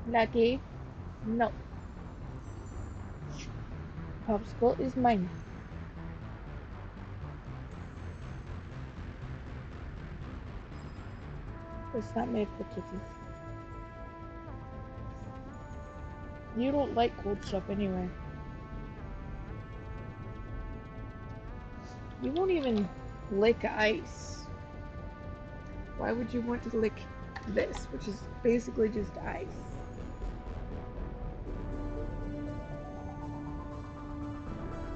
Lucky. No. Popsicle is mine. It's not made for kitties. You don't like cold stuff anyway. You won't even lick ice. Why would you want to lick this, which is basically just ice?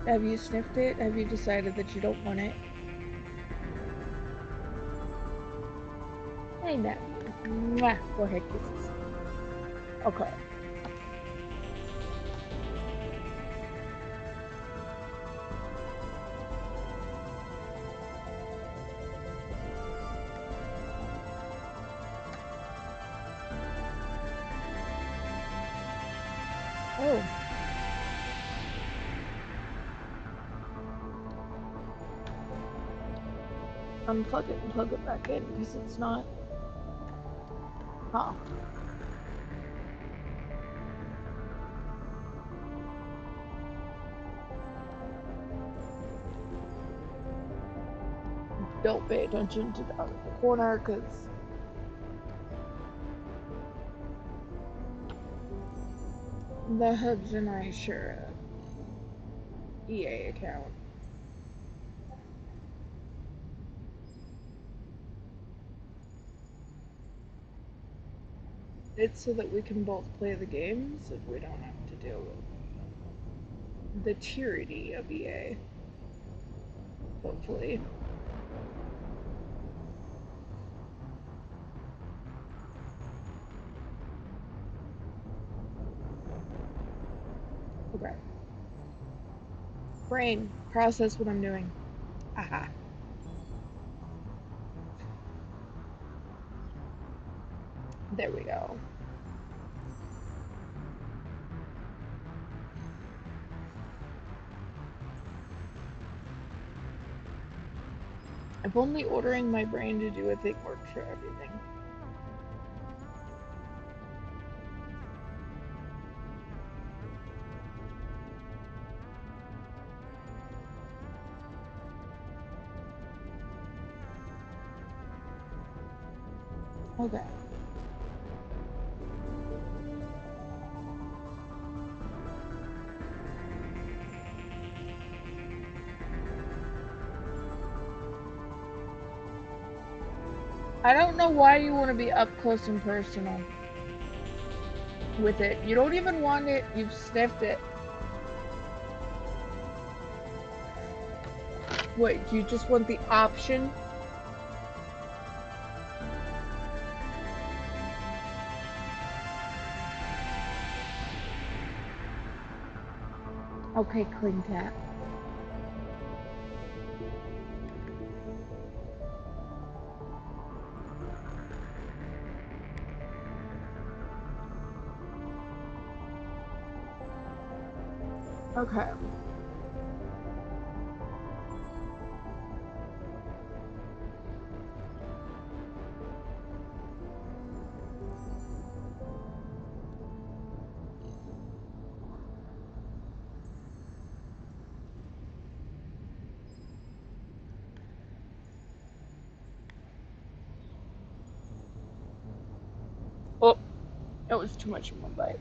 Have you sniffed it? Have you decided that you don't want it? I love you. Mwah. Forehead kisses. Okay. Oh. Unplug it and plug it back in because it's not. Huh. Don't pay attention to the other corner because the Hubs and I share a EA account. It's so that we can both play the games and we don't have to deal with the tyranny of EA. Hopefully. Okay. Brain, process what I'm doing. Aha. There we go. If only ordering my brain to do a thing worked for everything. Okay. I don't know why you want to be up close and personal with it. You don't even want it. You've sniffed it. What, you just want the option? Okay, clean cat. Okay. Oh, that was too much in one bite.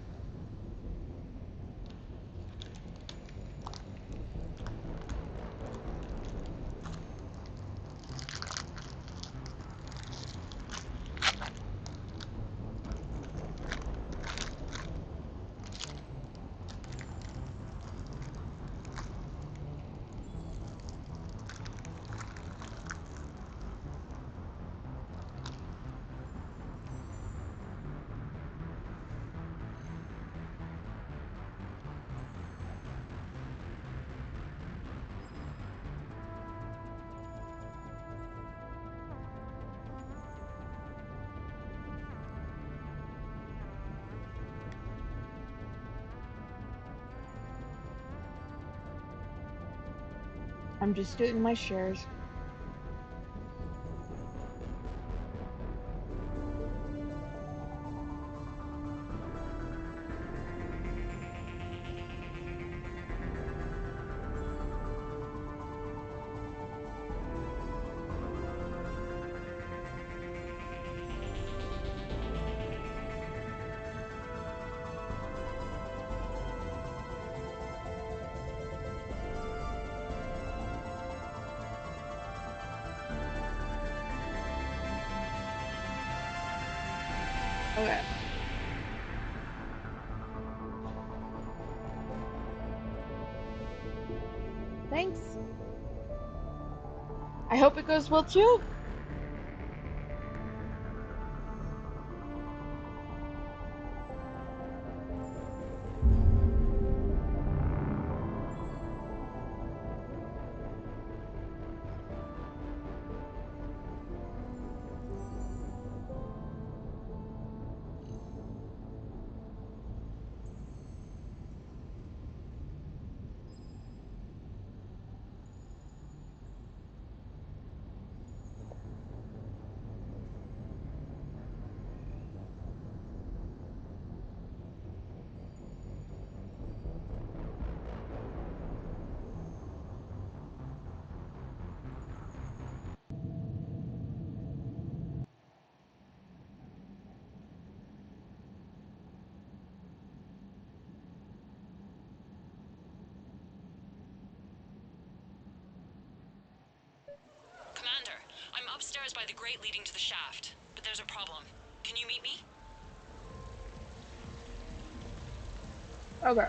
I'm just doing my shares. Okay. Thanks. I hope it goes well too. Commander, I'm upstairs by the grate leading to the shaft, but there's a problem. Can you meet me? Okay.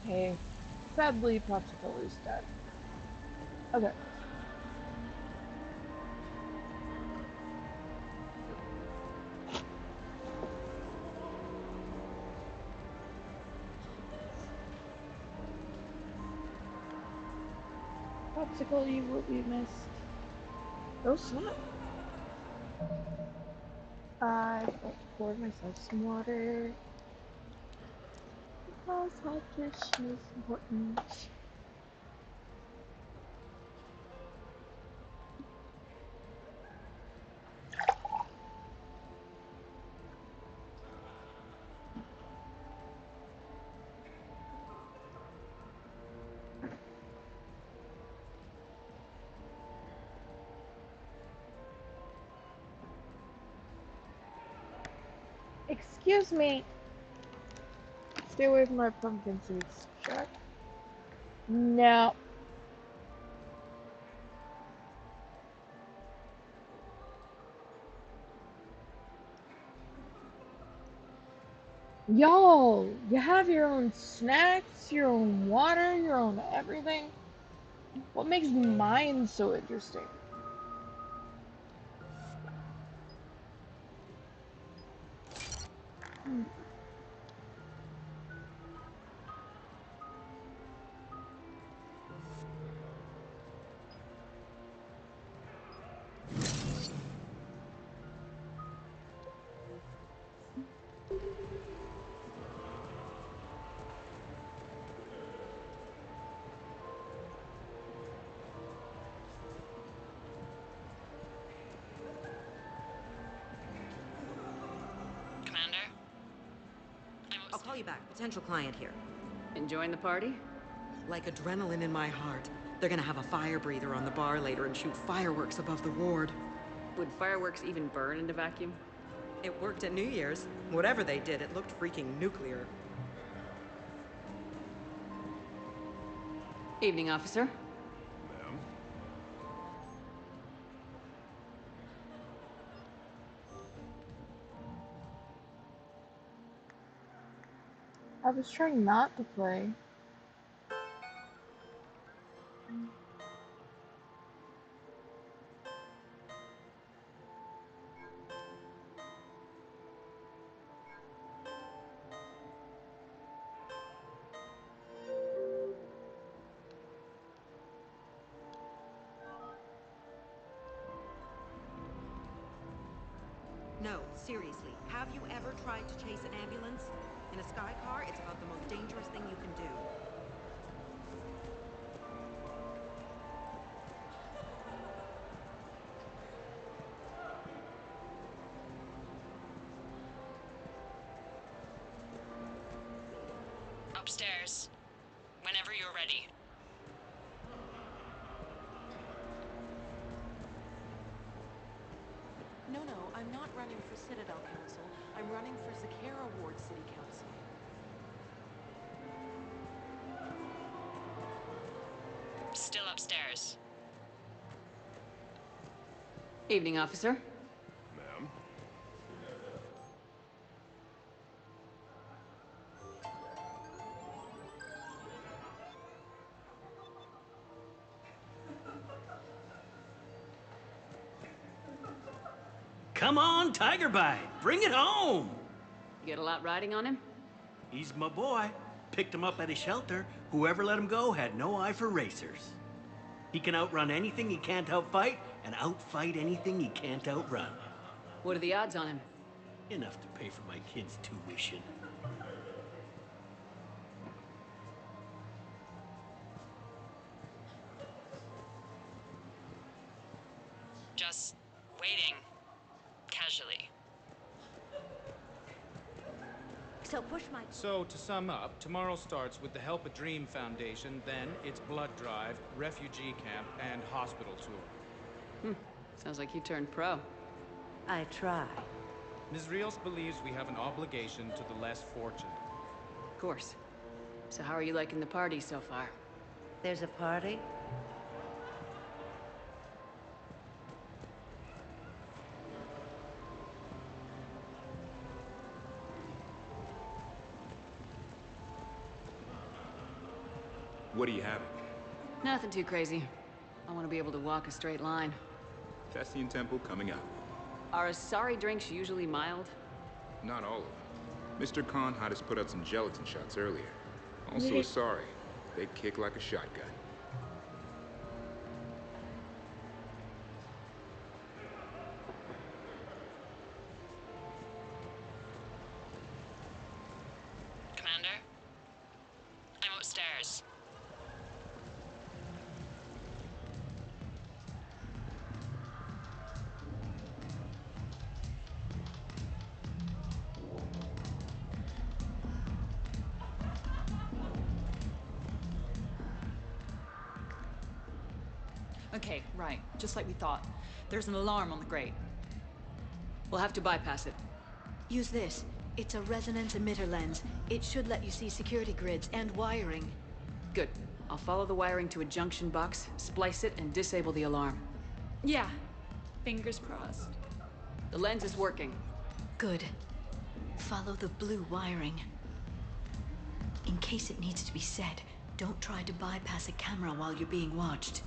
Okay. Sadly, Popsicle is dead. Okay. Popsicle, you will be missed. Oh snap. I poured myself some water because hydration is important. Excuse me. Stay away from my pumpkin seeds, Jack. No. Y'all, you have your own snacks, your own water, your own everything. What makes mine so interesting? Hmm. Commander? I'll call you back. Potential client here. Enjoying the party? Like adrenaline in my heart. They're gonna have a fire breather on the bar later and shoot fireworks above the ward. Would fireworks even burn in a vacuum? It worked at New Year's. Whatever they did, it looked freaking nuclear. Evening, officer. Ma'am? I was trying not to play. No, seriously. Have you ever tried to chase an ambulance? In a sky car, it's about the most dangerous thing you can do. Upstairs. Whenever you're ready. No, I'm not running for Citadel Council. I'm running for Zakera Ward City Council. still upstairs. Evening, officer. Ma'am? Come on, Tiger Bite, bring it home. You get a lot riding on him? He's my boy. Picked him up at his shelter. Whoever let him go had no eye for racers. He can outrun anything he can't outfight, and outfight anything he can't outrun. What are the odds on him? Enough to pay for my kid's tuition. Just waiting. Casually. So, to sum up, tomorrow starts with the Help a Dream Foundation, then it's blood drive, refugee camp, and hospital tour. Sounds like you turned pro. I try. Ms. Rios believes we have an obligation to the less fortunate. Of course. So how are you liking the party so far? There's a party? What are you having? Nothing too crazy. I want to be able to walk a straight line. Cassian Temple coming up. Are Asari drinks usually mild? Not all of them. Mr. Khan had us put out some gelatin shots earlier. Also Asari. They kick like a shotgun. Commander? I'm upstairs. Okay, right. Just like we thought. There's an alarm on the grate. We'll have to bypass it. Use this. It's a resonance emitter lens. It should let you see security grids and wiring. Good. I'll follow the wiring to a junction box, splice it, and disable the alarm. Yeah. Fingers crossed. The lens is working. Good. Follow the blue wiring. In case it needs to be said, don't try to bypass a camera while you're being watched.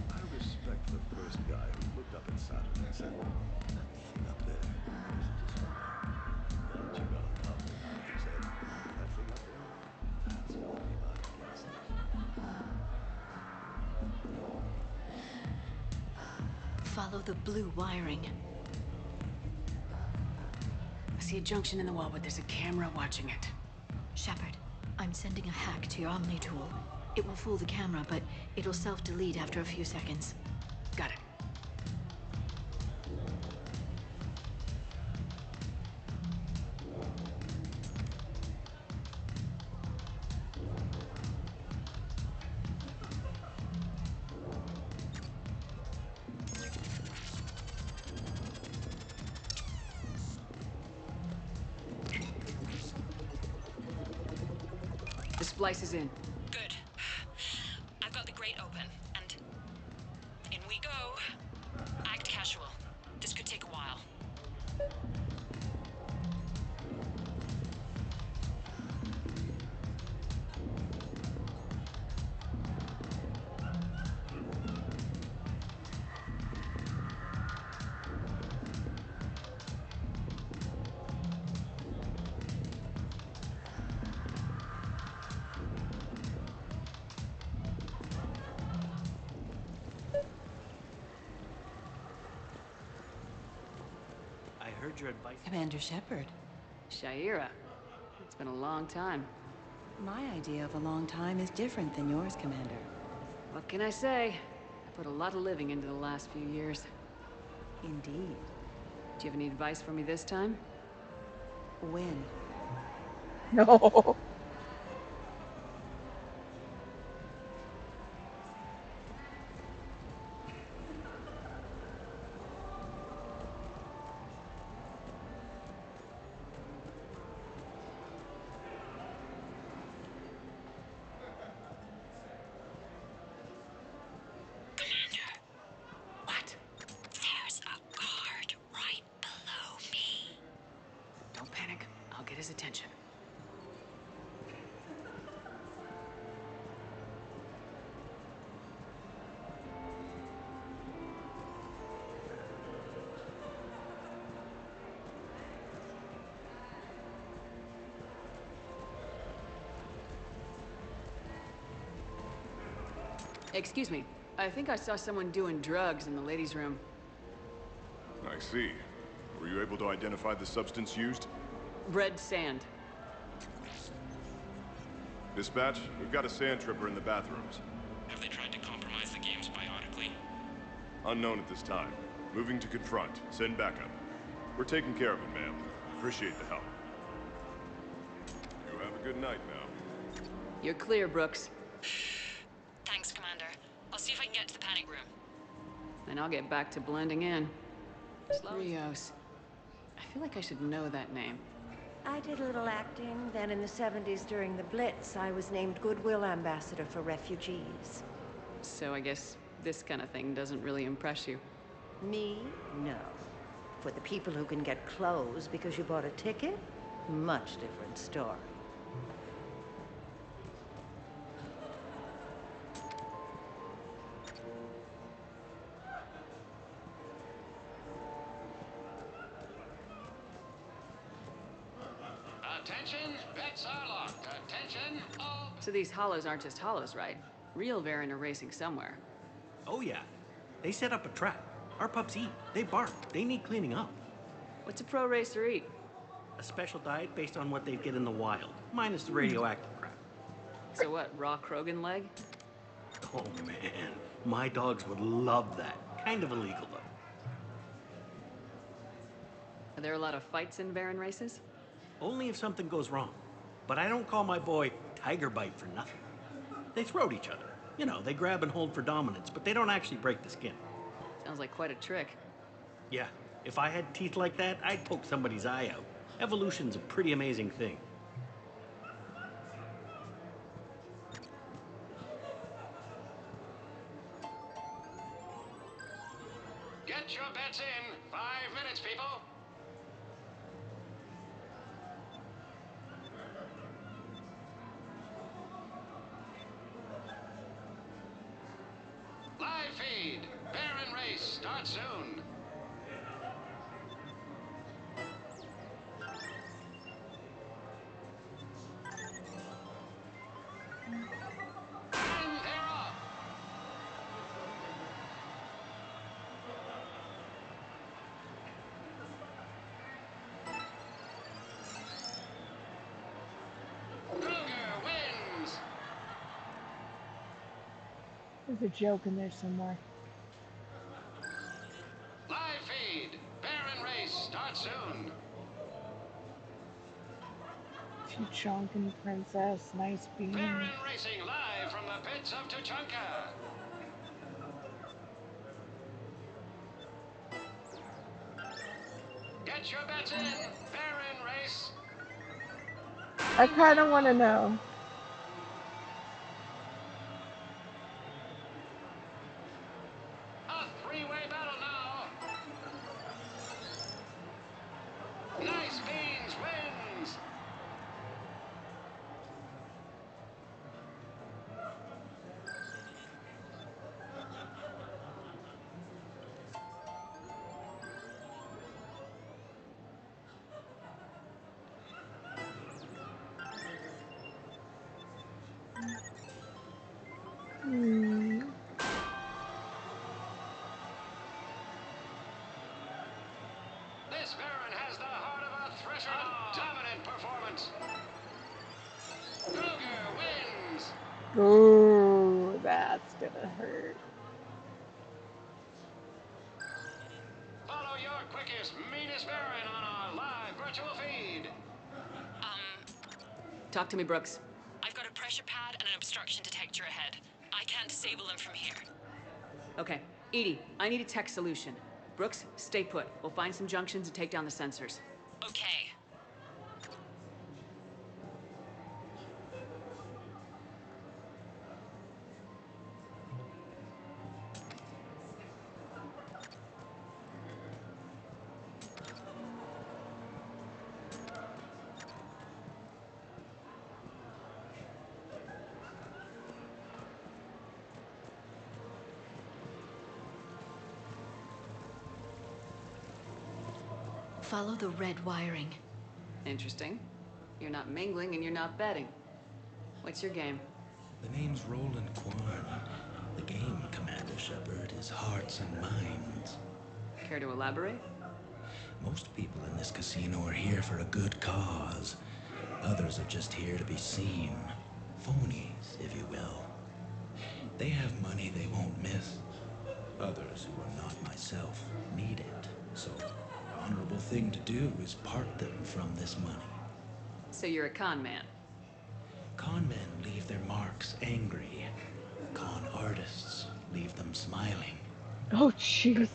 I respect the first guy who looked up inside of me and said, that thing up there, is it just fine? Then check out a couple of times and said, that thing up there, that's gonna be about a gas station. Follow the blue wiring. I see a junction in the wall, but there's a camera watching it. Shepard, I'm sending a hack to your Omni tool. It will fool the camera, but it'll self-delete after a few seconds. Got it. The splice is in. Good. I've got the grate open, and in we go. Act casual. This could take a while. I heard your advice. Commander Shepard, Shaira. It's been a long time. My idea of a long time is different than yours, Commander. What can I say? I put a lot of living into the last few years. Indeed. Do you have any advice for me this time? When? No. What? There's a guard right below me. Don't panic. I'll get his attention. Excuse me. I think I saw someone doing drugs in the ladies' room. I see. Were you able to identify the substance used? Red sand. Dispatch, we've got a sand tripper in the bathrooms. Have they tried to compromise the games biotically? Unknown at this time. Moving to confront. Send backup. We're taking care of it, ma'am. Appreciate the help. You have a good night now. You're clear, Brooks. Thanks, Commander. I'll see if I can get to the panic room. Then I'll get back to blending in. Rios. I feel like I should know that name. I did a little acting. Then in the 70s during the Blitz, I was named Goodwill Ambassador for Refugees. So I guess this kind of thing doesn't really impress you. Me? No. For the people who can get clothes because you bought a ticket? Much different story. Attention, bets are locked. Attention, all... So these hollows aren't just hollows, right? Real Varen are racing somewhere. Oh yeah. They set up a trap. Our pups eat. They bark. They need cleaning up. What's a pro racer eat? A special diet based on what they'd get in the wild, minus the radioactive crap. So what, raw Krogan leg? Oh man, my dogs would love that. Kind of illegal though. Are there a lot of fights in Varen races? Only if something goes wrong. But I don't call my boy Tiger Bite for nothing. They throat each other. You know, they grab and hold for dominance, but they don't actually break the skin. Sounds like quite a trick. Yeah, if I had teeth like that, I'd poke somebody's eye out. Evolution's a pretty amazing thing. Get your bets in. 5 minutes, people. Live feed. Baron race starts soon. And they're off. Kruger wins. There's a joke in there somewhere. Live feed. Baron race starts soon. Tuchankan princess, nice beans. Baron racing live from the pits of Tuchanka. Get your bets in. Baron race. I kind of want to know. A three-way battle now. Nice Beans wins. This Baron has the heart of a Thresher, a dominant performance. Kroger wins. Ooh, that's gonna hurt. Follow your quickest, meanest Baron on our live virtual feed. Talk to me, Brooks. I've got a pressure pad and an obstruction detector ahead. I can't disable them from here. Okay. Edie, I need a tech solution. Brooks, stay put. We'll find some junctions and take down the sensors. Okay. Follow the red wiring. Interesting. You're not mingling and you're not betting. What's your game? The name's Roland Kwan. The game, Commander Shepard, is hearts and minds. Care to elaborate? Most people in this casino are here for a good cause. Others are just here to be seen. Phonies, if you will. They have money they won't miss. Others, who are not myself, need it. So, the honorable thing to do is part them from this money. So you're a con man? Con men leave their marks angry. Con artists leave them smiling. Oh, jeez.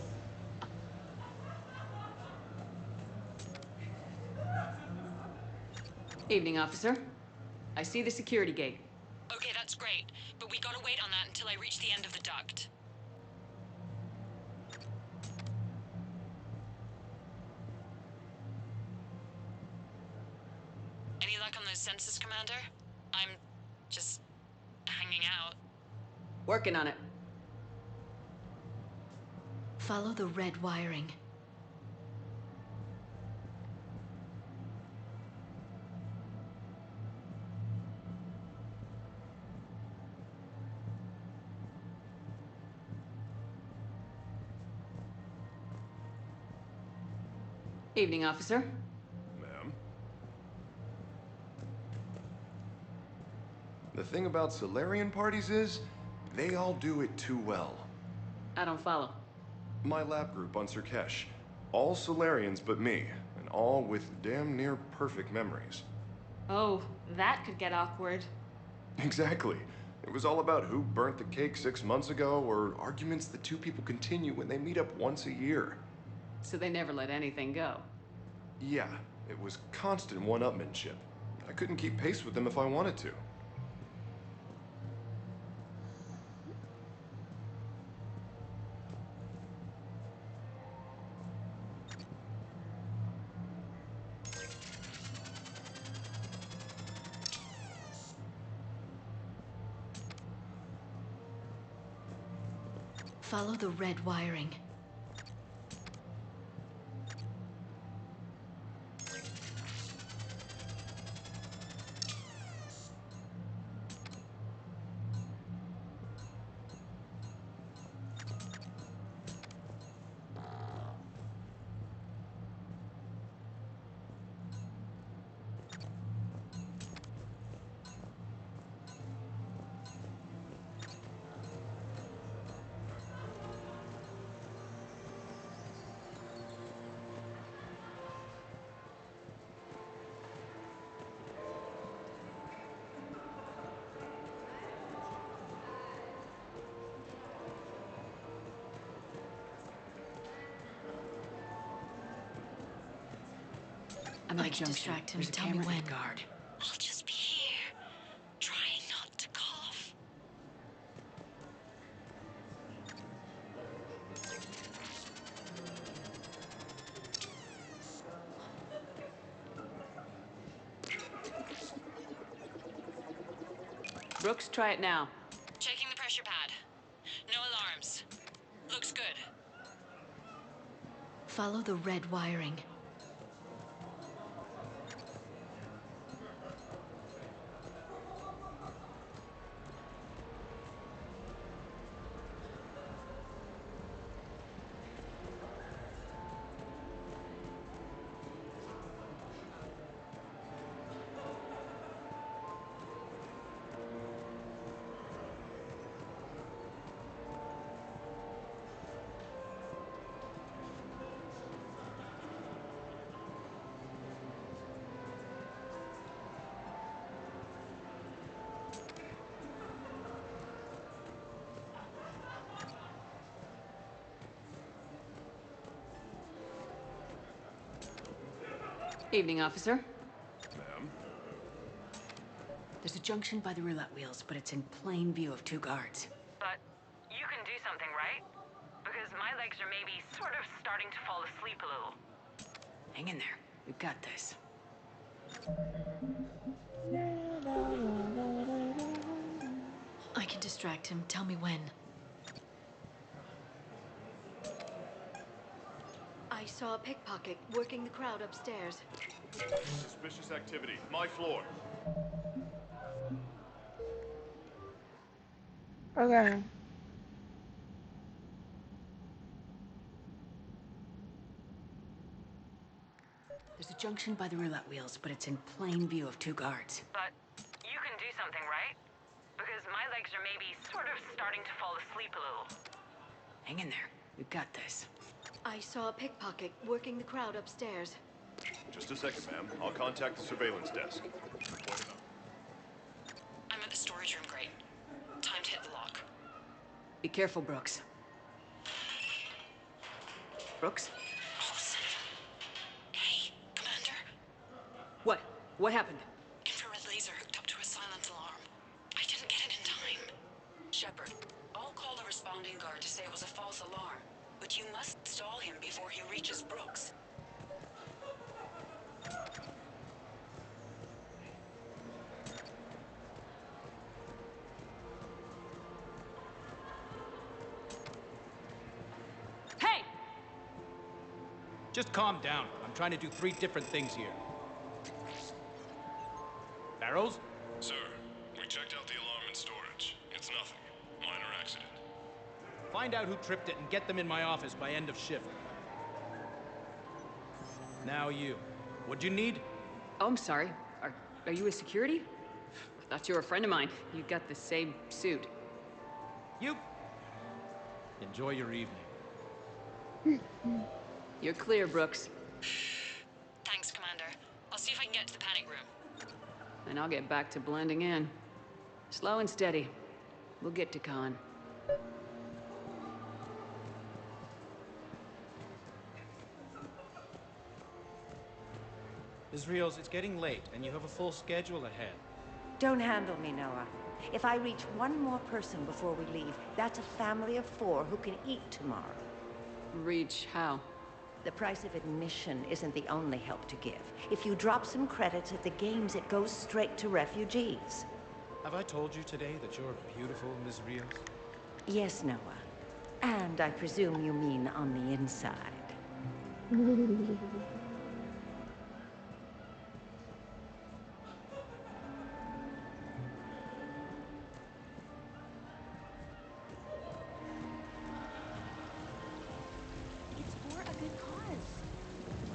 Evening, officer. I see the security gate. Okay, that's great. But we gotta wait on that until I reach the end of the duct. Any luck on those sensors, Commander? I'm just hanging out. Working on it. Follow the red wiring. Evening, officer. Ma'am? The thing about Solarian parties is, they all do it too well. I don't follow. My lab group on Surkesh, all Solarians but me, and all with damn near perfect memories. Oh, that could get awkward. Exactly. It was all about who burnt the cake 6 months ago, or arguments the two people continue when they meet up once a year. So they never let anything go. Yeah, it was constant one-upmanship. I couldn't keep pace with them if I wanted to. Follow the red wiring. I'm at a I can junction. distract him. There's a Tell me camera and when. a guard. I'll just be here, trying not to cough. Brooks, try it now. Checking the pressure pad. No alarms. Looks good. Follow the red wiring. Evening, officer. Ma'am? There's a junction by the roulette wheels, but it's in plain view of 2 guards. But you can do something, right? Because my legs are maybe sort of starting to fall asleep a little. Hang in there. We've got this. I can distract him. Tell me when. I saw a pickpocket working the crowd upstairs. Suspicious activity. My floor. Okay. There's a junction by the roulette wheels, but it's in plain view of 2 guards. But you can do something, right? Because my legs are maybe sort of starting to fall asleep a little. Hang in there. We've got this. I saw a pickpocket working the crowd upstairs. Just a second, ma'am. I'll contact the surveillance desk. I'm at the storage room, great. Time to hit the lock. Be careful, Brooks. Brooks? Oh, son of a... Hey, Commander. What? What happened? Infrared laser hooked up to a silent alarm. I didn't get it in time. Shepard, I'll call the responding guard to say it was a false alarm. But you must stall him before he reaches Brooks. Hey! Just calm down. I'm trying to do 3 different things here. Barrows? Sir, we checked out the alarm in storage. It's nothing. Minor accident. Find out who tripped it and get them in my office by end of shift. Now you. What'd you need? Oh, I'm sorry. Are you a security? I thought you were a friend of mine. You got the same suit. You... Enjoy your evening. You're clear, Brooks. Thanks, Commander. I'll see if I can get to the panic room. And I'll get back to blending in. Slow and steady. We'll get to Khan. Israels, it's getting late, and you have a full schedule ahead. Don't handle me, Noah. If I reach one more person before we leave, that's a family of 4 who can eat tomorrow. Reach how? The price of admission isn't the only help to give. If you drop some credits at the games, it goes straight to refugees. Have I told you today that you're beautiful, Ms. Rios? Yes, Noah. And I presume you mean on the inside. It's for a good cause.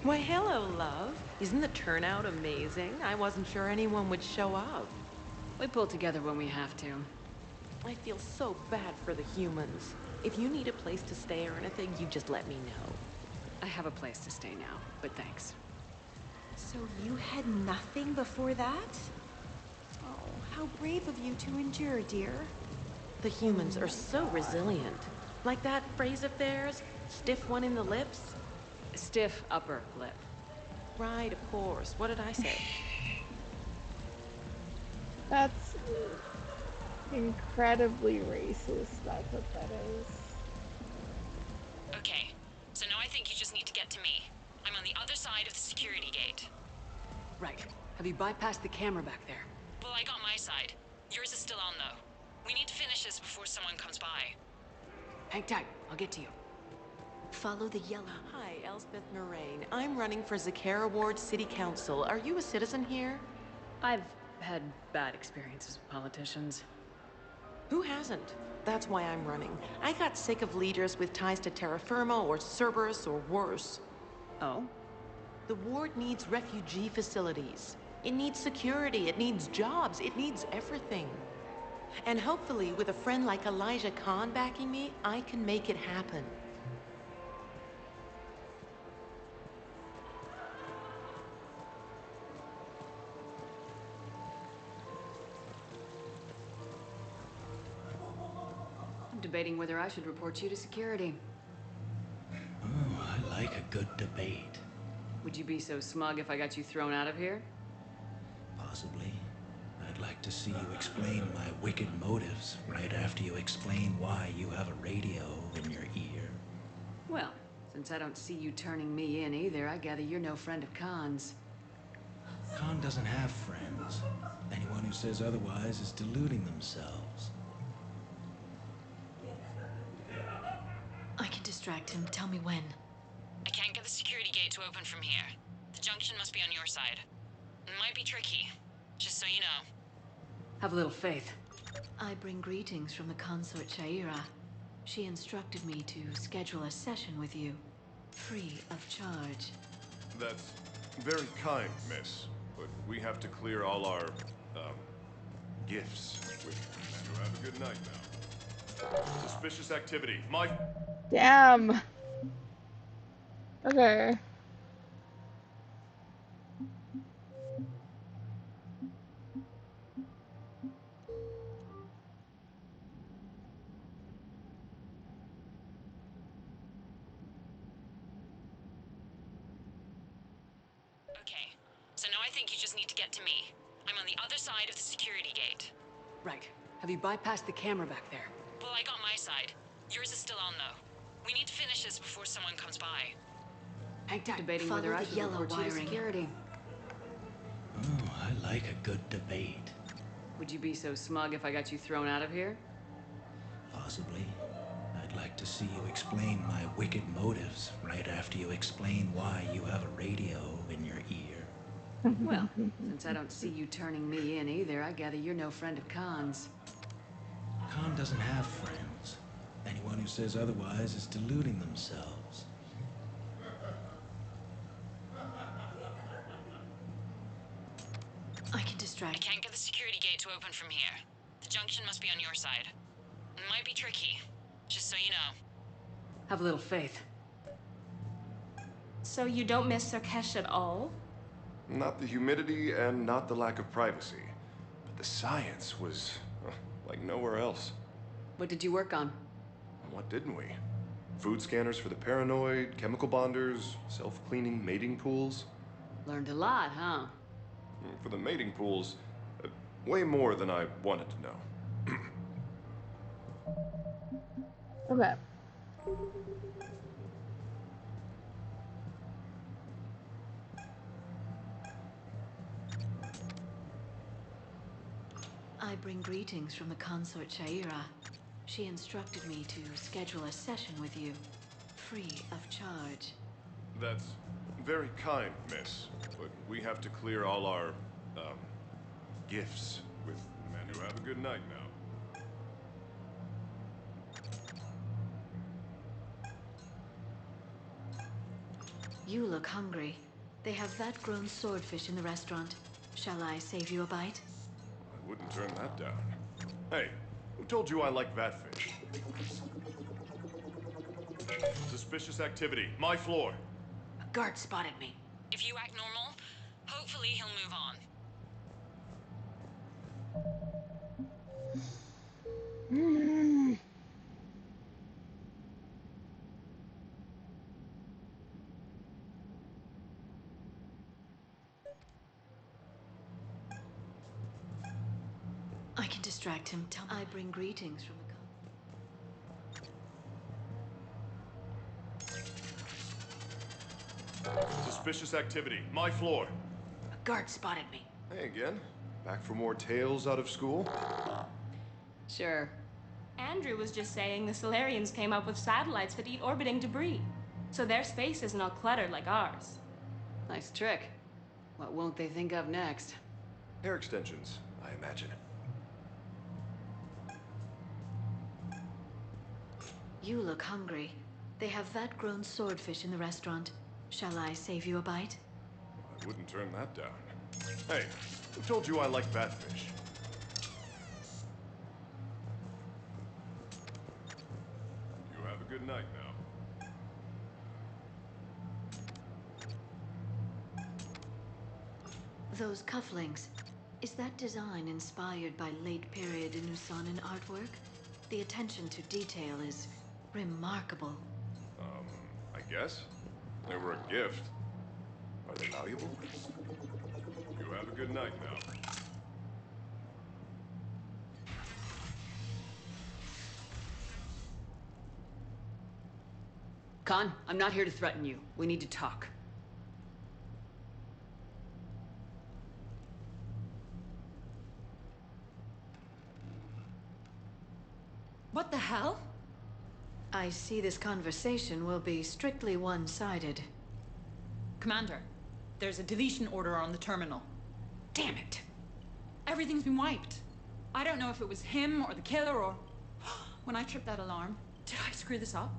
Why, hello, love. Isn't the turnout amazing? I wasn't sure anyone would show up. We pull together when we have to. I feel so bad for the humans. If you need a place to stay or anything, you just let me know. I have a place to stay now, but thanks. So you had nothing before that? Oh, how brave of you to endure, dear. The humans are so resilient. Like that phrase of theirs, stiff one in the lips? Stiff upper lip. Right, of course. What did I say? That's incredibly racist. That's what that is. Okay, so now I think you just need to get to me. I'm on the other side of the security gate. Right. Have you bypassed the camera back there? Well, I got my side. Yours is still on, though. We need to finish this before someone comes by. Hang tight. I'll get to you. Follow the yellow. Hi, Elspeth Moraine. I'm running for Zakara Ward City Council. Are you a citizen here? I've had bad experiences with politicians. Who hasn't? That's why I'm running. I got sick of leaders with ties to Terra Firma or Cerberus or worse. Oh? The ward needs refugee facilities. It needs security, it needs jobs, it needs everything. And hopefully, with a friend like Elijah Khan backing me, I can make it happen. I'm debating whether I should report you to security. Oh, I like a good debate. Would you be so smug if I got you thrown out of here? Possibly. I'd like to see you explain my wicked motives right after you explain why you have a radio in your ear. Well, since I don't see you turning me in either, I gather you're no friend of Khan's. Khan doesn't have friends. Anyone who says otherwise is deluding themselves. I can distract him. Tell me when. I can't get the security gate to open from here. The junction must be on your side. It might be tricky, just so you know. Have a little faith. I bring greetings from the consort Shaira. She instructed me to schedule a session with you, free of charge. That's very kind, miss. But we have to clear all our, gifts with... So have a good night now. Suspicious activity. My... Damn. Okay. Okay, so now I think you just need to get to me. I'm on the other side of the security gate. Right. Have you bypassed the camera back there? Well, I got my side. Yours is still on, though. We need to finish this before someone comes by. Hang tight. Debating whether I should report you to security. Oh, I like a good debate. Would you be so smug if I got you thrown out of here? Possibly. I'd like to see you explain my wicked motives right after you explain why you have a radio in your ear. Well, since I don't see you turning me in either, I gather you're no friend of Khan's. Khan doesn't have friends. Anyone who says otherwise is deluding themselves. I can distract. I can't get the security gate to open from here. The junction must be on your side. It might be tricky, just so you know. Have a little faith. So you don't miss Sarkesh at all? Not the humidity and not the lack of privacy. But the science was, like nowhere else. What did you work on? What didn't we? Food scanners for the paranoid, chemical bonders, self-cleaning mating pools. Learned a lot, huh? For the mating pools, way more than I wanted to know. Okay. I bring greetings from the consort Shaira. She instructed me to schedule a session with you, free of charge. That's very kind, miss. But we have to clear all our, gifts with Manu. Have a good night now. You look hungry. They have vat-grown swordfish in the restaurant. Shall I save you a bite? I wouldn't turn that down. Hey, who told you I like that fish? Suspicious activity. My floor. A guard spotted me. If you act normal, hopefully he'll move on. I can distract him. Tell me. I bring greetings from the Suspicious activity. My floor. A guard spotted me. Hey again. Back for more tales out of school? Sure. Andrew was just saying the Solarians came up with satellites that eat orbiting debris. So their space isn't all cluttered like ours. Nice trick. What won't they think of next? Hair extensions, I imagine. You look hungry. They have vat-grown swordfish in the restaurant. Shall I save you a bite? I wouldn't turn that down. Hey, who told you I like that fish? You have a good night now. Those cufflinks. Is that design inspired by late-period Inusanan artwork? The attention to detail is remarkable. I guess. They were a gift. Are they valuable? You have a good night now. Khan, I'm not here to threaten you. We need to talk. What the hell? I see this conversation will be strictly one-sided. Commander, there's a deletion order on the terminal. Damn it! Everything's been wiped. I don't know if it was him or the killer or... When I tripped that alarm, did I screw this up?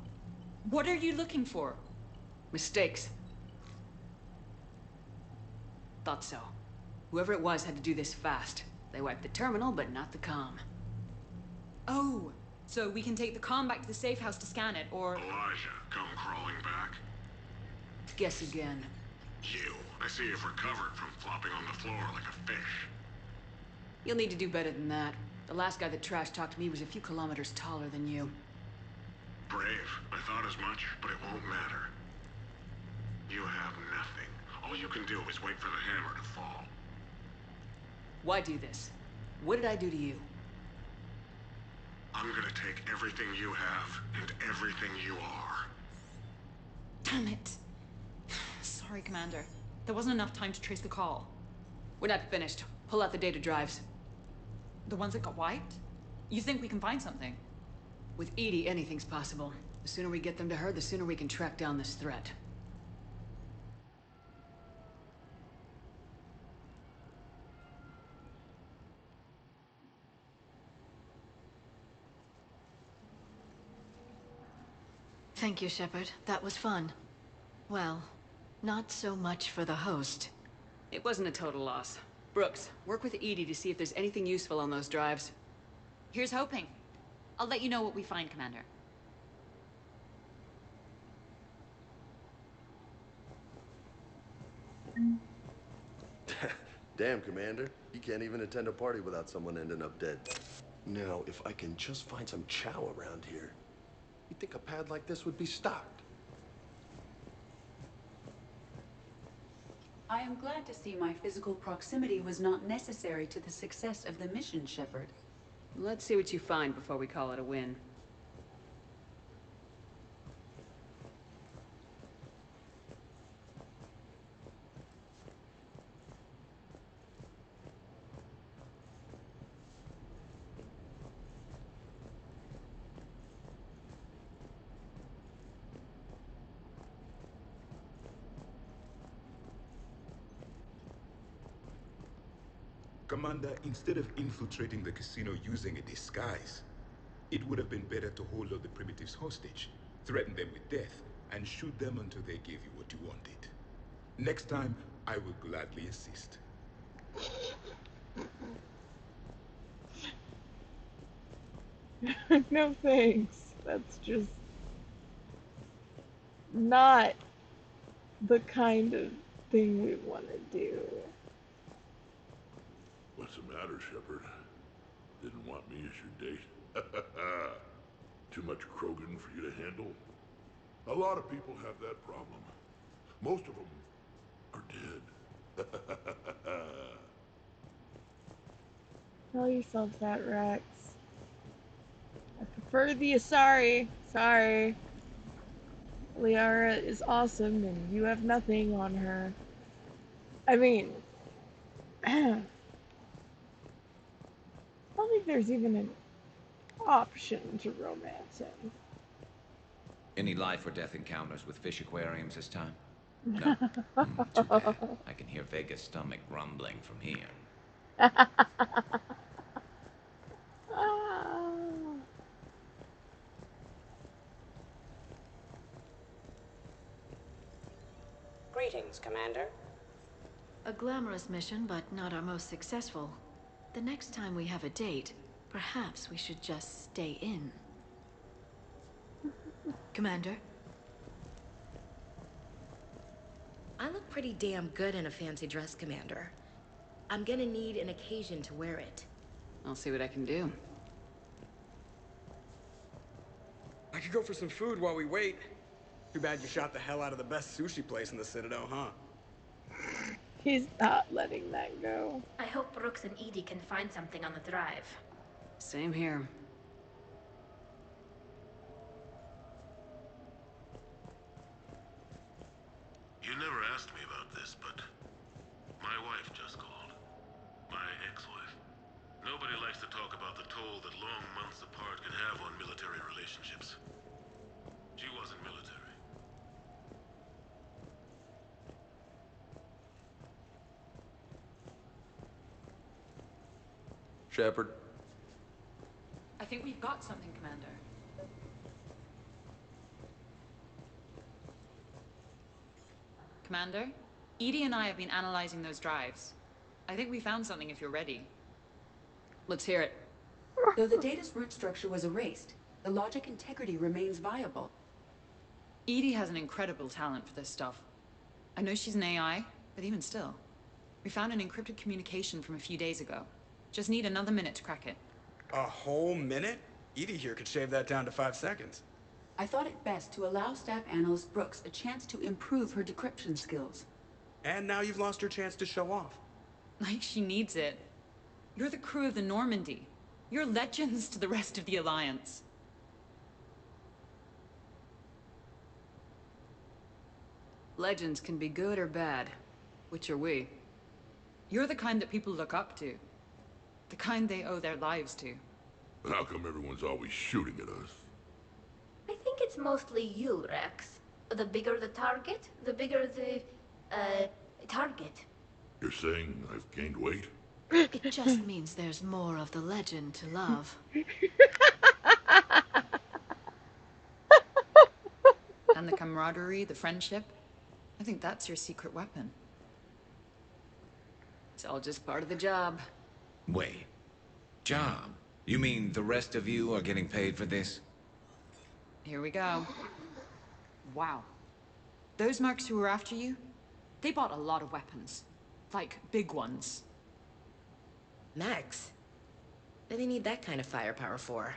What are you looking for? Mistakes. Thought so. Whoever it was had to do this fast. They wiped the terminal, but not the comm. Oh, so we can take the comm back to the safe house to scan it, or... Elijah, come crawling back. Guess again. You. I see you've recovered from flopping on the floor like a fish. You'll need to do better than that. The last guy that trash-talked me was a few kilometers taller than you. Brave. I thought as much, but it won't matter. You have nothing. All you can do is wait for the hammer to fall. Why do this? What did I do to you? I'm gonna take everything you have and everything you are. Damn it. Sorry, Commander. There wasn't enough time to trace the call. We're not finished. Pull out the data drives. The ones that got wiped? You think we can find something? With EDI, anything's possible. The sooner we get them to her, the sooner we can track down this threat. Thank you, Shepard. That was fun. Well, not so much for the host. It wasn't a total loss. Brooks, work with EDI to see if there's anything useful on those drives. Here's hoping. I'll let you know what we find, Commander. Damn, Commander. You can't even attend a party without someone ending up dead. Now, if I can just find some chow around here, you'd think a pad like this would be stocked. I am glad to see my physical proximity was not necessary to the success of the mission, Shepard. Let's see what you find before we call it a win. Commander, instead of infiltrating the casino using a disguise, it would have been better to hold all the primitives hostage, threaten them with death, and shoot them until they gave you what you wanted. Next time, I will gladly assist. No thanks. That's just not the kind of thing we want to do. What's the matter, Shepard? Didn't want me as your date? Too much Krogan for you to handle? A lot of people have that problem. Most of them are dead. Tell yourself that, Rex. I prefer the Asari. Sorry. Liara is awesome and you have nothing on her. I mean, I don't think there's even an option to romance him. Any life or death encounters with fish aquariums this time? No. Too bad. I can hear Vega's stomach rumbling from here. Greetings, Commander. A glamorous mission, but not our most successful. The next time we have a date, perhaps we should just stay in. Commander? I look pretty damn good in a fancy dress, Commander. I'm gonna need an occasion to wear it. I'll see what I can do. I could go for some food while we wait. Too bad you shot the hell out of the best sushi place in the Citadel, huh? He's not letting that go. I hope Brooks and Edie can find something on the drive. Same here. You never asked me about this, but my wife just called. My ex-wife. Nobody likes to talk about the toll that long months apart can have on military relationships. She wasn't military. Shepard. I think we've got something, Commander. Commander, Edie and I have been analyzing those drives. I think we found something if you're ready. Let's hear it. Though the data's root structure was erased, the logic integrity remains viable. Edie has an incredible talent for this stuff. I know she's an AI, but even still. We found an encrypted communication from a few days ago. Just need another minute to crack it. A whole minute? Edie here could shave that down to 5 seconds. I thought it best to allow Staff Analyst Brooks a chance to improve her decryption skills. And now you've lost her chance to show off. Like she needs it. You're the crew of the Normandy. You're legends to the rest of the Alliance. Legends can be good or bad. Which are we? You're the kind that people look up to. The kind they owe their lives to. How come everyone's always shooting at us? I think it's mostly you, Rex. The bigger the target, the bigger the, target. You're saying I've gained weight? It just means there's more of the legend to love. And the camaraderie, the friendship. I think that's your secret weapon. It's all just part of the job. Wait. Job? You mean the rest of you are getting paid for this? Here we go. Wow. Those mercs who were after you, they bought a lot of weapons. Like, big ones. Max? What do they need that kind of firepower for?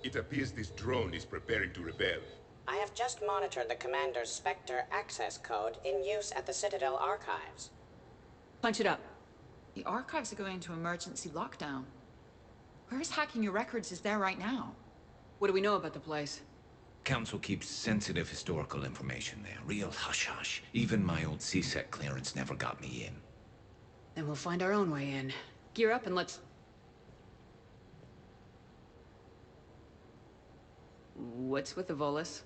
It appears this drone is preparing to rebel. I have just monitored the Commander's Spectre access code in use at the Citadel archives. Punch it up. The archives are going into emergency lockdown. Whoever's hacking your records is there right now. What do we know about the place? Council keeps sensitive historical information there. Real hush-hush. Even my old CSEC clearance never got me in. Then we'll find our own way in. Gear up and let's... What's with the Volus?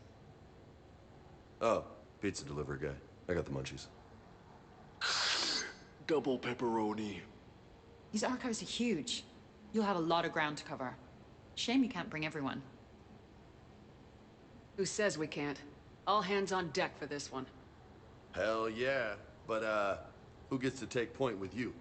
Oh, pizza delivery guy. I got the munchies. Double pepperoni. These archives are huge. You'll have a lot of ground to cover. Shame you can't bring everyone. Who says we can't? All hands on deck for this one. Hell yeah. But, who gets to take point with you?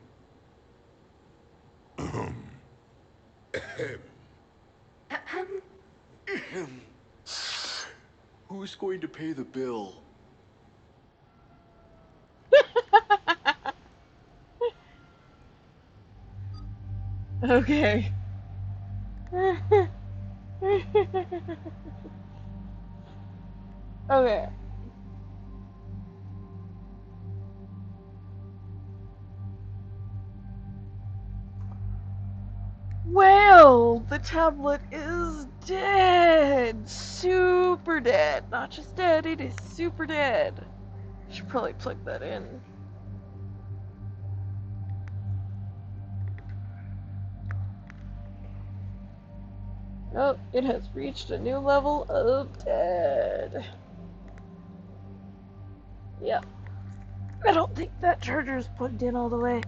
Who's going to pay the bill? Okay. Okay. Well, the tablet is dead. Super dead. Not just dead, it is super dead. Should probably plug that in. Oh, it has reached a new level of dead. Yep. I don't think that charger is plugged in all the way.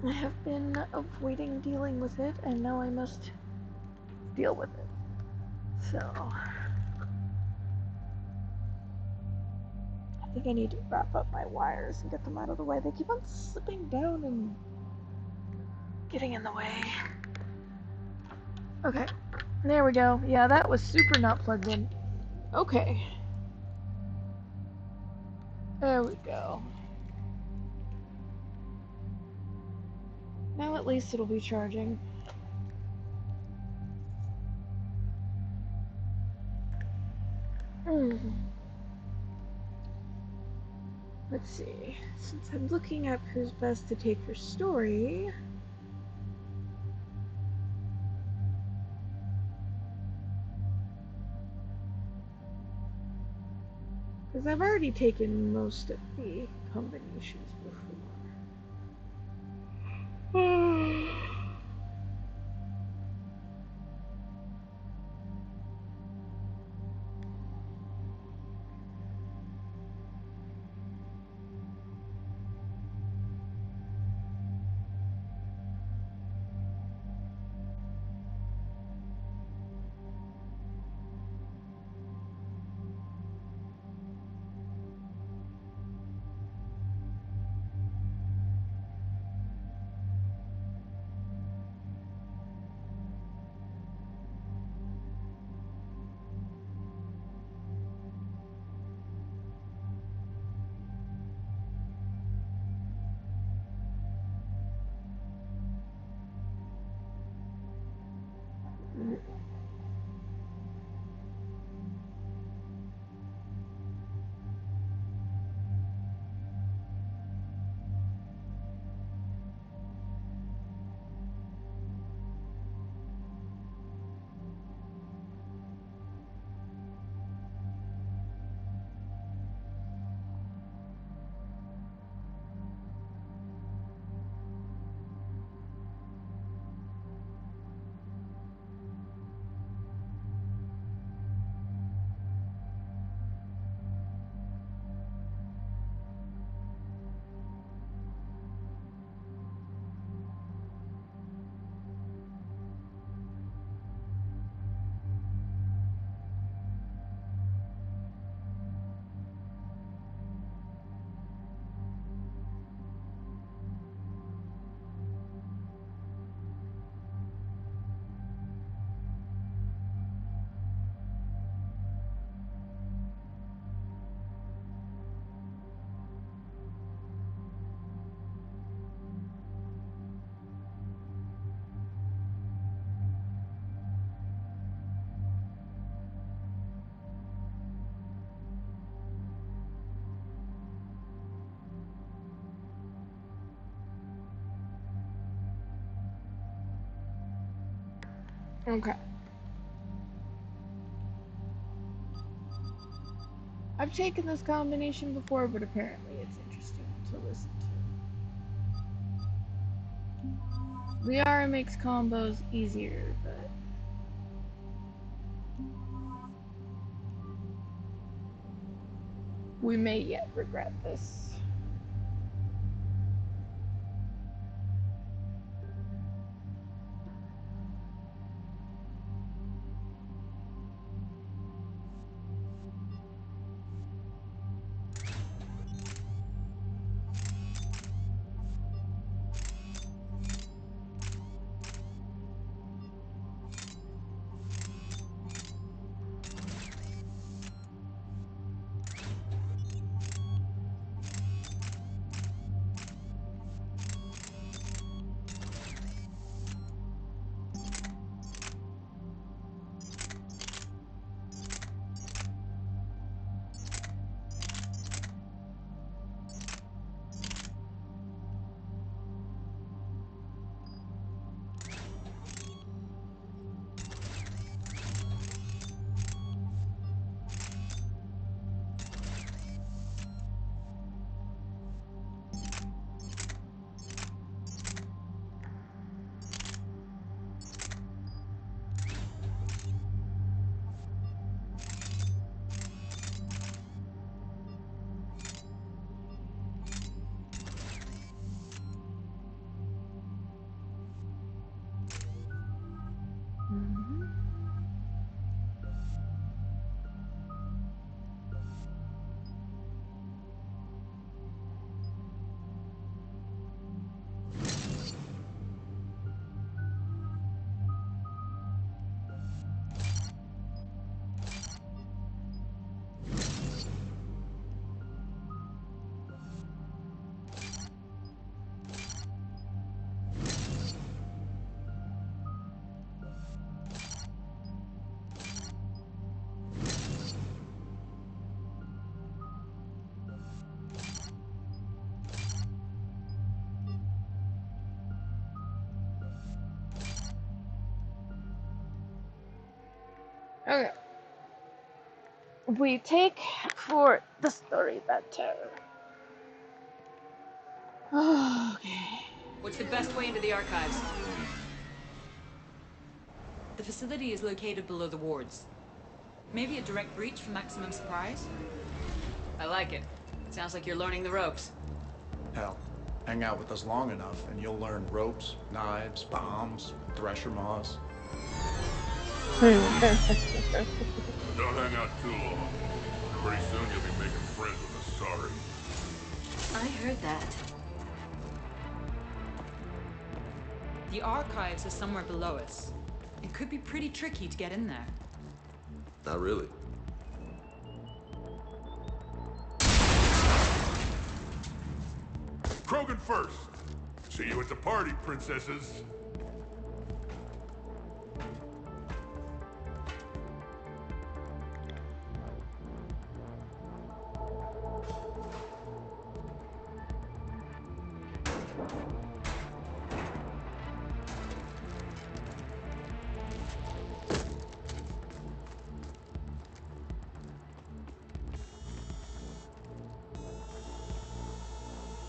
I have been avoiding dealing with it, and now I must deal with it. So... I think I need to wrap up my wires and get them out of the way. They keep on slipping down and getting in the way. Okay, there we go. Yeah, that was super not plugged in. Okay. There we go. Now at least it'll be charging. Let's see. Since I'm looking up who's best to take for story, because I've already taken most of the combinations before. Okay. I've taken this combination before, but apparently it's interesting to listen to. Liara makes combos easier, but we may yet regret this. Okay. We take for the story better. Okay. What's the best way into the archives? The facility is located below the wards. Maybe a direct breach for maximum surprise? I like it. Sounds like you're learning the ropes. Hell, hang out with us long enough and you'll learn ropes, knives, bombs, thresher maws. Don't hang out too long. Pretty soon you'll be making friends with Asari. I heard that. The archives are somewhere below us. It could be pretty tricky to get in there. Not really. Krogan first. See you at the party, princesses.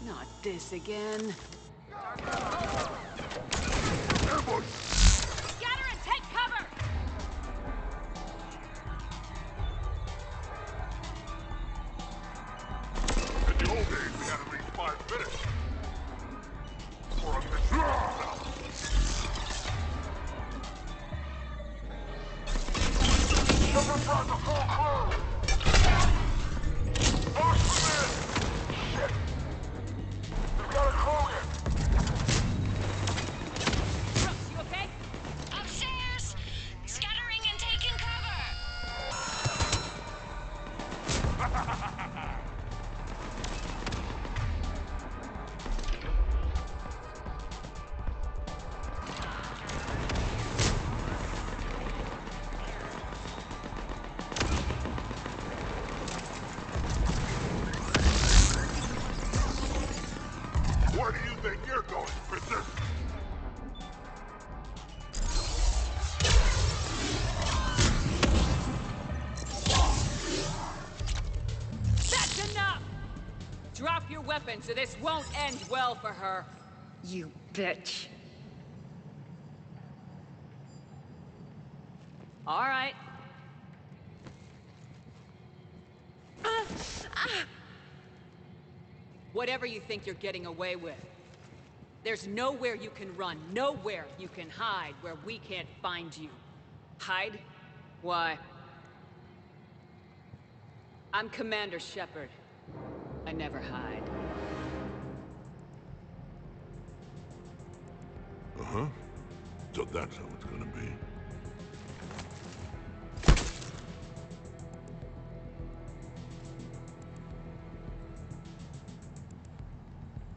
Not this again. Ambush! Scatter and take cover! In the old days, we had at least 5 minutes. For a mission. Shepard brought the full crew! March them in! Shit! We've got a Krogan! Brooks, you okay? Upstairs! Scattering and taking cover! Where do you think you're going, princess? That's enough! Drop your weapons or this won't end well for her. You bitch. All right. Whatever you think you're getting away with. There's nowhere you can run, nowhere you can hide where we can't find you. Hide? Why? I'm Commander Shepard. I never hide. Uh-huh. So that's how it's gonna be.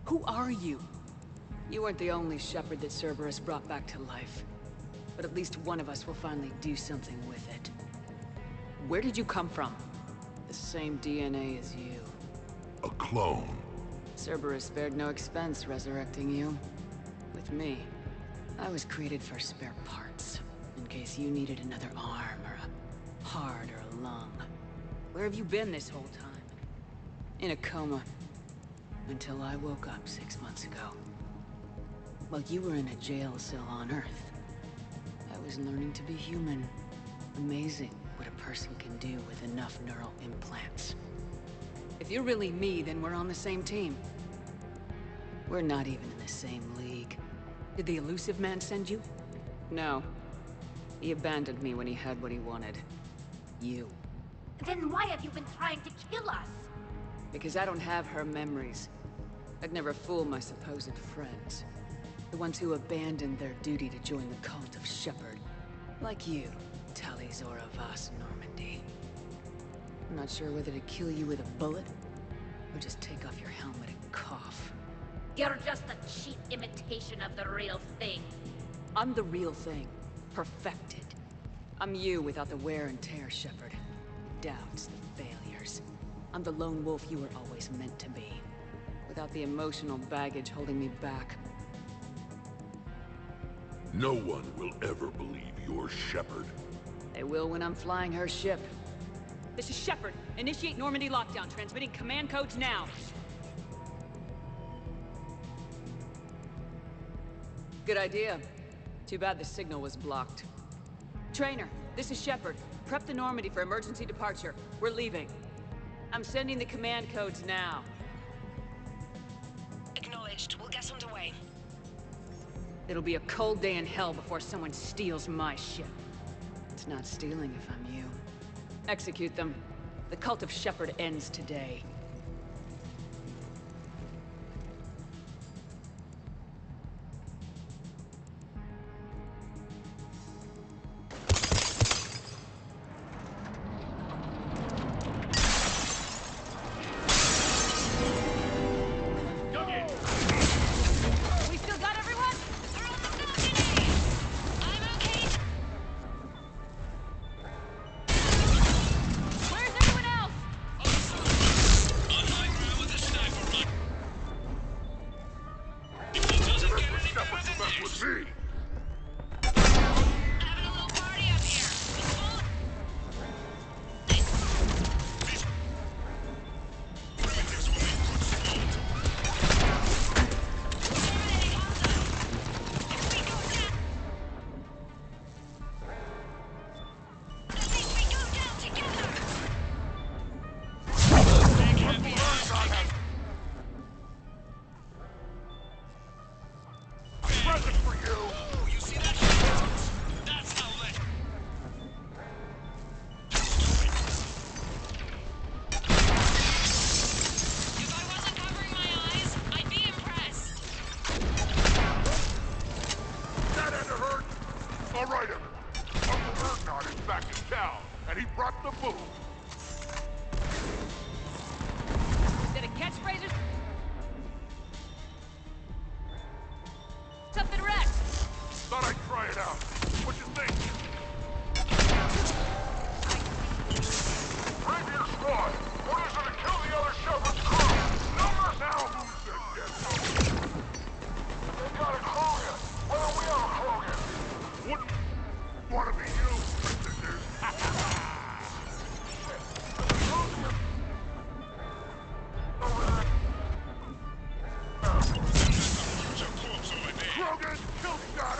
Who are you? You weren't the only Shepard that Cerberus brought back to life. But at least one of us will finally do something with it. Where did you come from? The same DNA as you. A clone. Cerberus spared no expense resurrecting you. With me, I was created for spare parts. In case you needed another arm, or a heart, or a lung. Where have you been this whole time? In a coma. Until I woke up 6 months ago. While you were in a jail cell on Earth, I was learning to be human. Amazing what a person can do with enough neural implants. If you're really me, then we're on the same team. We're not even in the same league. Did the Elusive Man send you? No. He abandoned me when he had what he wanted. You. Then why have you been trying to kill us? Because I don't have her memories. I'd never fool my supposed friends. The ones who abandoned their duty to join the cult of Shepard. Like you, Tali'Zorah Vas Normandy. I'm not sure whether to kill you with a bullet, or just take off your helmet and cough. You're just a cheap imitation of the real thing. I'm the real thing. Perfected. I'm you without the wear and tear, Shepard. The doubts, the failures. I'm the lone wolf you were always meant to be. Without the emotional baggage holding me back. No one will ever believe you're Shepard. They will when I'm flying her ship. This is Shepard. Initiate Normandy lockdown, transmitting command codes now. Good idea. Too bad the signal was blocked. Trainer, this is Shepard. Prep the Normandy for emergency departure. We're leaving. I'm sending the command codes now. Acknowledged. We'll get underway. It'll be a cold day in hell before someone steals my ship. It's not stealing if I'm you. Execute them. The cult of Shepard ends today. We still got everyone? We're on the balcony! I'm okay. Where's everyone else? On high ground with a sniper rifle. If it doesn't get any better than this. With me. Having a little party up here. Primitives will make good sport. Terminating Alpha. If we go down... That means we go down together! Big heavy eyes. Present for you. Oh, you see that shit? That's how they... If I wasn't covering my eyes, I'd be impressed. That had to hurt. All right, everyone. Uncle Erdnot is back in town, and he brought the booze. Is that a catchphrases? Something wrecked. Thought I'd try it out. What you think? Rapier squad, orders are to kill the other Shepard's crew. Numbers now. Who said yes? They got a Krogan. Why don't we have a Krogan? Wouldn't want to be you, princesses. There's a corpse over there. Krogan, kill shot.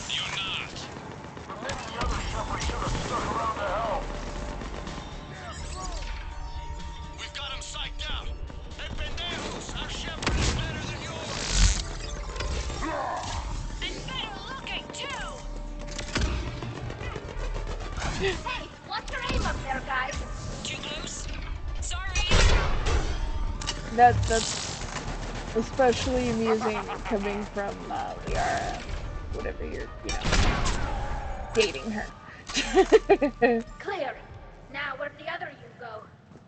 You're not. Maybe the other Shepard should have stuck around to help. We've got him psyched out. Hey, pendejos, our Shepard is better than yours. And better looking, too! Hey, what's your aim up there, guys? Too close? Sorry! That's especially amusing coming from Liara, whatever you're, dating her. Clear. Now, where'd the other you go?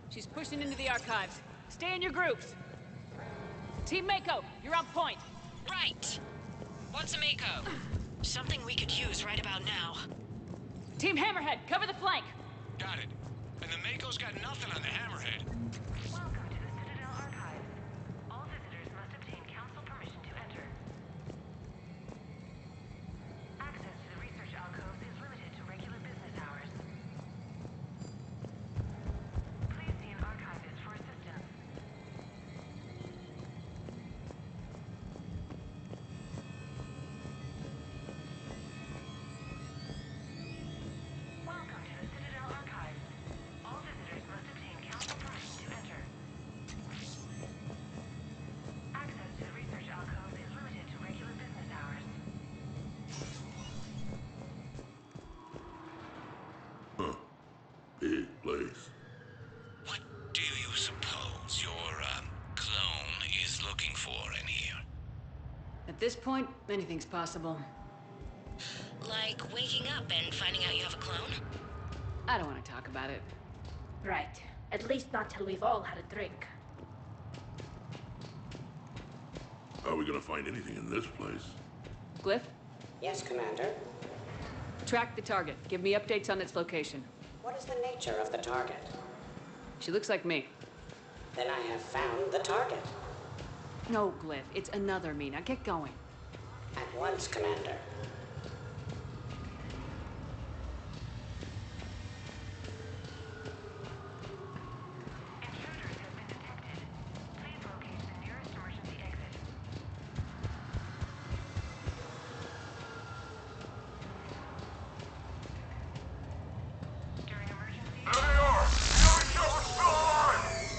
She's pushing into the archives. Stay in your groups. Team Mako, you're on point. Right! What's a Mako? Something we could use right about now. Team Hammerhead, cover the flank. Got it. And the Mako's got nothing on the Hammerhead. Welcome to the Citadel Archives. All visitors must obtain council permission to enter. Access to the research alcoves is limited to regular business hours. Please see an archivist for assistance. Welcome to the Citadel Archives. All visitors must obtain council permission to enter. Access to the research alcoves is limited to regular business hours. Big place. What do you suppose your, clone is looking for in here? At this point, anything's possible. Like waking up and finding out you have a clone? I don't want to talk about it. Right. At least not till we've all had a drink. Are we gonna find anything in this place? Glyph, Yes, Commander. track the target. Give me updates on its location. What is the nature of the target? She looks like me. Then I have found the target. No, Glyph, it's another me. Now get going. At once, Commander.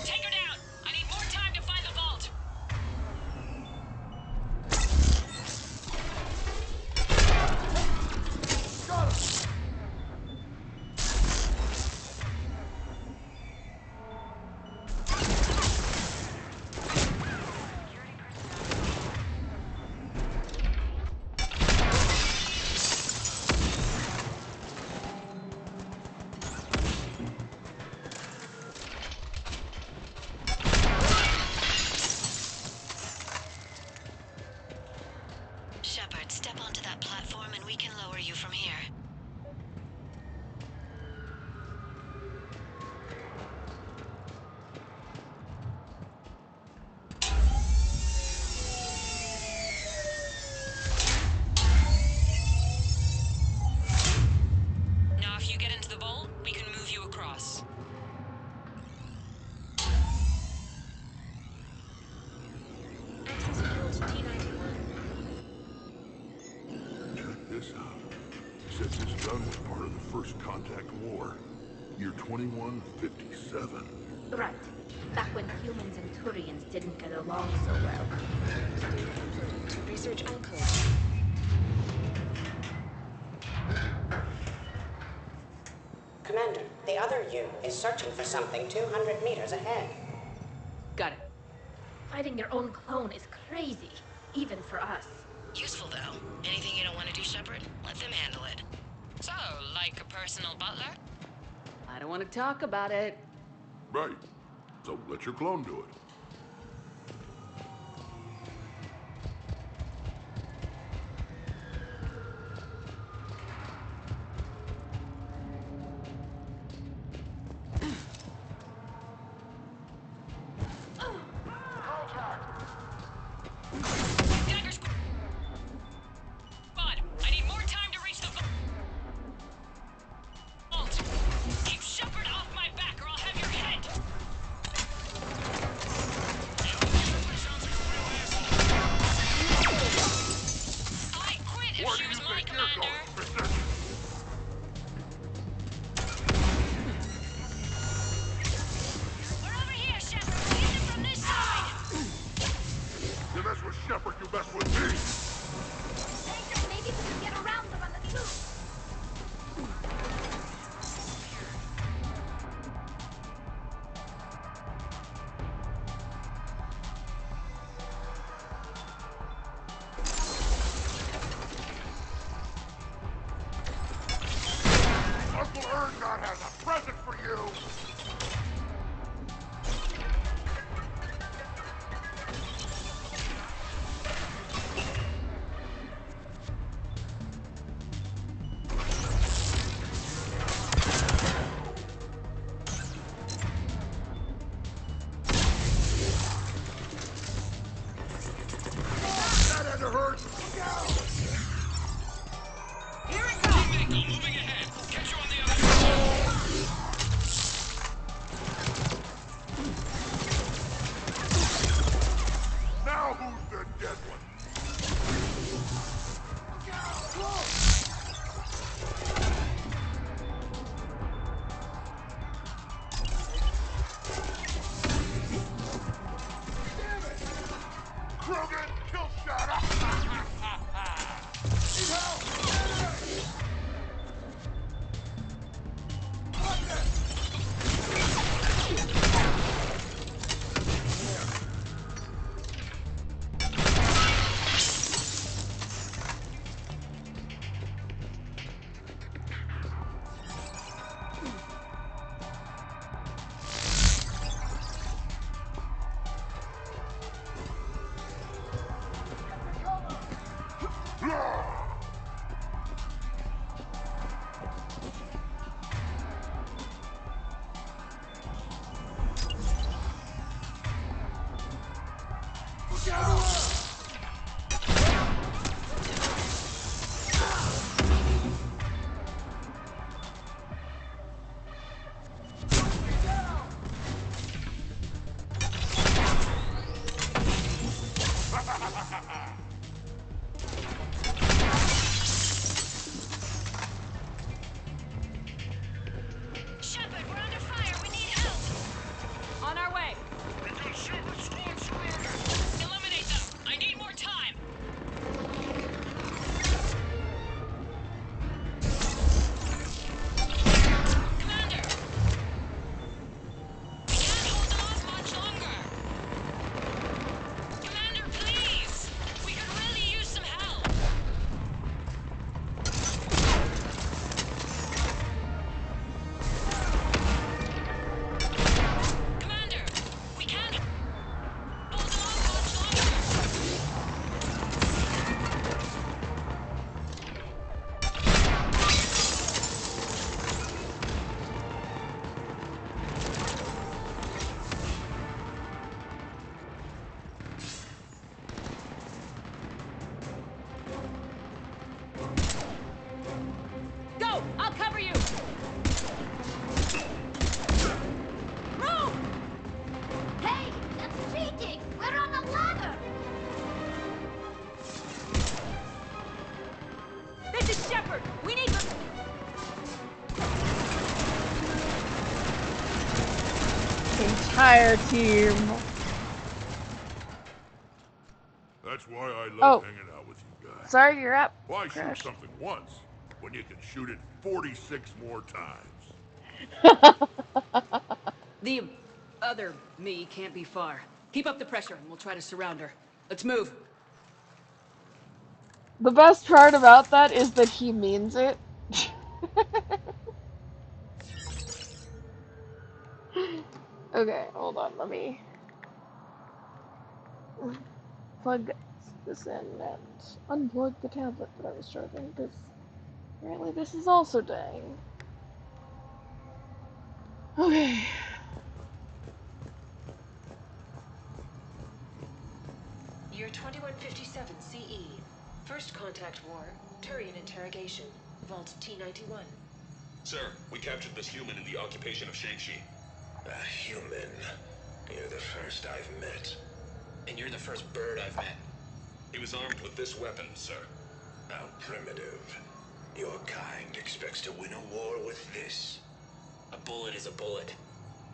Take her down! I need more time to find the vault! Shepard, step onto that platform and we can lower you from here. Now if you get into the vault, we can move you across. Check this out. Said this gun was part of the First Contact War. Year 2157. Right. Back when humans and Turians didn't get along so well. Research all code. Commander, the other U is searching for something 200 meters ahead. Got it. Fighting your own clone is crazy, even for us. Useful, though. Anything you don't want to do, Shepard? Let them handle it. So, like a personal butler? I don't want to talk about it. Right. So let your clone do it. Dagger squad! I need more time to reach the vault! Keep Shepard off my back or I'll have your head! I quit if she was my commander! We're over here, Shepard! Hit him from this side! You mess with Shepard, you mess with me! Maybe we can get around them on the tube. entire team. That's why I love hanging out with you guys. Sorry, you're up. Why Crash. shoot something once when you can shoot it 46 more times? The other me can't be far. Keep up the pressure and we'll try to surround her. Let's move. The best part about that is that he means it. Okay, hold on, let me plug this in and unplug the tablet that I was charging, because apparently this is also dying. Okay. Year 2157 CE. First contact war, Turian interrogation. Vault T91. Sir, we captured this human in the occupation of Shang-Chi. A human? You're the first I've met. And you're the first bird I've met. He was armed with this weapon, sir. How primitive. Your kind expects to win a war with this. A bullet is a bullet.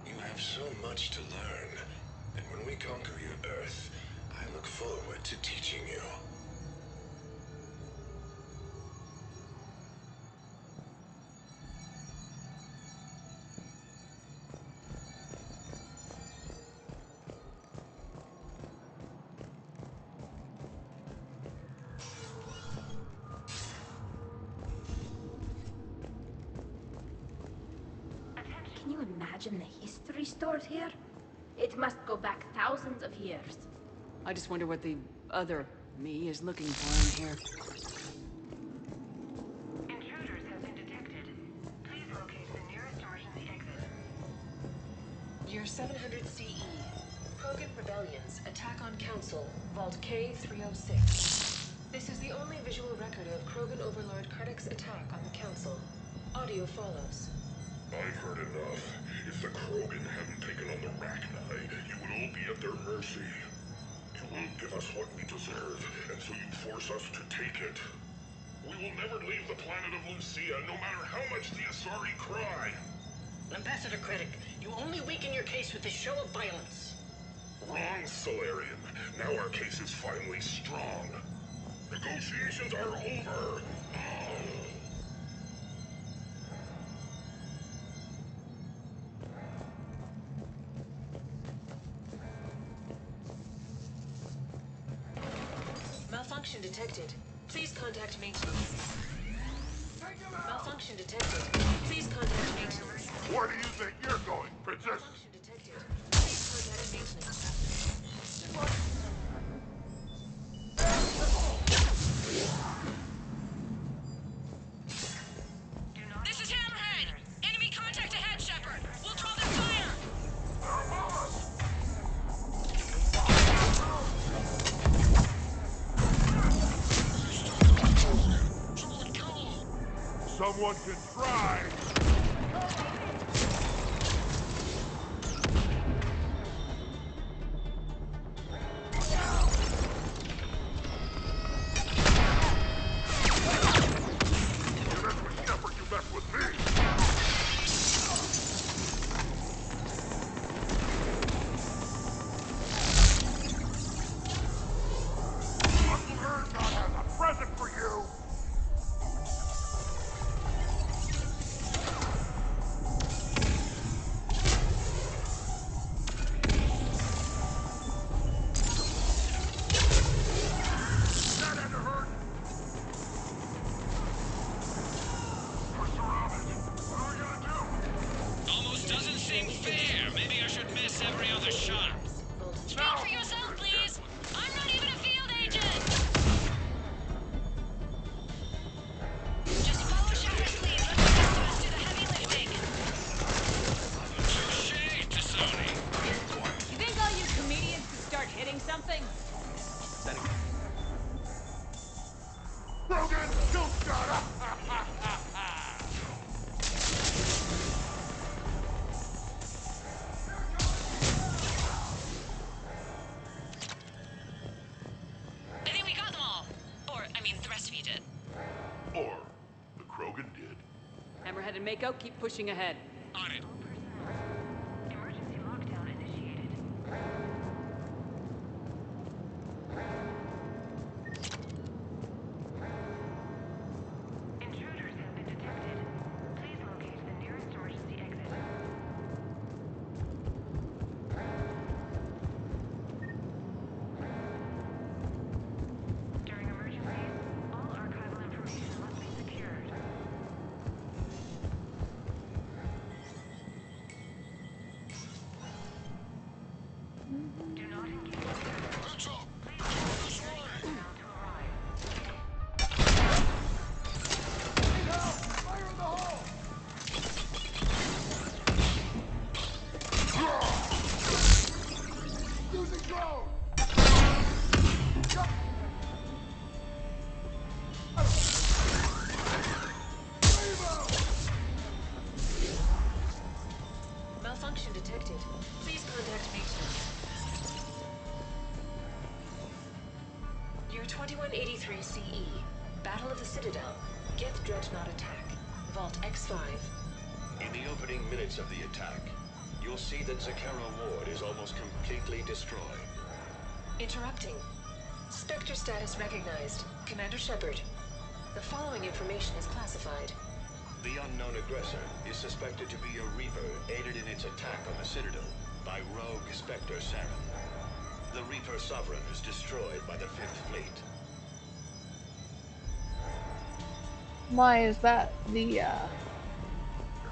You have so much to learn. And when we conquer your Earth, I look forward to teaching you. Can you imagine the history stored here? It must go back thousands of years. I just wonder what the other me is looking for in here. Intruders have been detected. Please locate the nearest emergency exit. Year 700 CE. Krogan rebellions attack on Council, Vault K306. This is the only visual record of Krogan Overlord Kardec's attack on the Council. Audio follows. I've heard enough. If the Krogan hadn't taken on the Rachni, you would all be at their mercy. You won't give us what we deserve, and so you force us to take it. We will never leave the planet of Lucia, no matter how much the Asari cry. Ambassador Krennic, you only weaken your case with this show of violence. Wrong, Solarian. Now our case is finally strong. Negotiations are over. Malfunction detected. Please contact maintenance. Malfunction detected. Please contact maintenance. Where do you think you're going, Princess? Malfunction detected. Please contact maintenance. This is Hammerhead! Enemy contact ahead, Shepard! We'll draw their fire! Someone can try. Hammerhead and Mako, keep pushing ahead. On it. Emergency lockdown initiated. undetected. Please contact maintenance. Year 2183 CE. Battle of the Citadel. Get Dreadnought attack. Vault X5. In the opening minutes of the attack, you'll see that Zakera Ward is almost completely destroyed. Interrupting. Spectre status recognized. Commander Shepard. The following information is classified. The unknown aggressor is suspected to be a Reaper aided in its attack on the Citadel by rogue Spectre Saren. The Reaper Sovereign is destroyed by the 5th Fleet. Why is that the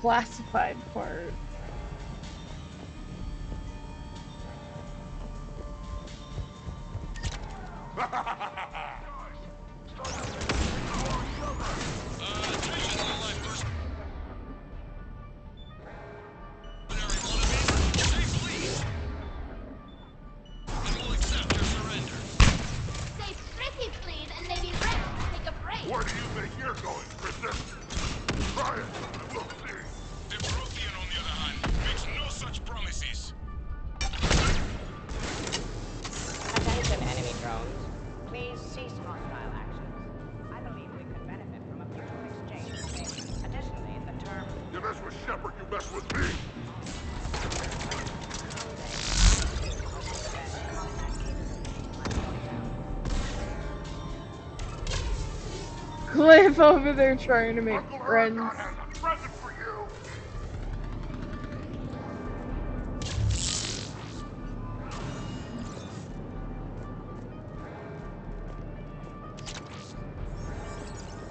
classified part? Where do you think you're going, prisoner? Try it, and we'll see. The Prothean, on the other hand, makes no such promises. Attention, enemy drones. Please cease hostile actions. I believe we could benefit from a mutual exchange. Additionally, the term... You mess with Shepard, you mess with me. Cliff over there trying to make friends. Has a present for you.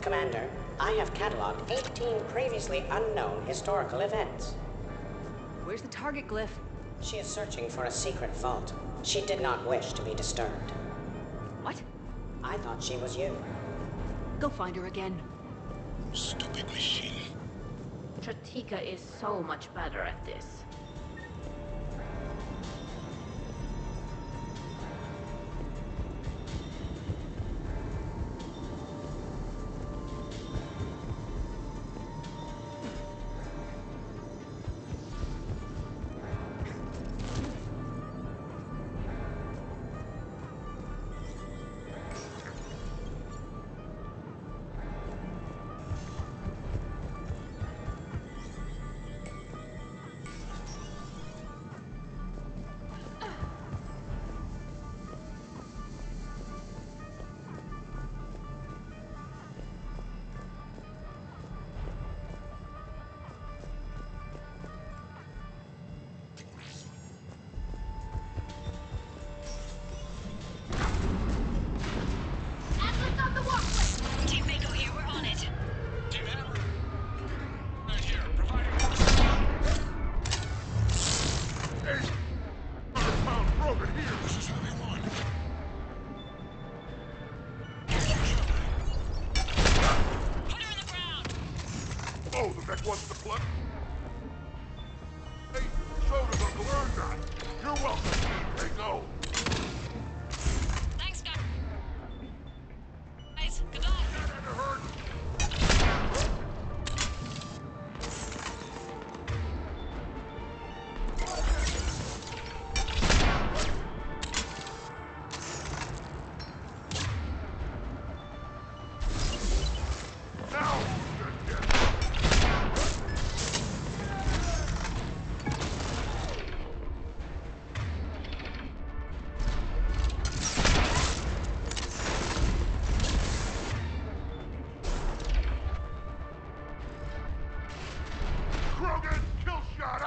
Commander, I have cataloged 18 previously unknown historical events. Where's the target, Glyph? She is searching for a secret vault. She did not wish to be disturbed. What? I thought she was you. Go find her again. Stupid machine. Tratika is so much better at this. Team Mako here, we're on it. Team Hammer. Right here, providing Hey! 100-pound Krogan here! This is heavy one. Put her on the ground. Oh, the mech wants to play? Hey, so does Uncle Erndot. You're welcome, Team Mako. Thanks, guys. Goodbye. Krogan, kill shot!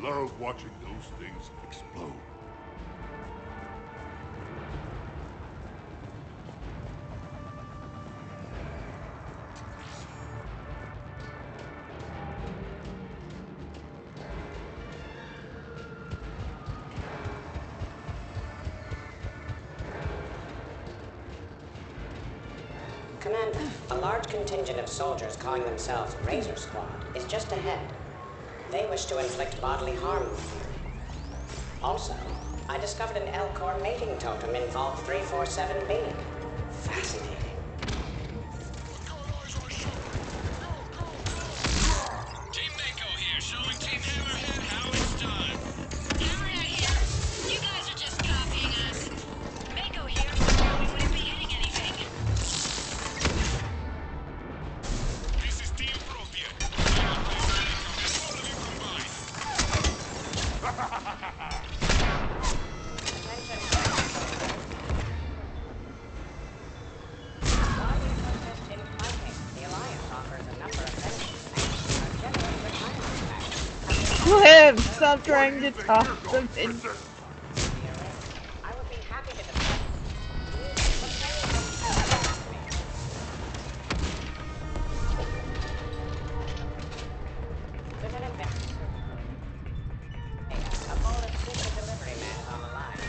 Love watching those things explode. Commander, a large contingent of soldiers calling themselves Razor Squad is just ahead. They wish to inflict bodily harm on you. Also, I discovered an Elcor mating totem in Vault 347B. Fascinating. Team Mako here, showing Team Hammerhead how it's done. Hammerhead here. You guys are just copying us. Mako here. We wouldn't be hitting anything. This is Team Propia. All of you combined. While we persist in fighting, the Alliance offers a number of benefits and generous retirement packages. Liv, stop trying to talk them into. I would be happy to discuss. Lieutenant Beck. A bold and secret delivery man is on the line.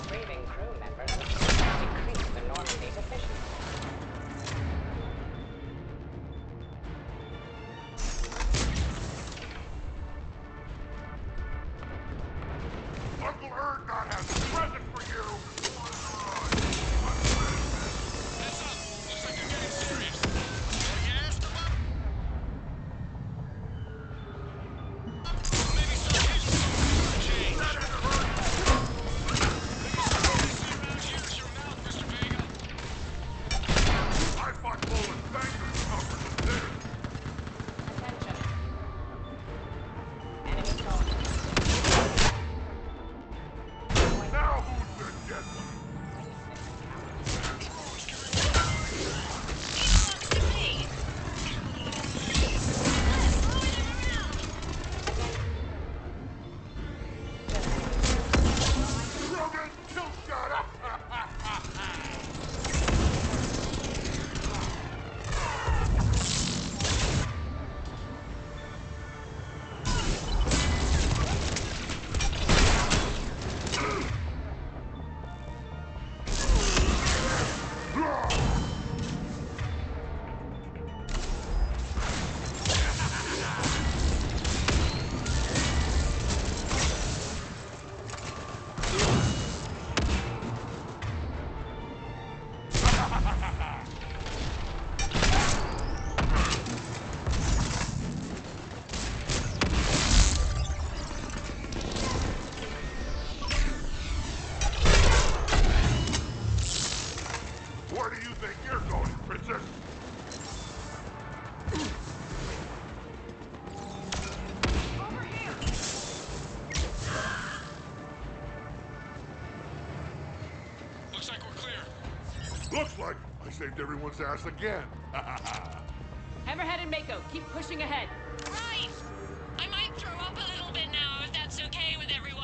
Grieving crew members decrease the Normandy's efficiency. Uncle Erdnot has a present for you. Heads up. Looks like you're getting serious. Yes? Maybe some history will change. I fought Poland's bankers tougher than this. Attention. Enemy soldiers. Now who's the dead one? Krogan, kill shot! Where do you think you're going, princess? Over here! Looks like we're clear. Looks like I saved everyone's ass again. Hammerhead and Mako, keep pushing ahead. Right! I might throw up a little bit now, if that's okay with everyone.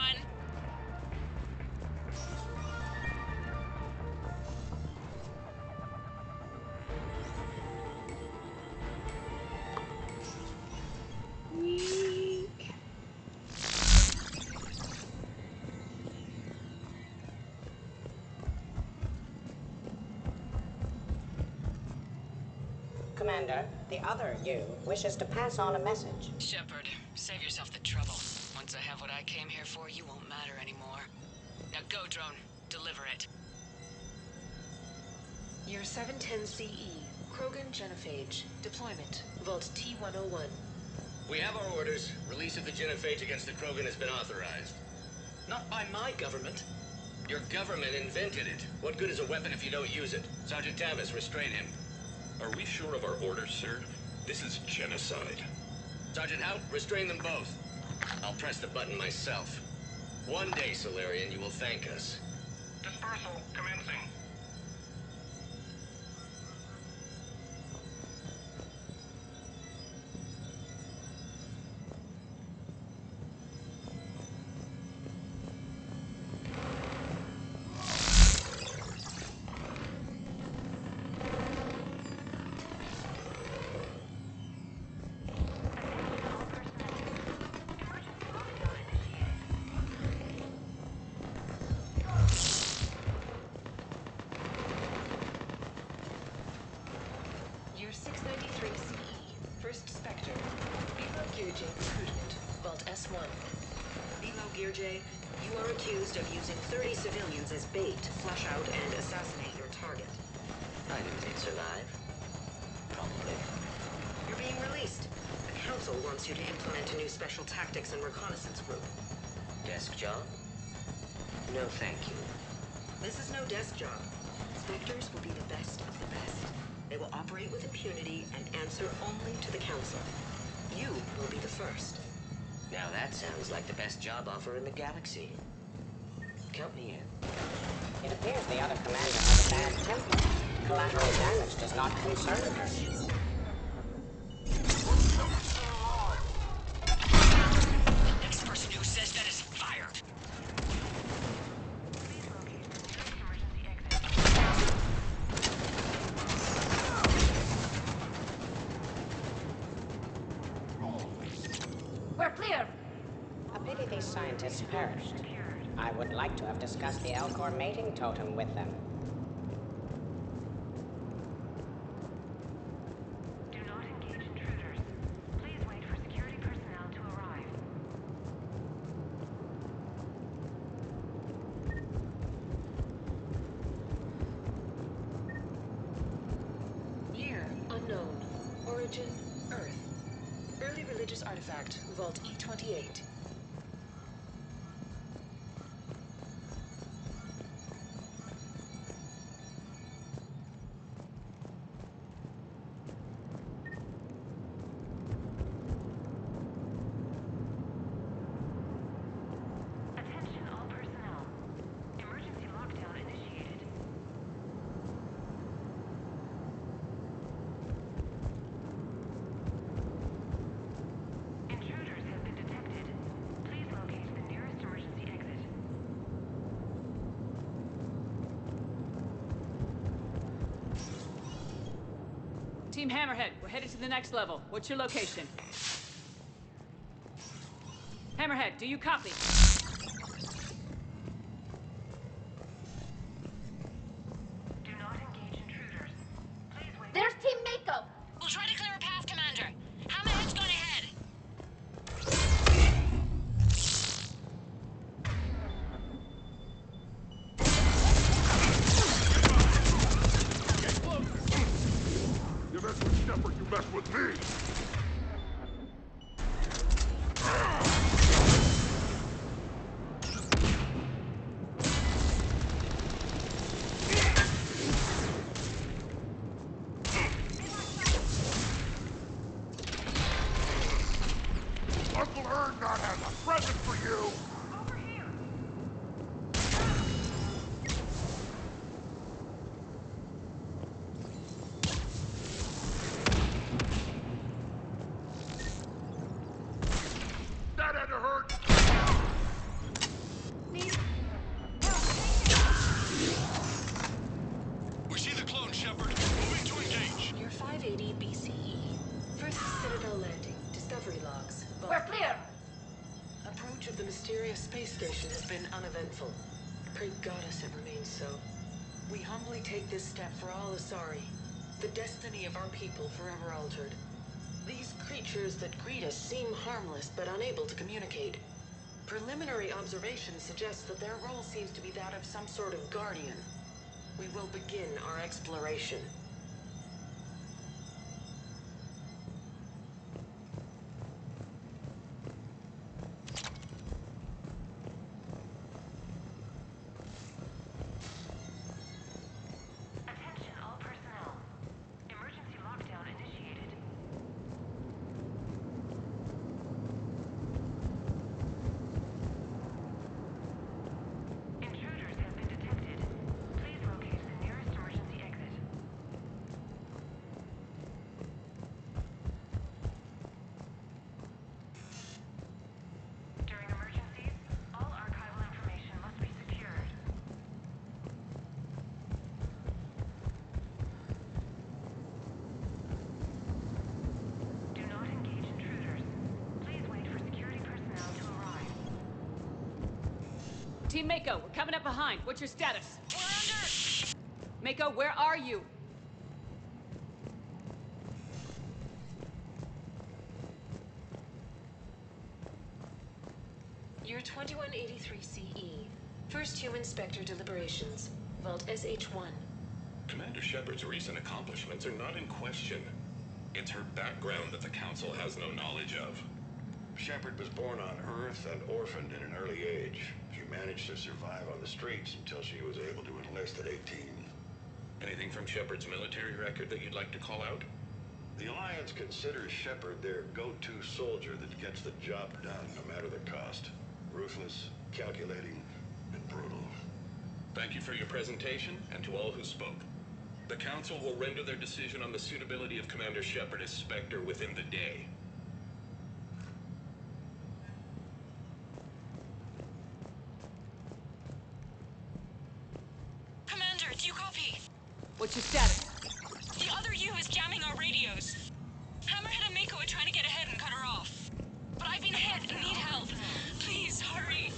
Commander, the other you wishes to pass on a message. Shepard, save yourself the trouble. Once I have what I came here for, you won't matter anymore. Now go, drone. Deliver it. Year 710 CE. Krogan Genophage. Deployment. Vault T-101. We have our orders. Release of the genophage against the Krogan has been authorized. Not by my government. Your government invented it. What good is a weapon if you don't use it? Sergeant Tavis, restrain him. Are we sure of our orders, sir? This is genocide. Sergeant Hout, restrain them both. I'll press the button myself. One day, Solarian, you will thank us. Dispersal commencing. Year 693 CE. First Spectre. Bilo Gearjay recruitment. Vault S1. Bilo Gearjay, you are accused of using 30 civilians as bait to flush out and assassinate your target. I didn't think survive. Probably. You're being released. The Council wants you to implement a new special tactics and reconnaissance group. Desk job? No, thank you. This is no desk job. Spectres will be the best of the best. They will operate with impunity and answer only to the Council. You will be the first. Now that sounds like the best job offer in the galaxy. Count me in. It appears the other commander has a bad temper. Collateral damage does not concern her. Next person who says that is fired. We're clear. A pity these scientists perished. I would like to have discussed the Elcor mating totem with them. Do not engage intruders. Please wait for security personnel to arrive. Year unknown. Origin Earth. Early religious artifact. Vault E28. Attention all personnel. Emergency lockdown initiated. Intruders have been detected. Please locate the nearest emergency exit. Team Hammerhead, we're headed to the next level. What's your location? Hammerhead, do you copy? Do not engage intruders. Please wait. There's Team Mako. We'll try to clear a path, Commander. Hammerhead's gone ahead. You mess with Shepard, you mess with me! Uncle Erngard has a present for you! That had to hurt! We see the clone, Shepard. Moving to engage. Year 580 BCE. First Citadel landing. Discovery logs. Vault. We're clear. Approach of the mysterious space station has been uneventful. Pray Goddess it remains so. We humbly take this step for all Asari. The destiny of our people forever altered. These creatures that greet us seem harmless but unable to communicate. Preliminary observation suggests that their role seems to be that of some sort of guardian. We will begin our exploration. Attention all personnel. Emergency lockdown initiated. Intruders have been detected. Please locate the nearest emergency exit. During emergencies, all archival information must be secured. Do not engage intruders. Please wait for security personnel to arrive. Team Mako, we're coming up behind. What's your status? We're under! Mako, where are you? 2183 CE. First Human Spectre deliberations. Vault SH1. Commander Shepard's recent accomplishments are not in question. It's her background that the Council has no knowledge of. Shepard was born on Earth and orphaned at an early age. She managed to survive on the streets until she was able to enlist at 18. Anything from Shepard's military record that you'd like to call out? The Alliance considers Shepard their go-to soldier that gets the job done, no matter the cost. Ruthless, calculating, and brutal. Thank you for your presentation, and to all who spoke. The Council will render their decision on the suitability of Commander Shepard as Spectre within the day. Commander, do you copy? What's your status? The other U is jamming our radios. Hammerhead and Mako are trying to get ahead and cut her off. But I've been hit and need help. Please, hurry.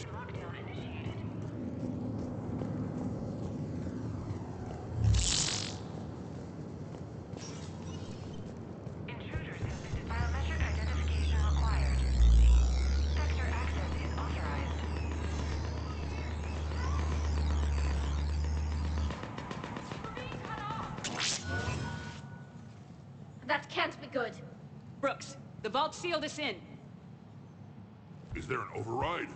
Intruders have been biometric identification required. Sector access is authorized. That can't be good. Brooks, the vault sealed us in. Is there an override?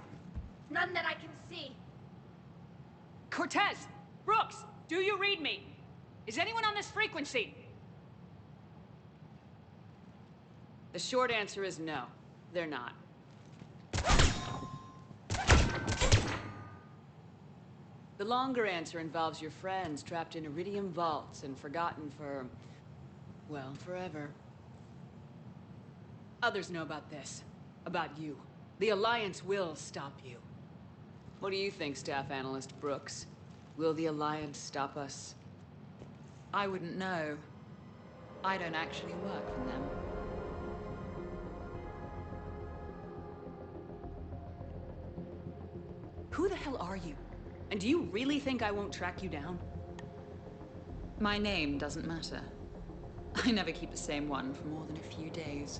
None that I can see. Cortez! Brooks! Do you read me? Is anyone on this frequency? The short answer is no. They're not. The longer answer involves your friends trapped in Iridium vaults and forgotten for... well, forever. Others know about this. About you. The Alliance will stop you. What do you think, Staff Analyst Brooks? Will the Alliance stop us? I wouldn't know. I don't actually work for them. Who the hell are you? And do you really think I won't track you down? My name doesn't matter. I never keep the same one for more than a few days.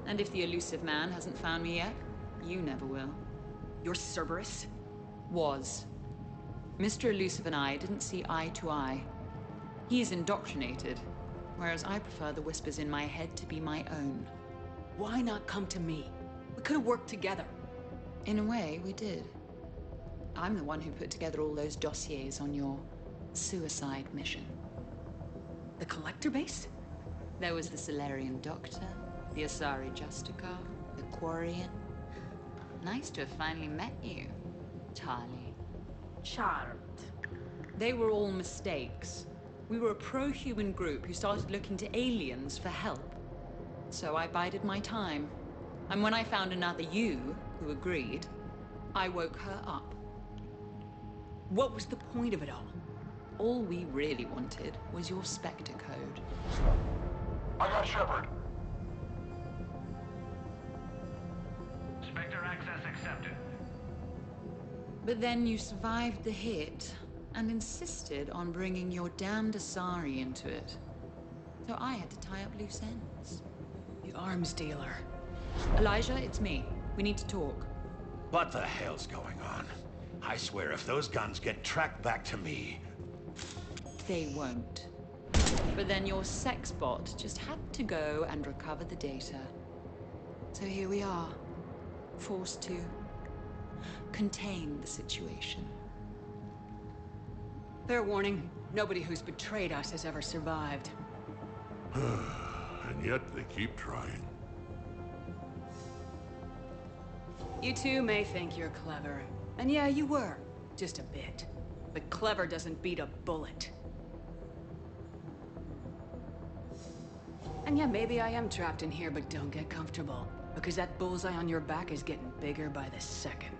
And if the elusive man hasn't found me yet, you never will. You're Cerberus? Was. Mr. Elusive and I didn't see eye to eye. He's indoctrinated, whereas I prefer the whispers in my head to be my own. Why not come to me? We could have worked together. In a way, we did. I'm the one who put together all those dossiers on your suicide mission. The Collector base? There was the Solarian Doctor, the Asari Justicar, the Quarian. Nice to have finally met you, Tali. Charmed. They were all mistakes. We were a pro-human group who started looking to aliens for help. So I bided my time. And when I found another you who agreed, I woke her up. What was the point of it all? All we really wanted was your Spectre code. I got Shepard. Spectre access accepted. But then you survived the hit and insisted on bringing your damned Asari into it. So I had to tie up loose ends. The arms dealer. Elijah, it's me. We need to talk. What the hell's going on? I swear if those guns get tracked back to me... They won't. But then your sex bot just had to go and recover the data. So here we are, forced to contain the situation. Fair warning, nobody who's betrayed us has ever survived. And yet they keep trying. You two may think you're clever. And yeah, you were. Just a bit. But clever doesn't beat a bullet. And yeah, maybe I am trapped in here, but don't get comfortable. Because that bullseye on your back is getting bigger by the second.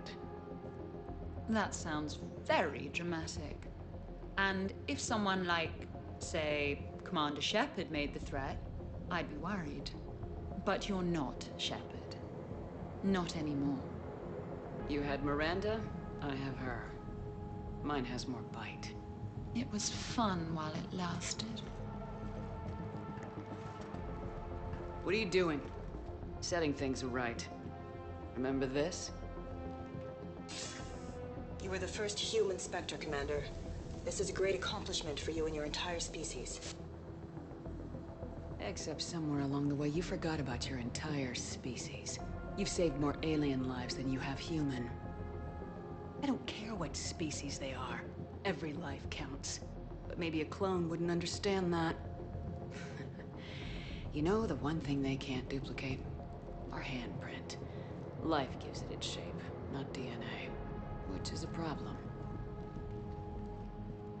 That sounds very dramatic. And if someone like, say, Commander Shepard made the threat, I'd be worried. But you're not Shepard. Not anymore. You had Miranda, I have her. Mine has more bite. It was fun while it lasted. What are you doing? Setting things right. Remember this? were the first human Spectre, Commander. This is a great accomplishment for you and your entire species. Except somewhere along the way, you forgot about your entire species. You've saved more alien lives than you have human. I don't care what species they are. Every life counts. But maybe a clone wouldn't understand that. You know, the one thing they can't duplicate? Our handprint. Life gives it its shape, not DNA. Which is a problem.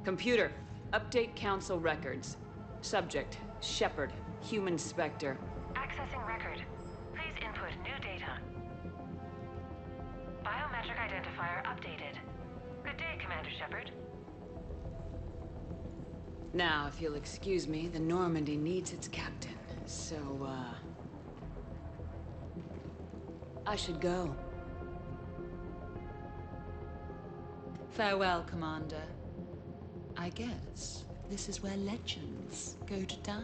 Computer, update Council records. Subject, Shepard, human Spectre. Accessing record. Please input new data. Biometric identifier updated. Good day, Commander Shepard. Now, if you'll excuse me, the Normandy needs its captain. So, I should go. Farewell, Commander. I guess this is where legends go to die.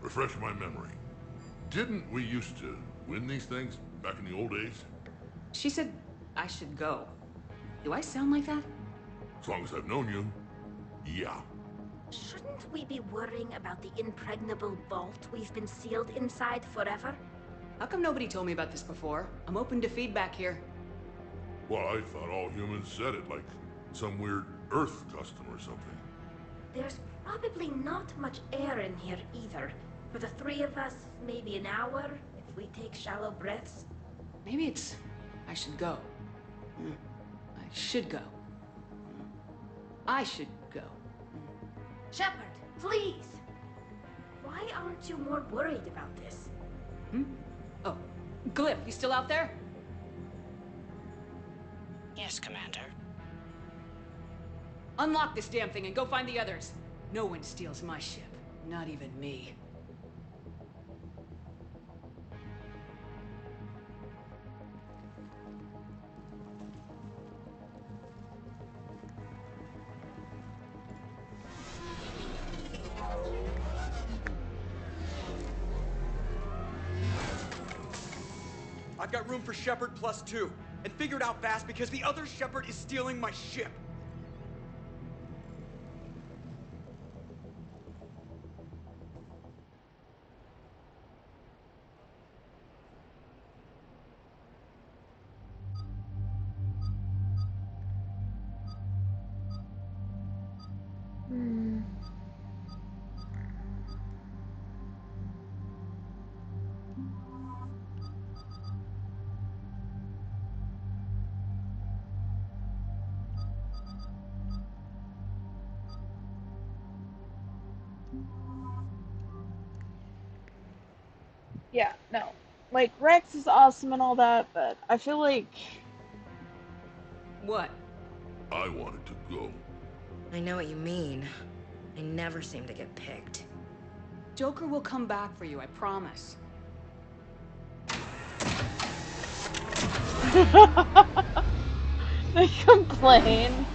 Refresh my memory. Didn't we used to win these things back in the old days? She said I should go. Do I sound like that? As long as I've known you, yeah. Shouldn't we be worrying about the impregnable vault we've been sealed inside forever? How come nobody told me about this before? I'm open to feedback here. Well, I thought all humans said it, like some weird Earth custom or something. There's probably not much air in here either. For the three of us, maybe an hour, if we take shallow breaths. Maybe it's... I should go. I should go. I should go. Shepard, please! Why aren't you more worried about this? Oh, Glyph, you still out there? Yes, Commander. Unlock this damn thing and go find the others. No one steals my ship. Not even me. I've got room for Shepard +2, and figure it out fast because the other Shepard is stealing my ship. Yeah, no. Like, Rex is awesome and all that, but I feel like... What? I wanted to go. I know what you mean. I never seem to get picked. Joker will come back for you, I promise. They complain.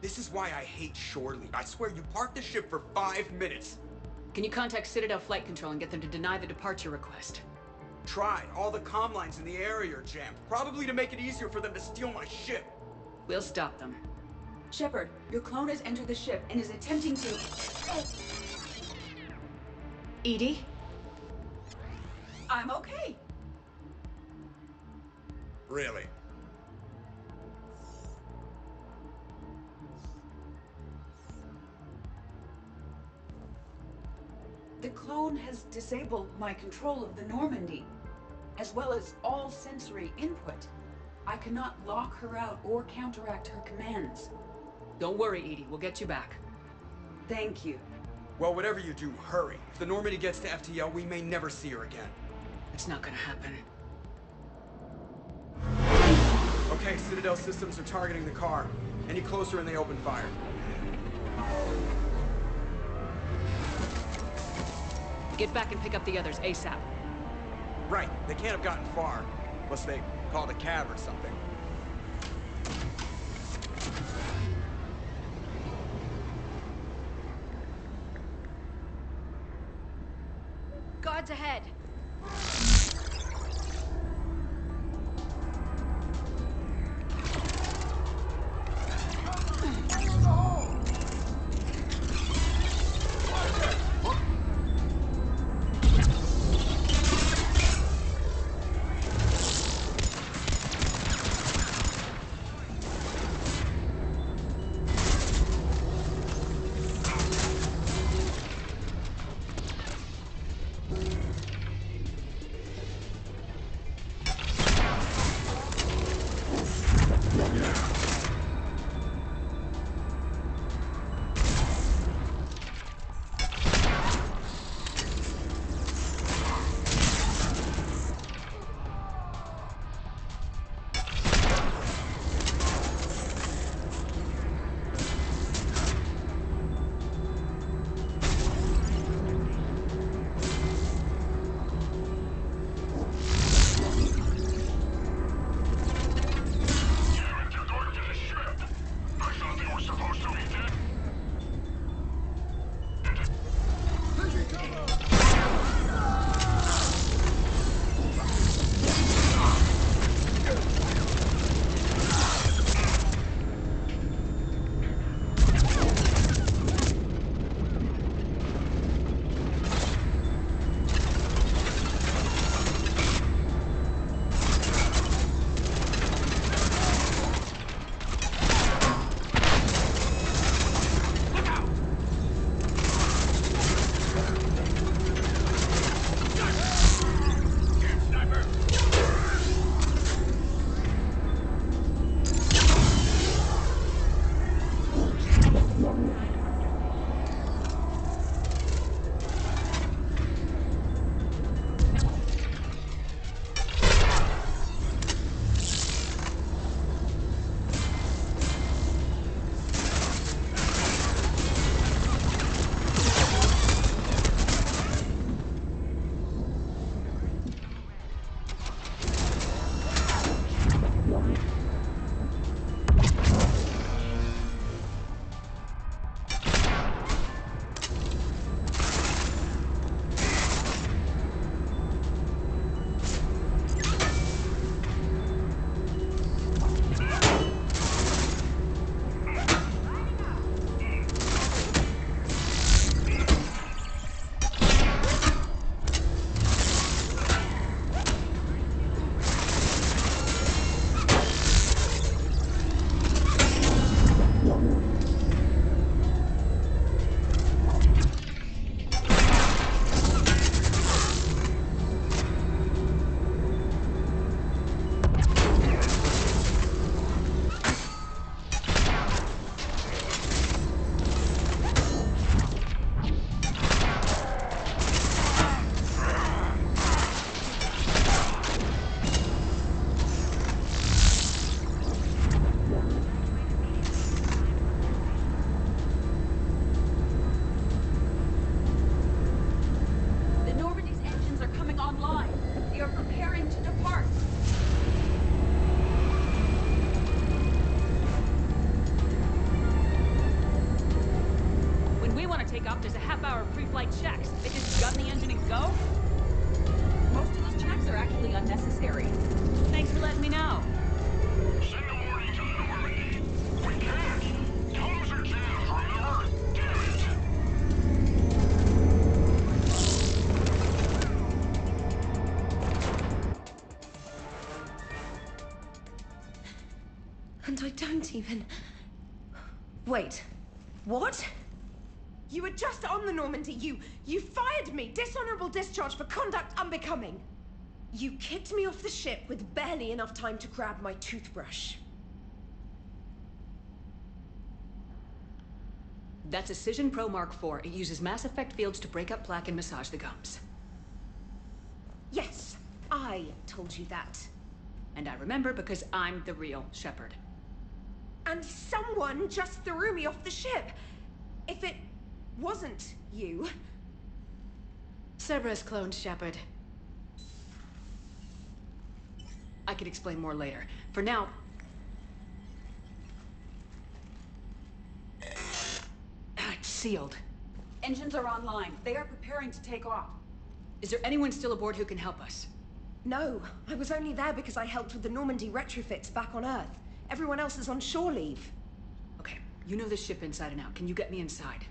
This is why I hate Shore Leave. I swear you parked the ship for 5 minutes. Can you contact Citadel Flight Control and get them to deny the departure request? Tried. All the comm lines in the area are jammed. Probably to make it easier for them to steal my ship. We'll stop them. Shepard, your clone has entered the ship and is attempting to... EDI? I'm okay. Really? The clone has disabled my control of the Normandy, as well as all sensory input. I cannot lock her out or counteract her commands. Don't worry, EDI. We'll get you back. Thank you. Well, whatever you do, hurry. If the Normandy gets to FTL, we may never see her again. It's not gonna happen. Okay, Citadel systems are targeting the car. Any closer and they open fire. Get back and pick up the others ASAP. Right, they can't have gotten far. Unless they called a cab or something. Guards ahead. pre-flight checks. They just gun the engine and go? Most of those checks are actually unnecessary. Thanks for letting me know. Send a warning to the Normandy. We can't. Tunnels are jammed, remember? Damn it. And I don't even... Wait. What? You were just on the Normandy. You fired me. Dishonorable discharge for conduct unbecoming. You kicked me off the ship with barely enough time to grab my toothbrush. That's a Cision Pro Mark IV. It uses mass effect fields to break up plaque and massage the gums. Yes, I told you that. And I remember because I'm the real Shepard. And someone just threw me off the ship. If it wasn't you... Cerberus cloned Shepard. I can explain more later. For now... It's sealed. Engines are online. They are preparing to take off. Is there anyone still aboard who can help us? No, I was only there because I helped with the Normandy retrofits back on Earth. Everyone else is on shore leave. Okay, you know this ship inside and out. Can you get me inside?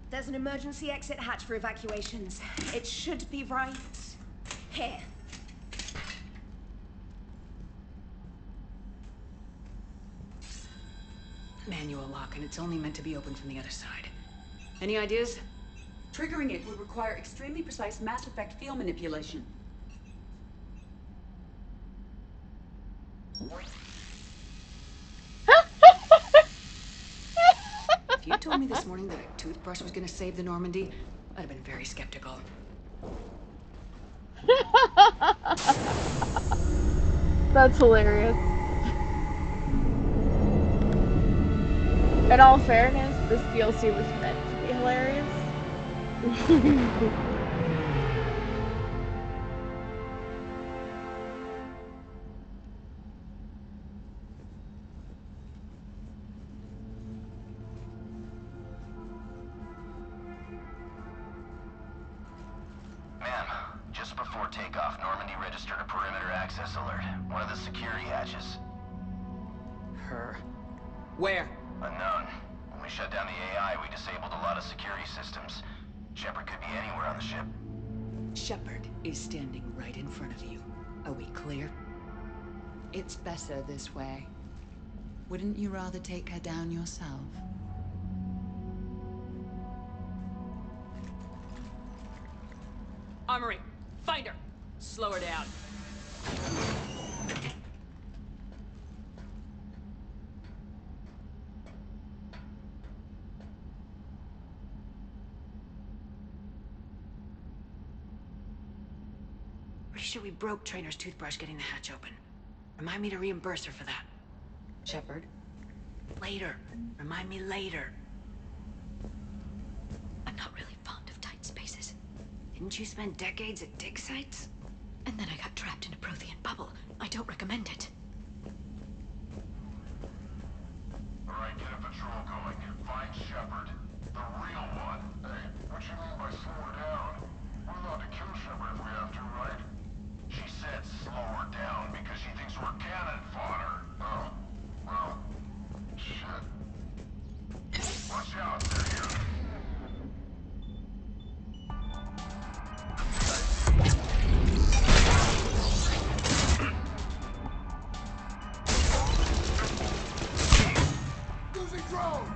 There's an emergency exit hatch for evacuations. It should be right here. Manual lock, and it's only meant to be opened from the other side. Any ideas? Triggering it would require extremely precise Mass Effect field manipulation. If you told me this morning that a toothbrush was going to save the Normandy, I'd have been very skeptical. That's hilarious. In all fairness, this DLC was meant to be hilarious. Ma'am, just before takeoff, Normandy registered a perimeter access alert. One of the security hatches. Her. Where? Unknown. When we shut down the AI, we disabled a lot of security systems. Shepard could be anywhere on the ship. Shepard is standing right in front of you. Are we clear? It's better this way. Wouldn't you rather take her down yourself? Armory, find her! Slow her down. Pretty sure we broke Trainer's toothbrush getting the hatch open. Remind me to reimburse her for that. Shepard? Later. Remind me later. I'm not really fond of tight spaces. Didn't you spend decades at dig sites? And then I got trapped in a Prothean bubble. I don't recommend it. Alright, get a patrol going. Find Shepard. The real one. Hey, what you mean by slow her down? We're allowed to kill Shepard if we have to, right? She said slow her down because she thinks we're cannon fodder. Oh, well, shit. Watch out, they're here. Losing drone!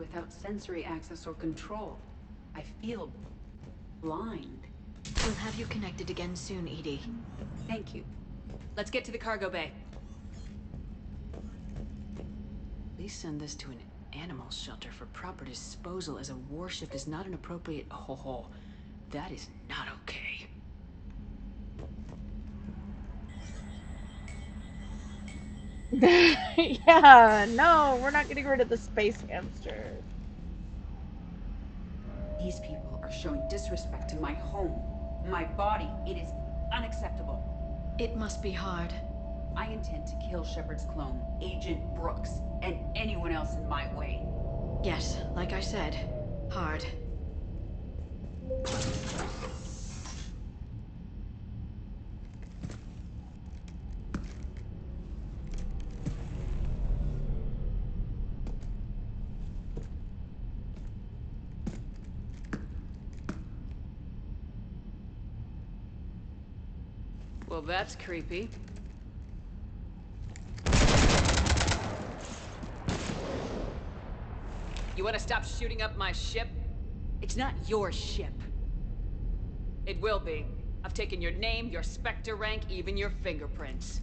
without sensory access or control. I feel blind. We'll have you connected again soon, Edie. Thank you. Let's get to the cargo bay. Please send this to an animal shelter for proper disposal, as a warship is not an appropriate... Oh, that is not okay. Yeah, no, we're not getting rid of the space hamster. These people are showing disrespect to my home, my body. It is unacceptable. It must be hard. I intend to kill Shepard's clone, Agent Brooks, and anyone else in my way. Yes, like I said, hard. Well, that's creepy. You want to stop shooting up my ship? It's not your ship. It will be. I've taken your name, your Spectre rank, even your fingerprints.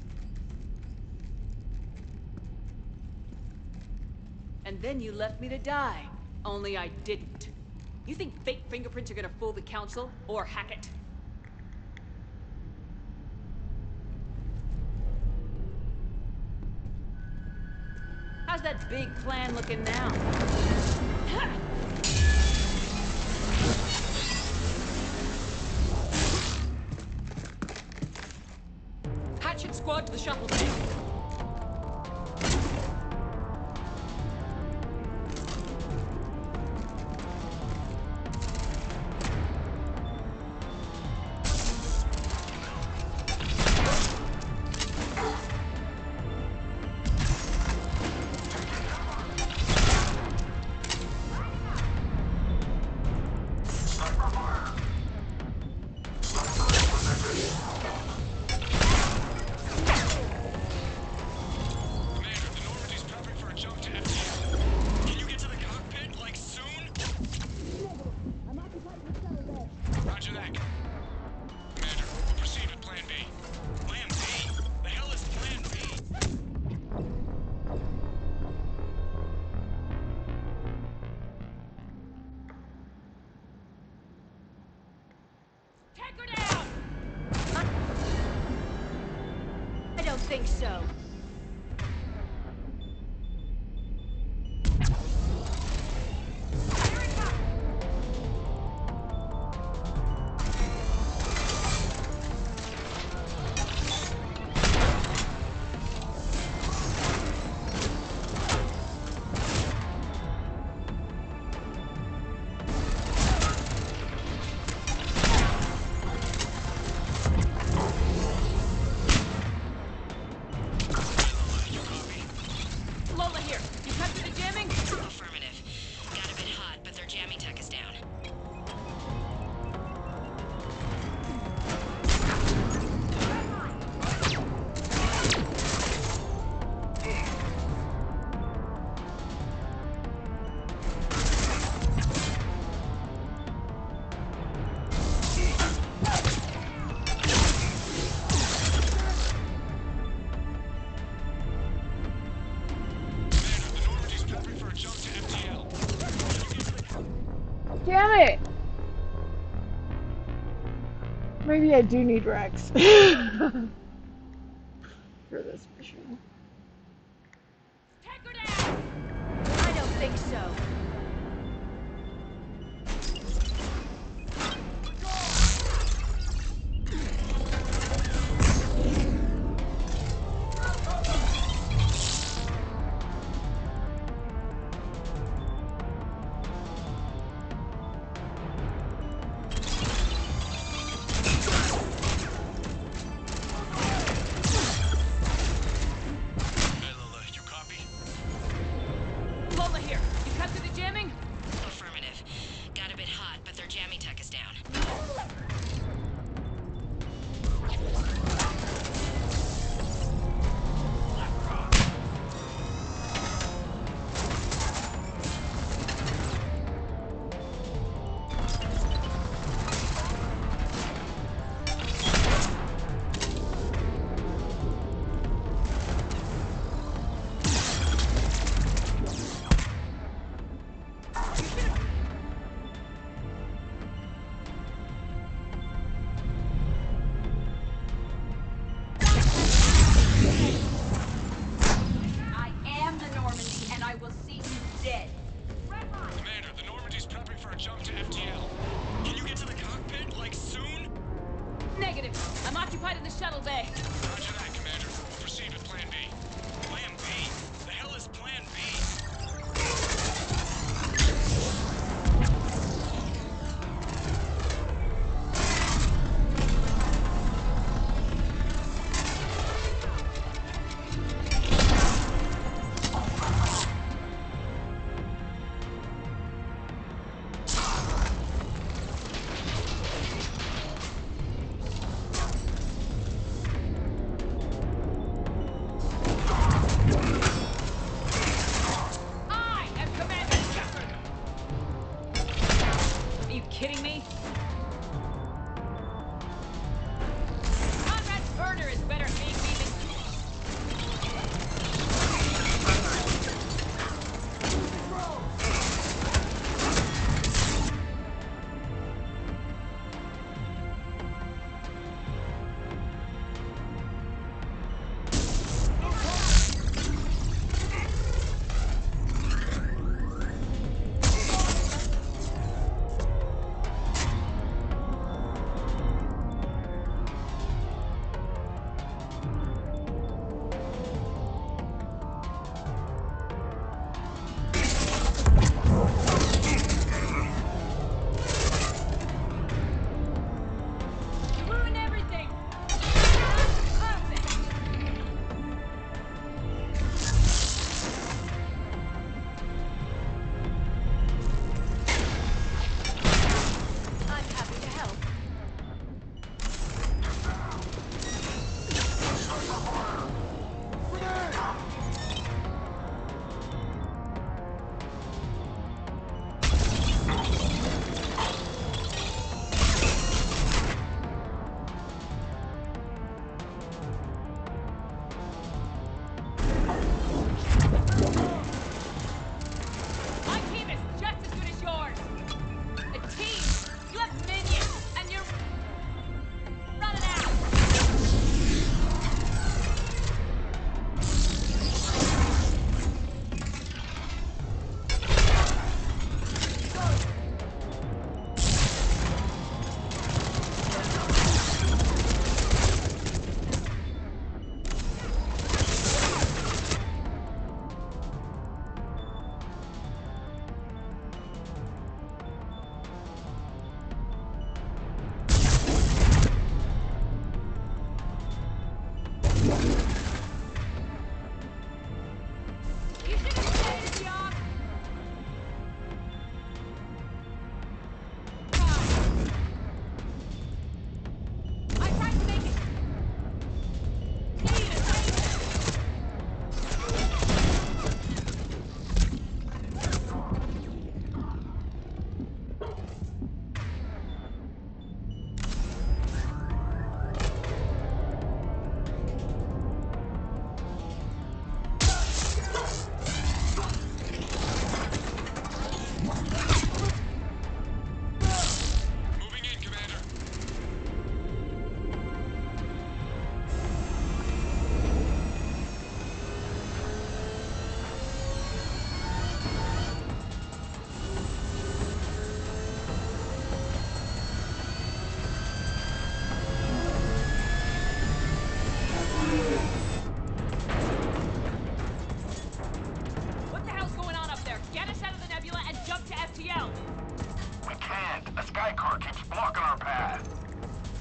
And then you left me to die. Only I didn't. You think fake fingerprints are gonna fool the Council? Or Hackett? How's that big plan looking now? Hatchet squad to the shuttle bay. I don't think so. Damn it! Maybe I do need Rex for this mission. I don't think so. kidding me? Conrad Burner is better at being me than...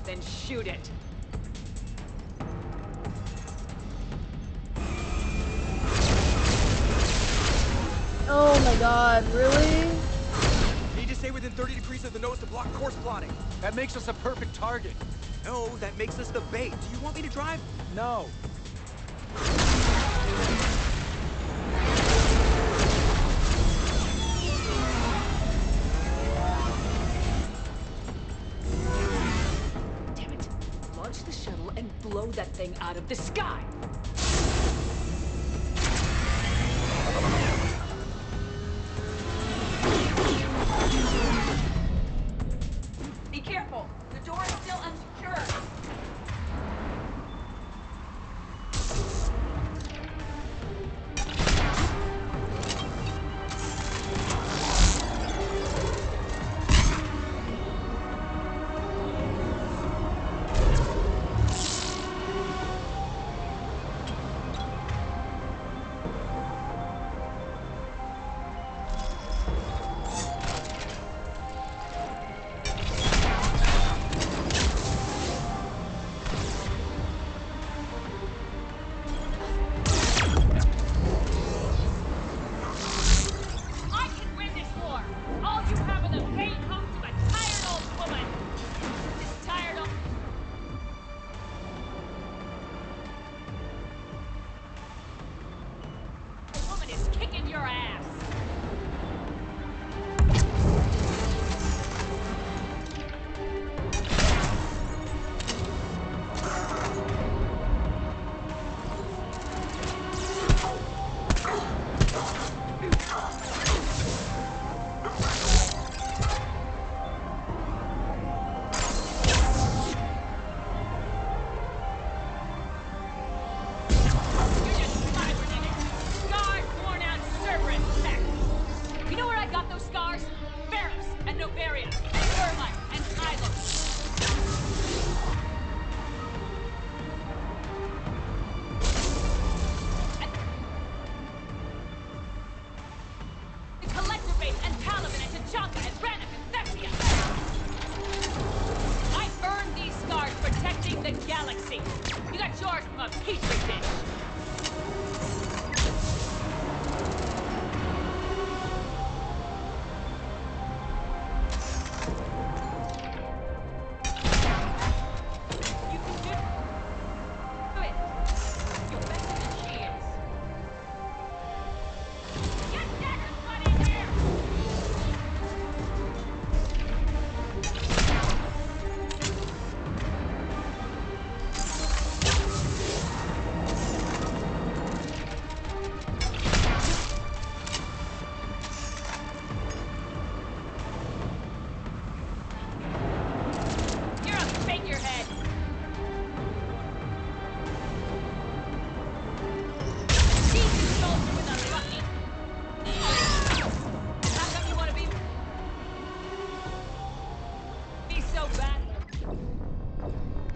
Then shoot it. Oh my god, really? Need to stay within 30 degrees of the nose to block course plotting. That makes us a perfect target. No, that makes us the bait. Do you want me to drive? No. Damn it. Launch the shuttle and blow that thing out of the sky! Be careful! The door is still unsecured! a petri dish!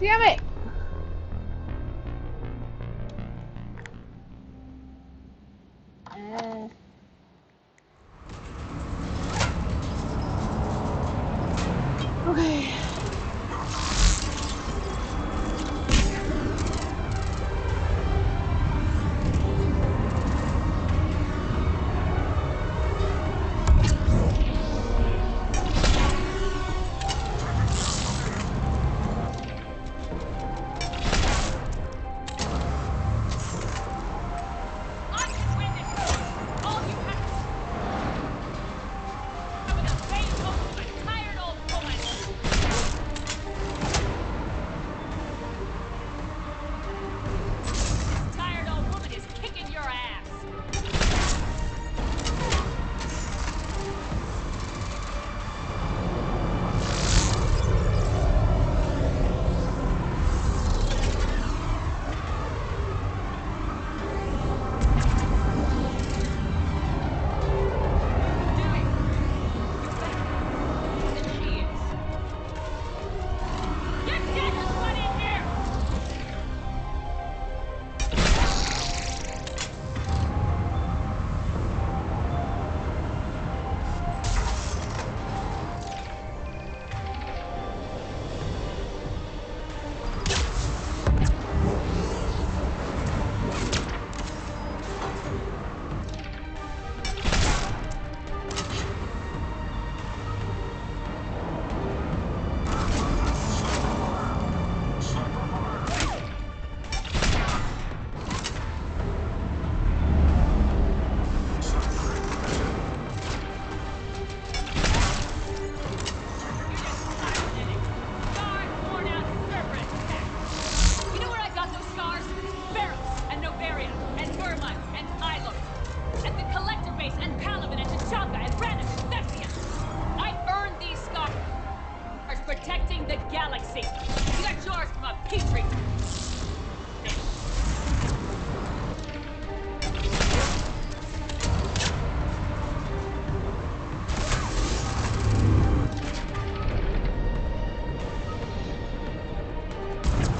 Damn it! Okay. Protecting the galaxy. You got yours from a petri.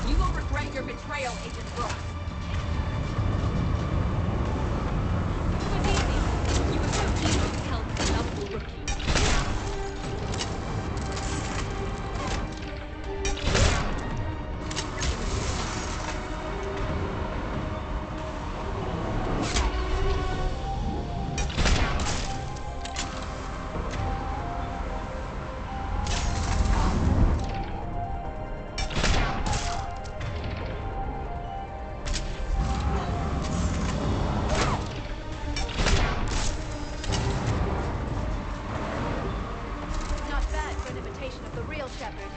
You will regret your betrayal, Agent Brooks. It was easy. You were so easily held as a lovable rookie. Of the real Shepard.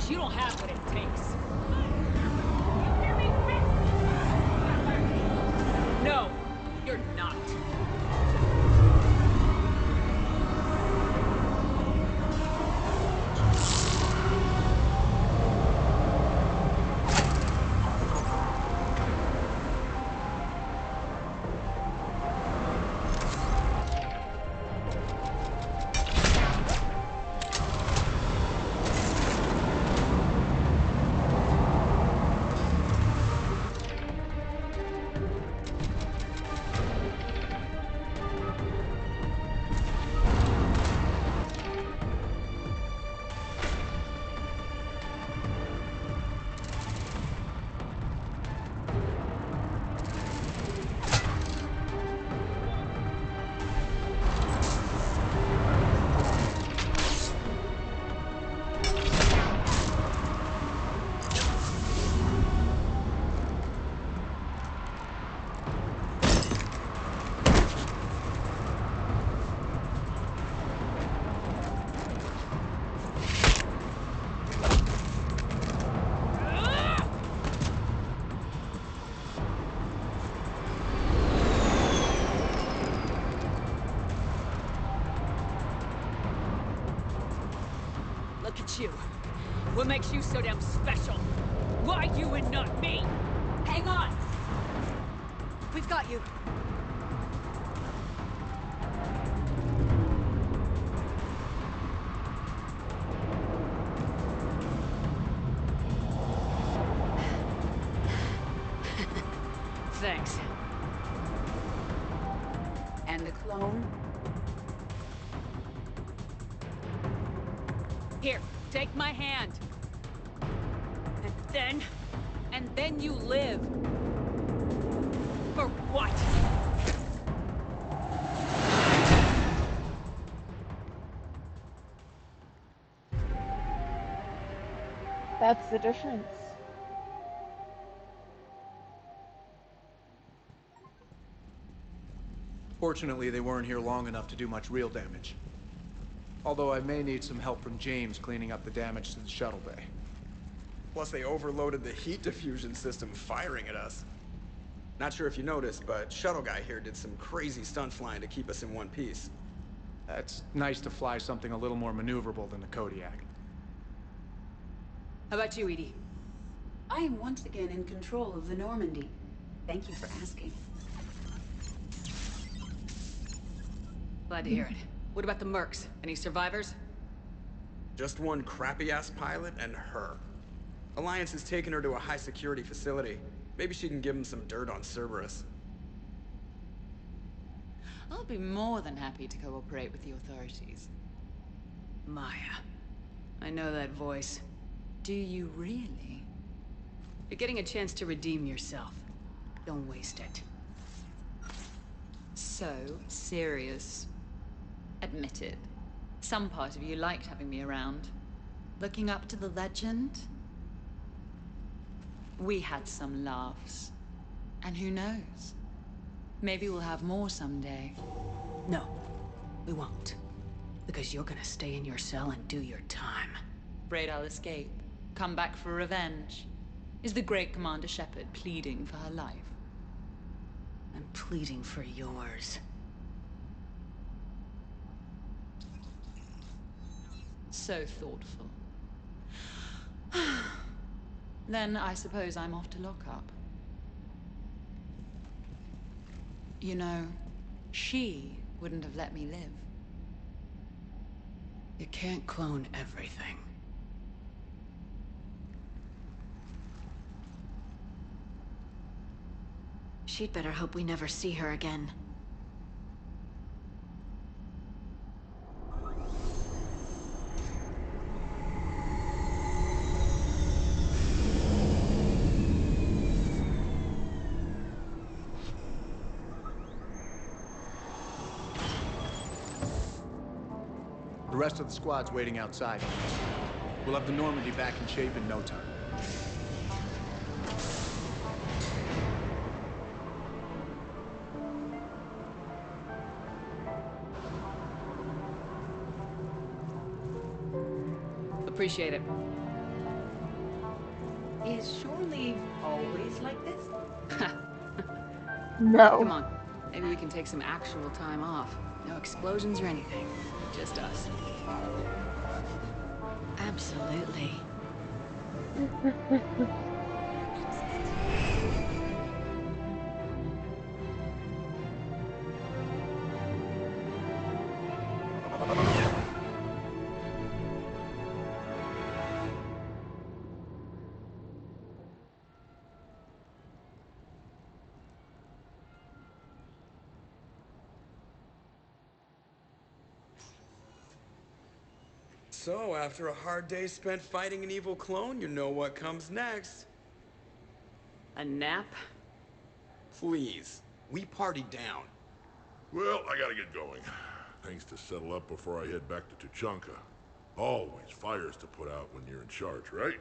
Thinks you don't have what it takes. No, you're not. Look at you. What makes you so damn special? Why you and not me? Hang on! We've got you. Thanks. And the clone? Here, take my hand. And then you live. For what? That's the difference. Fortunately, they weren't here long enough to do much real damage. Although I may need some help from James cleaning up the damage to the shuttle bay. Plus they overloaded the heat diffusion system firing at us. Not sure if you noticed, but Shuttle Guy here did some crazy stunt flying to keep us in one piece. It's nice to fly something a little more maneuverable than the Kodiak. How about you, Edie? I am once again in control of the Normandy. Thank you for asking. Glad to hear it. What about the Mercs? Any survivors? Just one crappy-ass pilot and her. Alliance has taken her to a high-security facility. Maybe she can give them some dirt on Cerberus. I'll be more than happy to cooperate with the authorities. Maya. I know that voice. Do you really? You're getting a chance to redeem yourself. Don't waste it. So serious. Admitted. Some part of you liked having me around. Looking up to the legend. We had some laughs. And who knows? Maybe we'll have more someday. No, we won't. Because you're gonna stay in your cell and do your time. Afraid I'll escape. Come back for revenge. Is the great Commander Shepard pleading for her life? I'm pleading for yours. So thoughtful. Then I suppose I'm off to lock up. You know, she wouldn't have let me live. You can't clone everything. She'd better hope we never see her again. The rest of the squad's waiting outside. We'll have the Normandy back in shape in no time. Appreciate it. Is shore leave always like this? No. Come on. Maybe we can take some actual time off. No explosions or anything. Just us. Absolutely. So, after a hard day spent fighting an evil clone, you know what comes next. A nap? Please. We party down. Well, I gotta get going. Things to settle up before I head back to Tuchanka. Always fires to put out when you're in charge, right?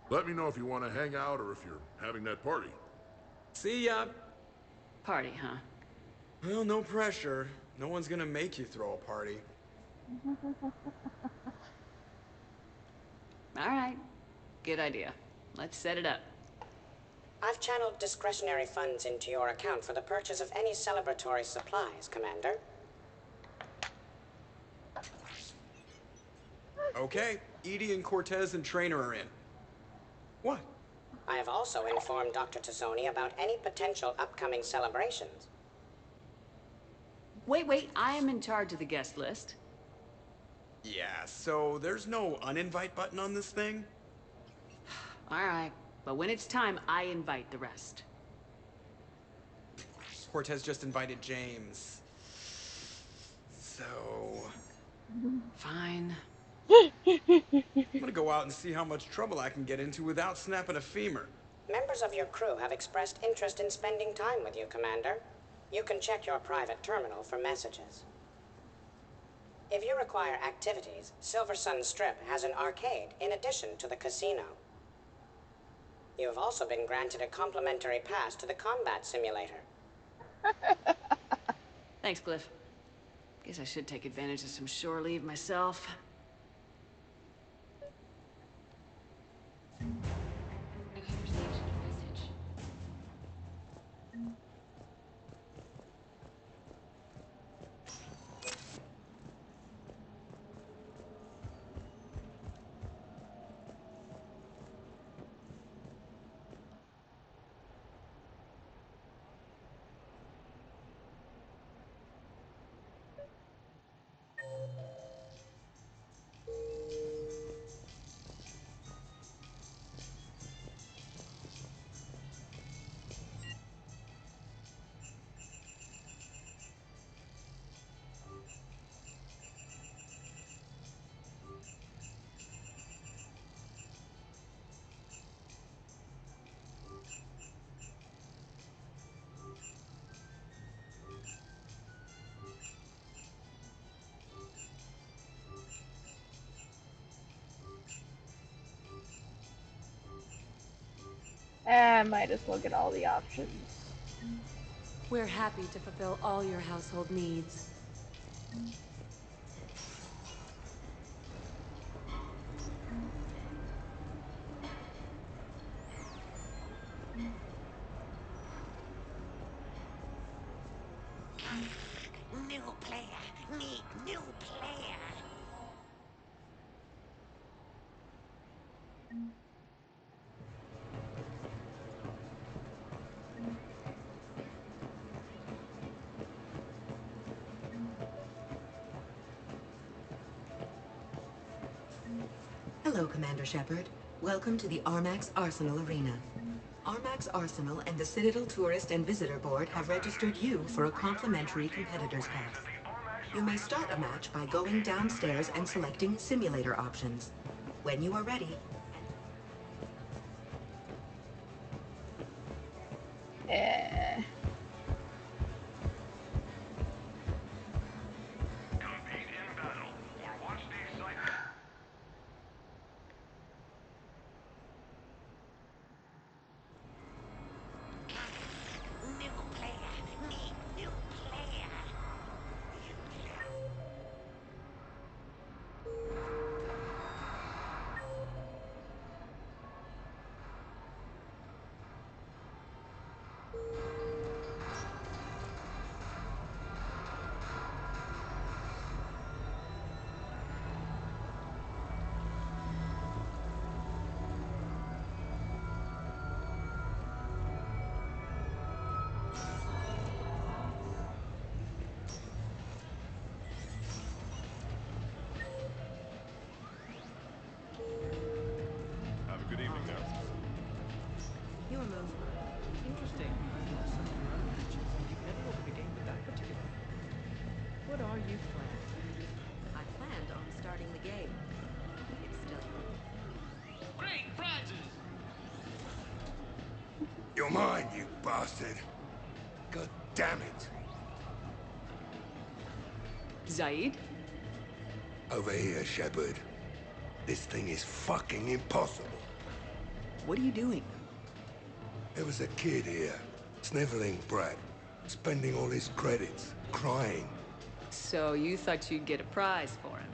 Let me know if you want to hang out or if you're having that party. See ya. Party, huh? Well, no pressure. No one's gonna make you throw a party. All right. Good idea. Let's set it up. I've channeled discretionary funds into your account for the purchase of any celebratory supplies, Commander. Okay, Edie and Cortez and Traynor are in. What? I have also informed Dr. Tassoni about any potential upcoming celebrations. Wait, I am in charge of the guest list. Yeah, so there's no uninvite button on this thing? All right, but when it's time, I invite the rest. Cortez just invited James. So... Fine. I'm gonna go out and see how much trouble I can get into without snapping a femur. Members of your crew have expressed interest in spending time with you, Commander. You can check your private terminal for messages. If you require activities, Silver Sun Strip has an arcade in addition to the casino. You have also been granted a complimentary pass to the combat simulator. Thanks, Cliff. Guess I should take advantage of some shore leave myself. Might as well get all the options. We're happy to fulfill all your household needs. New player. Need new player. Hello, Commander Shepard. Welcome to the Armax Arsenal Arena. Armax Arsenal and the Citadel Tourist and Visitor Board have registered you for a complimentary competitor's pass. You may start a match by going downstairs and selecting simulator options. When you are ready, You're mine, you bastard. God damn it. Zaid? Over here, Shepard. This thing is fucking impossible. What are you doing? There was a kid here, sniveling brat, spending all his credits, crying. So you thought you'd get a prize for him?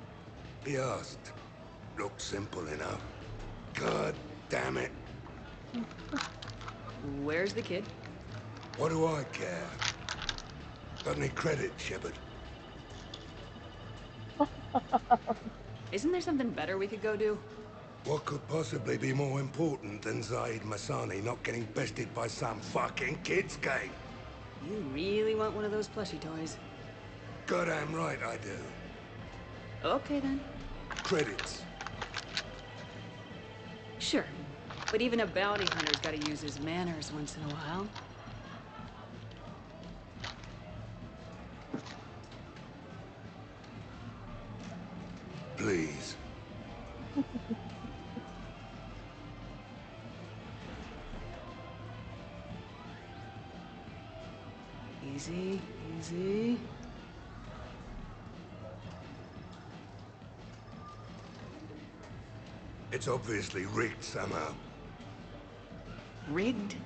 He asked. Looked simple enough. God damn it. Where's the kid? What do I care? Got any credit, Shepard? Isn't there something better we could go do? What could possibly be more important than Zaid Masani not getting bested by some fucking kids game? You really want one of those plushie toys? Goddamn right I do. Okay then. Credits. Sure. But even a bounty hunter's gotta use his manners once in a while. Please. Easy, easy. It's obviously rigged somehow. Rigged?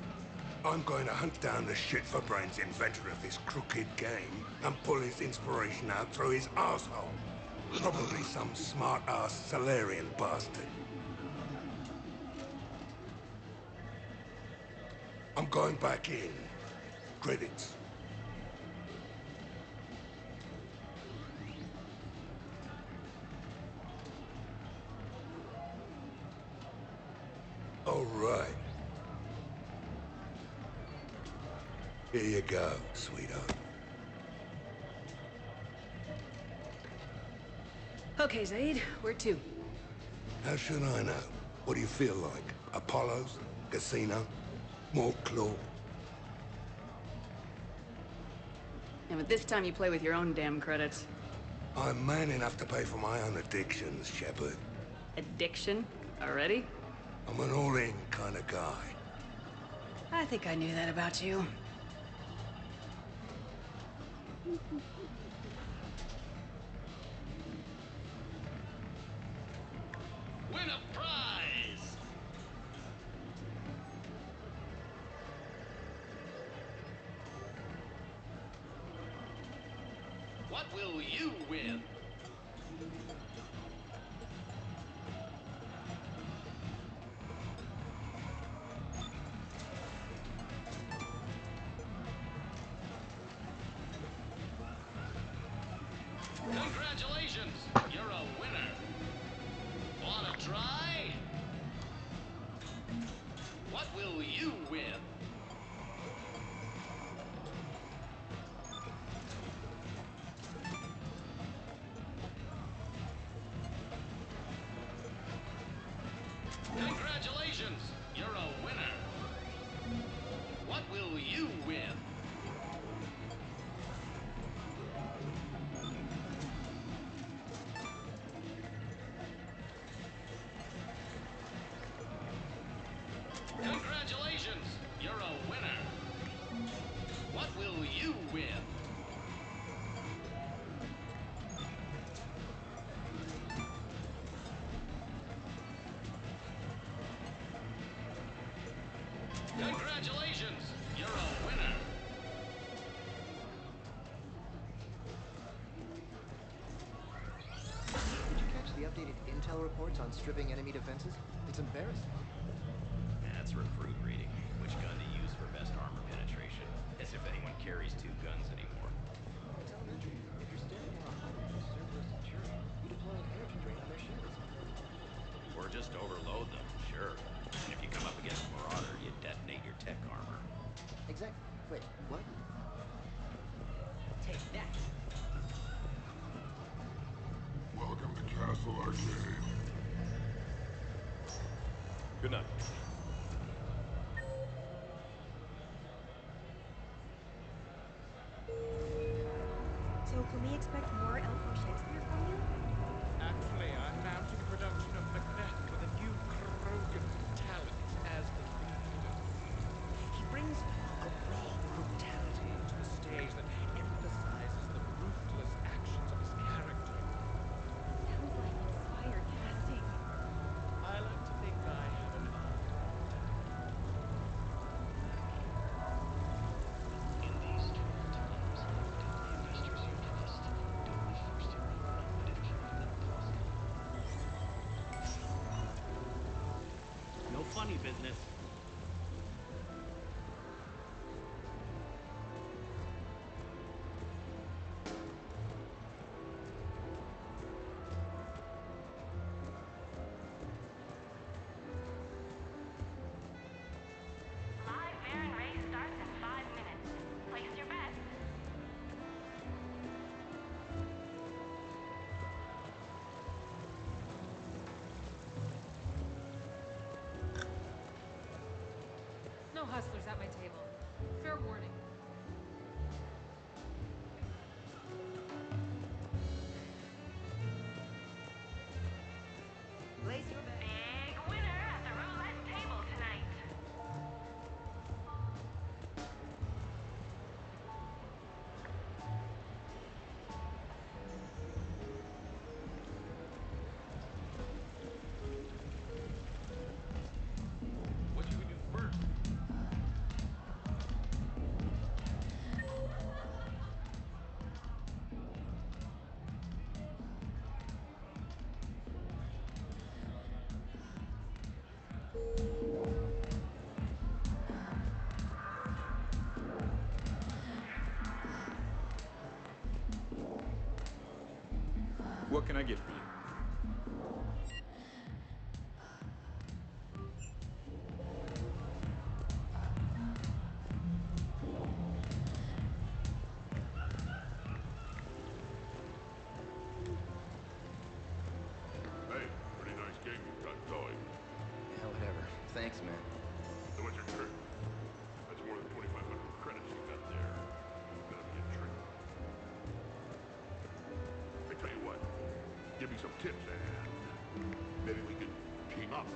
I'm going to hunt down the shit-for-brains inventor of this crooked game and pull his inspiration out through his asshole. Probably some smart-ass Salarian bastard. I'm going back in. Credits. All right. Here you go, sweetheart. Okay, Zaid, where to? How should I know? What do you feel like? Apollo's? Casino? More claw? And with this time you play with your own damn credits. I'm man enough to pay for my own addictions, Shepard. Addiction? Already? I'm an all-in kind of guy. I think I knew that about you. Win a prize! What will you win? Congratulations! You're a winner! Wanna try? What will you win? Congratulations! You're a winner! What will you win? Congratulations! You're a winner! What will you win? Congratulations! You're a winner! Did you catch the updated intel reports on stripping enemy defenses? It's embarrassing. That's recruit reading. Which gun to use for best armor penetration. As if anyone carries two guns anymore. It's elementary. If you're standing near a highway with Cerberus and Fury, you deploy an energy drain on their shields. Or just overload them, sure. And if you come up against a Marauder, you detonate your tech armor. Exactly. Wait, what? Take that. Welcome to Castle Arcade. Good night. So can we expect more L4 Shakespeare from you? Actually, I'm mounting production of Macbeth with a new Krogan talent as the lead. He funny business. Live Baron race starts in 5 minutes. Place your bets. No hustlers at my table. Fair warning. Place your bet. Big winner at the roulette table tonight. What should we do first? What can I get for you? Hey, pretty nice game you've got going. Yeah, whatever. Thanks, man. So what's your trick? That's more than 2,500 credits you got there. Gonna be a trick. I tell you what, give me some tips and maybe we could team up.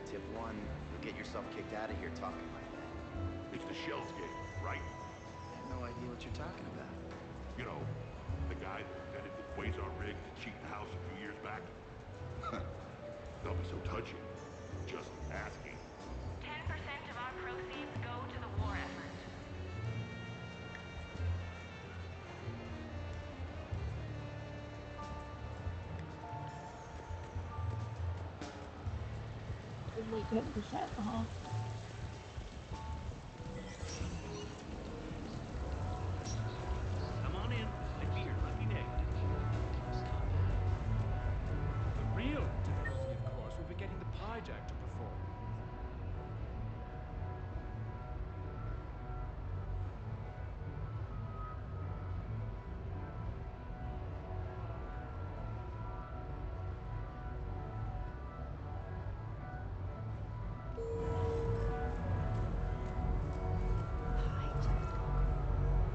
Tip 1, you'll get yourself kicked out of here talking like that. It's the Shells game, right? I have no idea what you're talking about. You know, the guy that invented the Quasar rig to cheat the house a few years back? Don't be so touchy. Just asking. 10% of our proceeds go to the war effort. Only 10%, huh? Come on in. Might be your lucky day. The real difficulty, of course, will be getting the Pyjack to perform.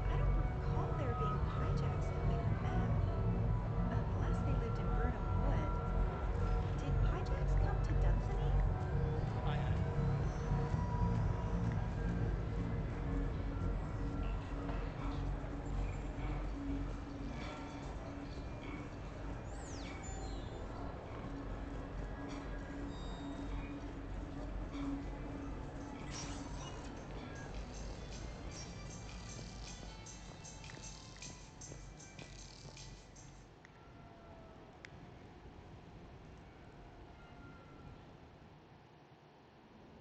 I don't recall there being hijacks in the map. Unless they lived in Burnham Wood. Did hijacks come to Dunsany? I had.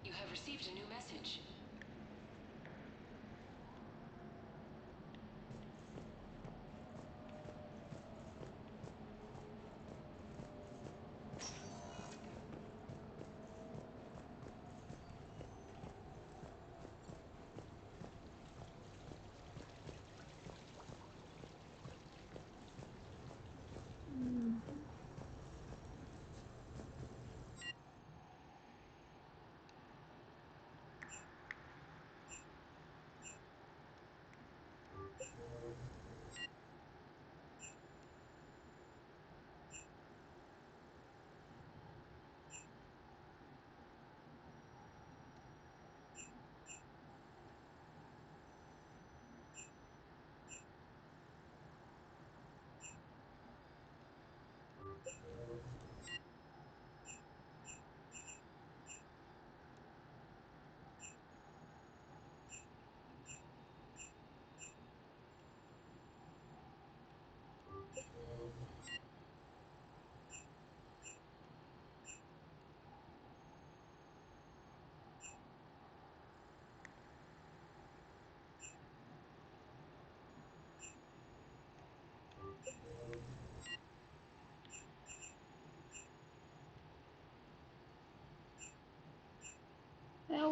You have received a new message.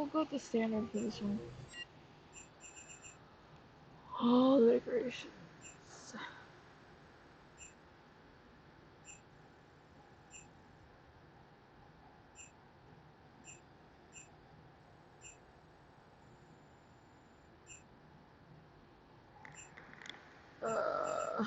we'll go with the standard for this one. Oh, the decorations. Uh...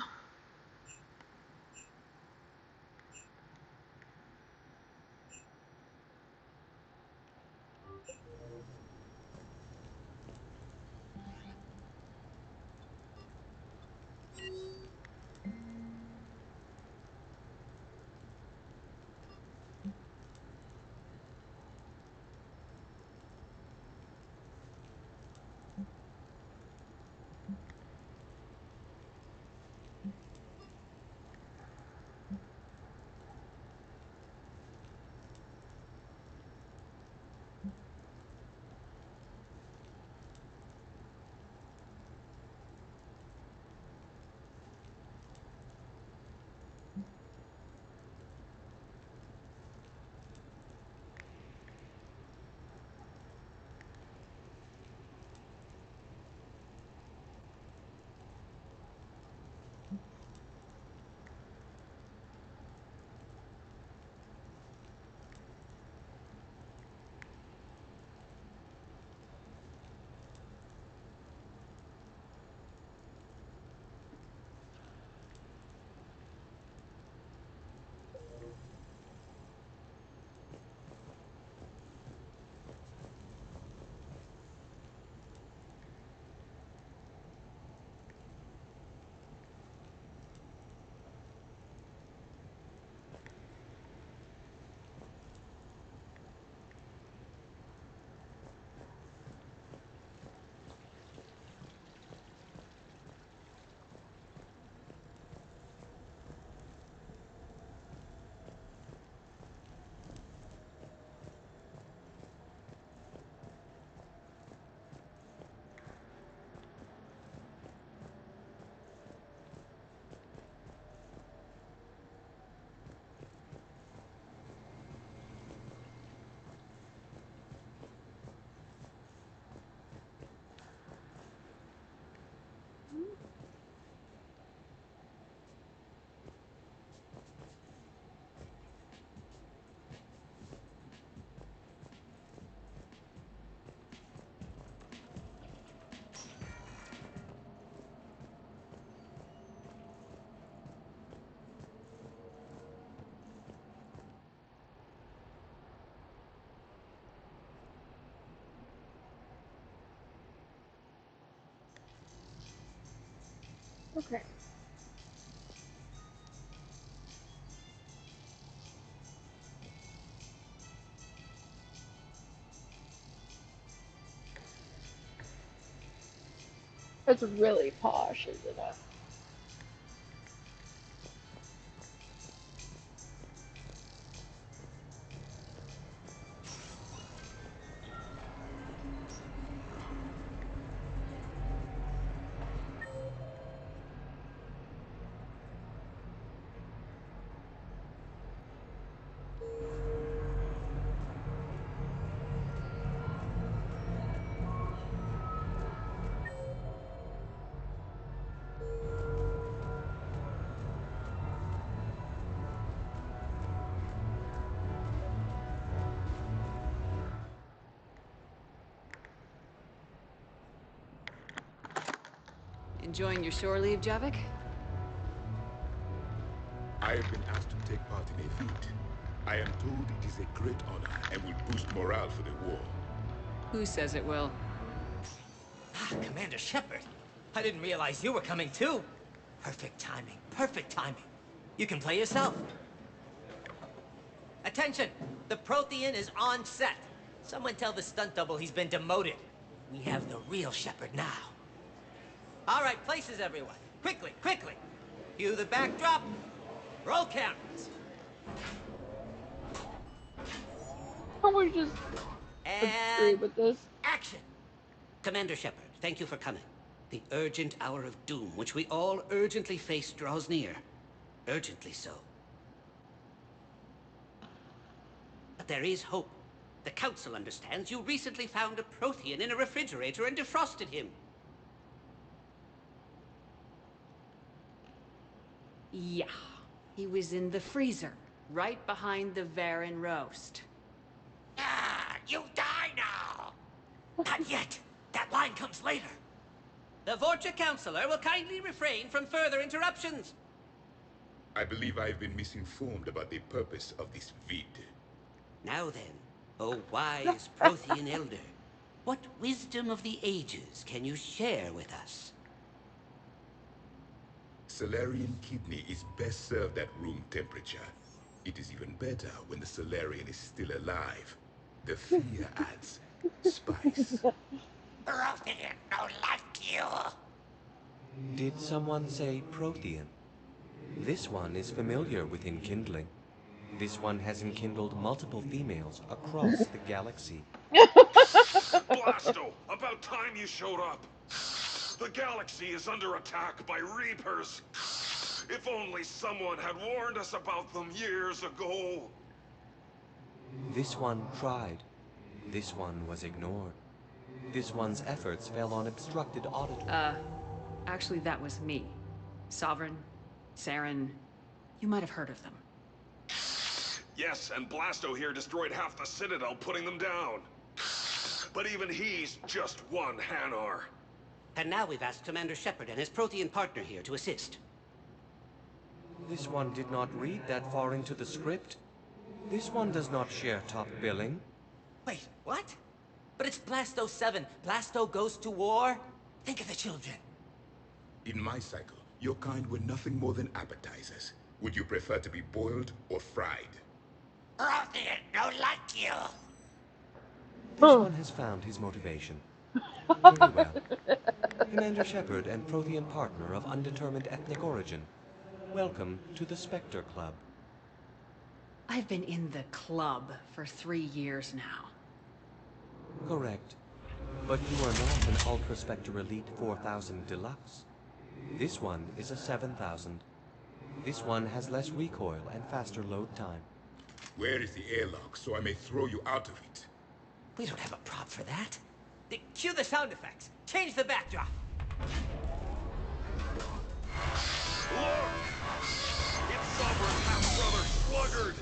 Okay. It's really posh, isn't it? Enjoying your shore leave, Javik? I have been asked to take part in a feat. I am told it is a great honor and will boost morale for the war. Who says it will? Commander Shepard, I didn't realize you were coming too. Perfect timing, perfect timing. You can play yourself. Attention! The Prothean is on set. Someone tell the stunt double he's been demoted. We have the real Shepard now. All right, places everyone. Quickly, quickly. Cue the backdrop. Roll cameras. How about we just agree with this? Action! Commander Shepard, thank you for coming. The urgent hour of doom, which we all urgently face, draws near. Urgently so. But there is hope. The Council understands you recently found a Prothean in a refrigerator and defrosted him. Yeah. He was in the freezer, right behind the Varen roast. Ah, you die now! Not yet. That line comes later. The Vorcha Councilor will kindly refrain from further interruptions. I believe I've been misinformed about the purpose of this vid. Now then, O wise Prothean Elder, what wisdom of the ages can you share with us? Salarian kidney is best served at room temperature. It is even better when the Salarian is still alive. The fear adds spice. Prothean don't like you. Did someone say Prothean? This one is familiar with enkindling. This one has enkindled multiple females across the galaxy. Blasto, about time you showed up. The galaxy is under attack by Reapers. If only someone had warned us about them years ago. This one tried. This one was ignored. This one's efforts fell on obstructed auditory. Actually that was me. Sovereign, Saren, you might have heard of them. Yes, and Blasto here destroyed half the Citadel, putting them down. But even he's just one Hanar. And now we've asked Commander Shepard and his Prothean partner here to assist. This one did not read that far into the script. This one does not share top billing. Wait, what? But it's Blasto 7. Blasto goes to war? Think of the children. In my cycle, your kind were nothing more than appetizers. Would you prefer to be boiled or fried? Prothean don't like you. This one has found his motivation. Very well. Commander Shepard and Prothean partner of undetermined ethnic origin. Welcome to the Spectre Club. I've been in the club for 3 years now. Correct. But you are not an Ultra Spectre Elite 4000 Deluxe. This one is a 7000. This one has less recoil and faster load time. Where is the airlock so I may throw you out of it? We don't have a prop for that. Cue the sound effects. Change the backdrop. Look! It's Sovereign half-brother Sluggard!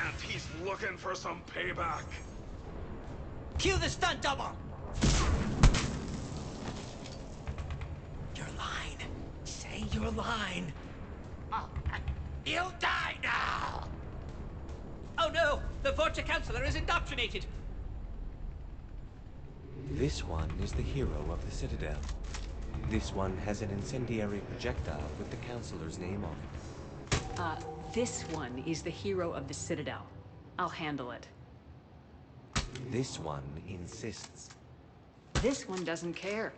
And he's looking for some payback. Cue the stunt double! Your line. Say your line. Oh, you'll die now! Oh no! The Vorcha Councilor is indoctrinated! This one is the hero of the Citadel. This one has an incendiary projectile with the Councilor's name on it. This one is the hero of the Citadel. I'll handle it. This one insists. This one doesn't care.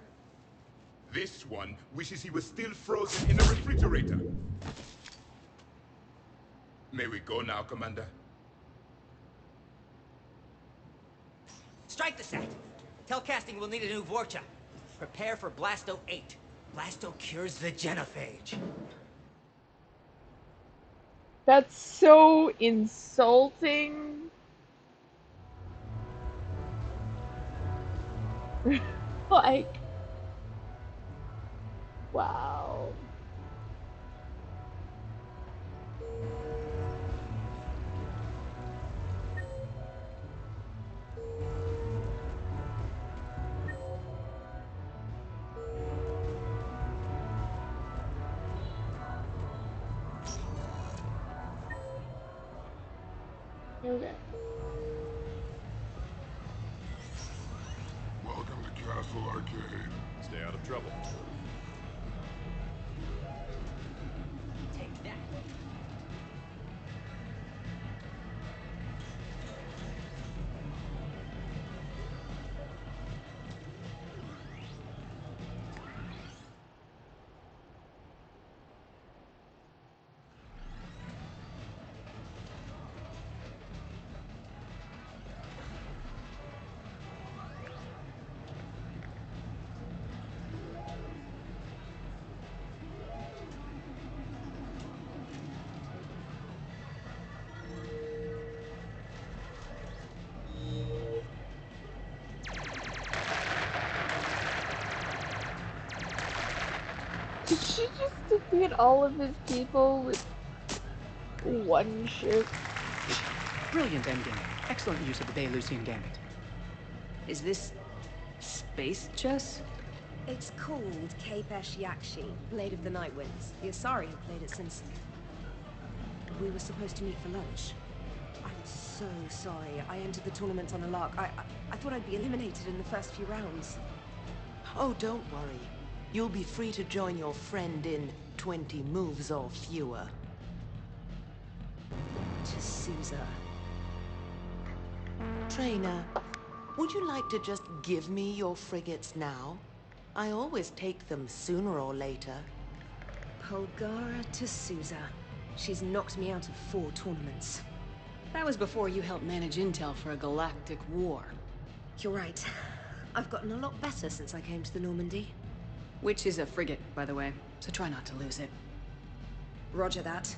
This one wishes he was still frozen in a refrigerator. May we go now, Commander? Strike the set. Telcasting will need a new Vorcha. Prepare for Blasto 8. Blasto cures the genophage. That's so insulting. Like, wow. Okay. Welcome to Castle Arcade. Stay out of trouble. Take that. Did she just defeat all of his people with one ship? Brilliant endgame. Excellent use of the Belarusian Gambit. Is this space chess? It's called Kapesh Yakshi, Blade of the Night Winds. The Asari have played it since... we were supposed to meet for lunch. I'm so sorry. I entered the tournament on a lark. I thought I'd be eliminated in the first few rounds. Oh, don't worry. You'll be free to join your friend in 20 moves or fewer. T'Souza. Trainer, would you like to just give me your frigates now? I always take them sooner or later. Polgara T'Souza. She's knocked me out of 4 tournaments. That was before you helped manage intel for a galactic war. You're right. I've gotten a lot better since I came to the Normandy. Which is a frigate, by the way, so try not to lose it. Roger that.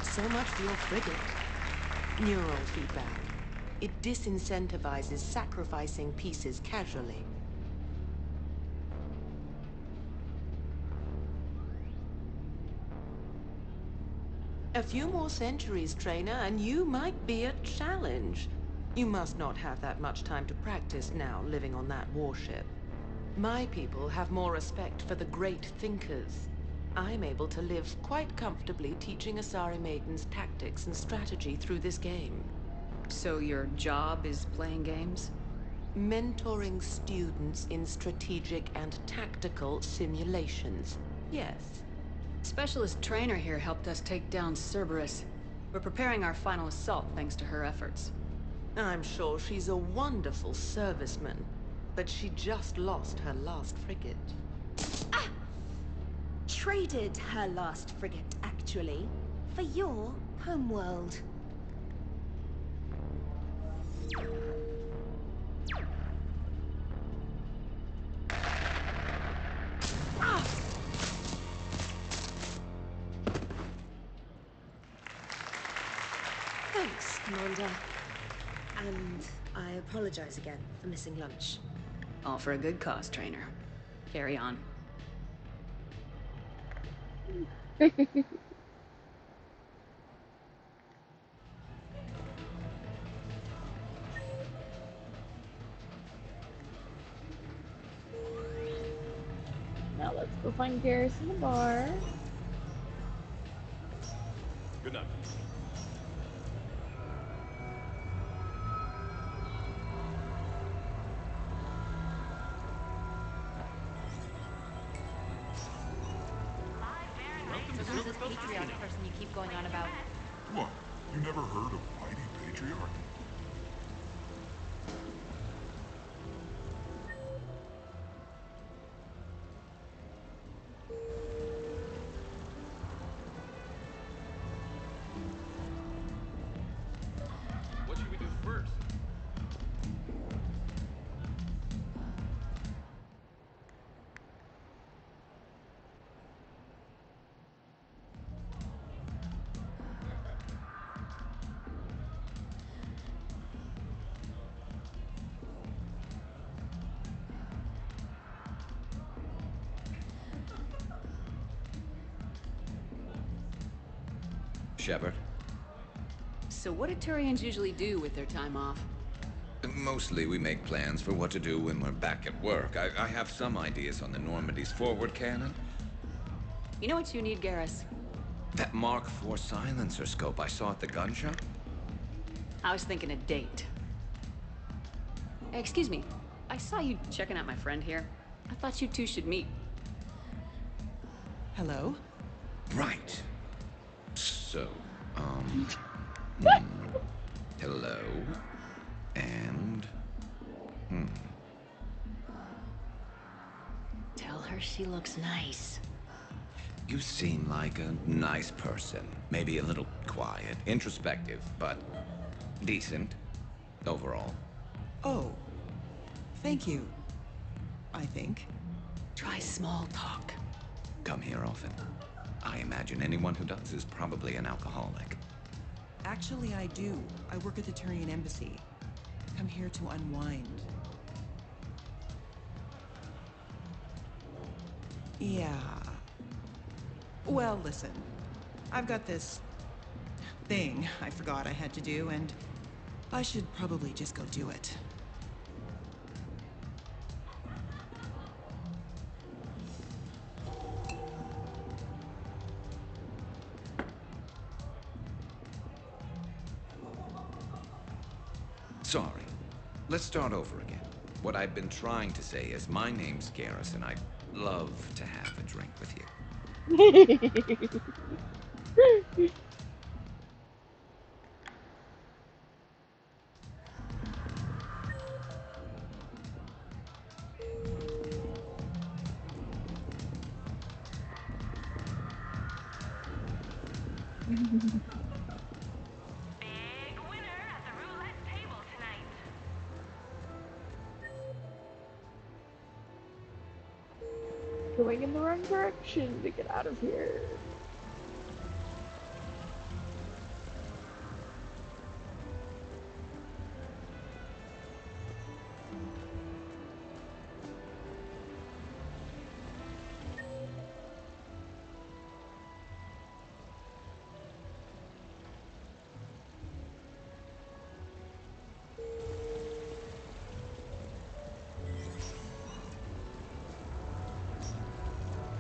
So much for your frigate. Neural feedback. It disincentivizes sacrificing pieces casually. A few more centuries, Trainer, and you might be a challenge. You must not have that much time to practice now, living on that warship. My people have more respect for the great thinkers. I'm able to live quite comfortably teaching Asari maidens tactics and strategy through this game. So your job is playing games? Mentoring students in strategic and tactical simulations. Yes. Specialist Trainer here helped us take down Cerberus. We're preparing our final assault thanks to her efforts. I'm sure she's a wonderful serviceman, but she just lost her last frigate. Traded her last frigate, actually, for your homeworld. Thanks, Commander. And I apologize again for missing lunch. All for a good cause, Trainer. Carry on. Now let's go find Garrus in the bar. Good night. Who's this patriarch person you keep going on about? What? You never heard of Mighty Patriarch? What should we do first? Shepard? So what do Turians usually do with their time off? Mostly we make plans for what to do when we're back at work. I have some ideas on the Normandy's forward cannon. You know what you need, Garrus? That Mark IV silencer scope I saw at the gun shop? I was thinking a date. Excuse me, I saw you checking out my friend here. I thought you two should meet. Hello? Right. So, hello, and, Tell her she looks nice. You seem like a nice person. Maybe a little quiet, introspective, but decent overall. Oh, Thank you. I think. Try small talk. Come here often. I imagine anyone who does is probably an alcoholic. Actually, I do. I work at the Turian Embassy. Come here to unwind. Yeah. Well, listen. I've got this thing I forgot I had to do, and I should probably just go do it. Sorry. Let's start over again. What I've been trying to say is my name's Garrus, and I'd love to have a drink with you. Going in the wrong direction to get out of here.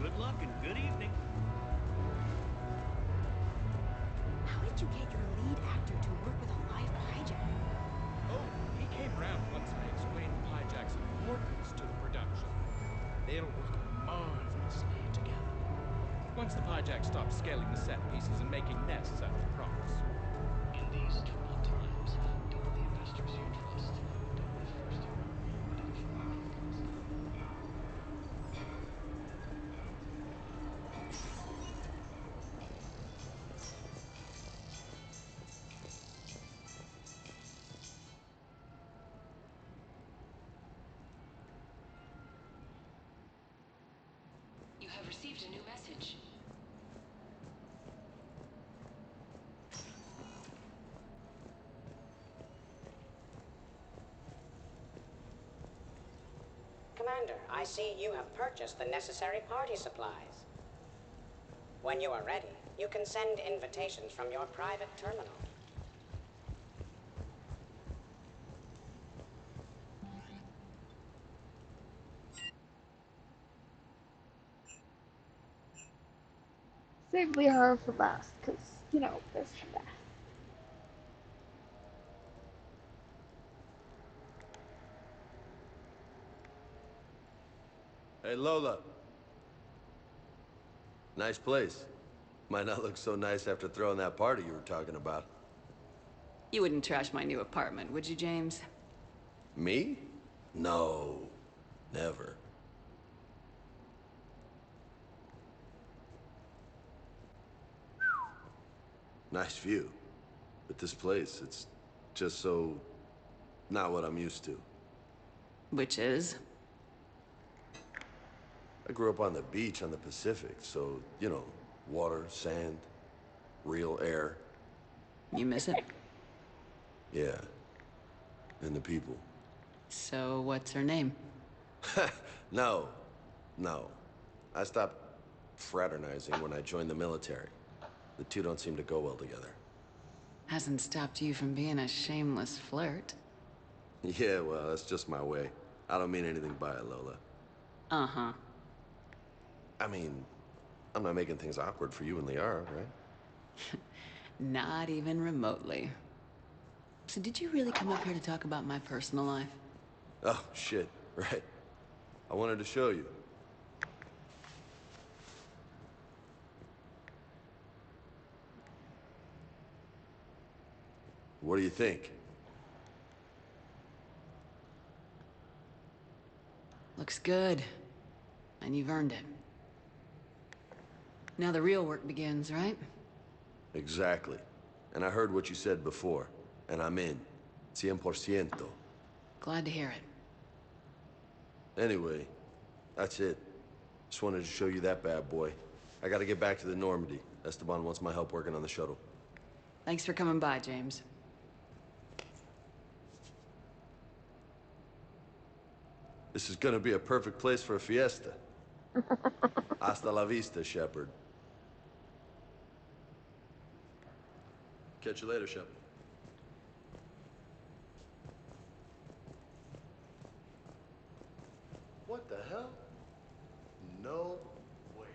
Good luck and good evening. How did you get your lead actor to work with a live hijack? Oh, he came round once and I explained hijack's importance to the production. They'll work marvelously together. Once the hijack stops scaling the set pieces and making nests out of the props. In these turbulent times, don't the investors you trust don't the first to identify. You have received a new message. Commander, I see you have purchased the necessary party supplies. When you are ready, you can send invitations from your private terminal. Save Liara for last, because, you know, there's that. Hey, Lola. Nice place. Might not look so nice after throwing that party you were talking about. You wouldn't trash my new apartment, would you, James? Me? No. Never. Nice view. But this place, it's just so... not what I'm used to. Which is? I grew up on the beach on the Pacific, so, you know, water, sand, real air. You miss it? Yeah. And the people. So, what's her name? No. No. I stopped fraternizing when I joined the military. The two don't seem to go well together. Hasn't stopped you from being a shameless flirt. Yeah, well, that's just my way. I don't mean anything by it, Lola. Uh-huh. I mean, I'm not making things awkward for you and Liara, right? Not even remotely. So did you really come up here to talk about my personal life? Oh, shit. Right. I wanted to show you. What do you think? Looks good. And you've earned it. Now the real work begins, right? Exactly. And I heard what you said before. And I'm in. 100%. Glad to hear it. Anyway, that's it. Just wanted to show you that bad boy. I gotta get back to the Normandy. Esteban wants my help working on the shuttle. Thanks for coming by, James. This is gonna be a perfect place for a fiesta. Hasta la vista, Shepard. Catch you later, Shepard. What the hell? No way.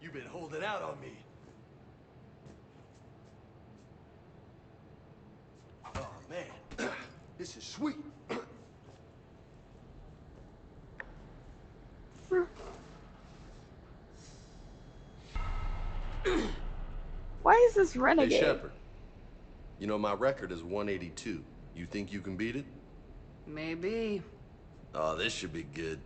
You've been holding out on me. Oh, man. This is sweet. Why is this renegade? Hey, Shepard. You know, my record is 182. You think you can beat it? Maybe. Oh, this should be good.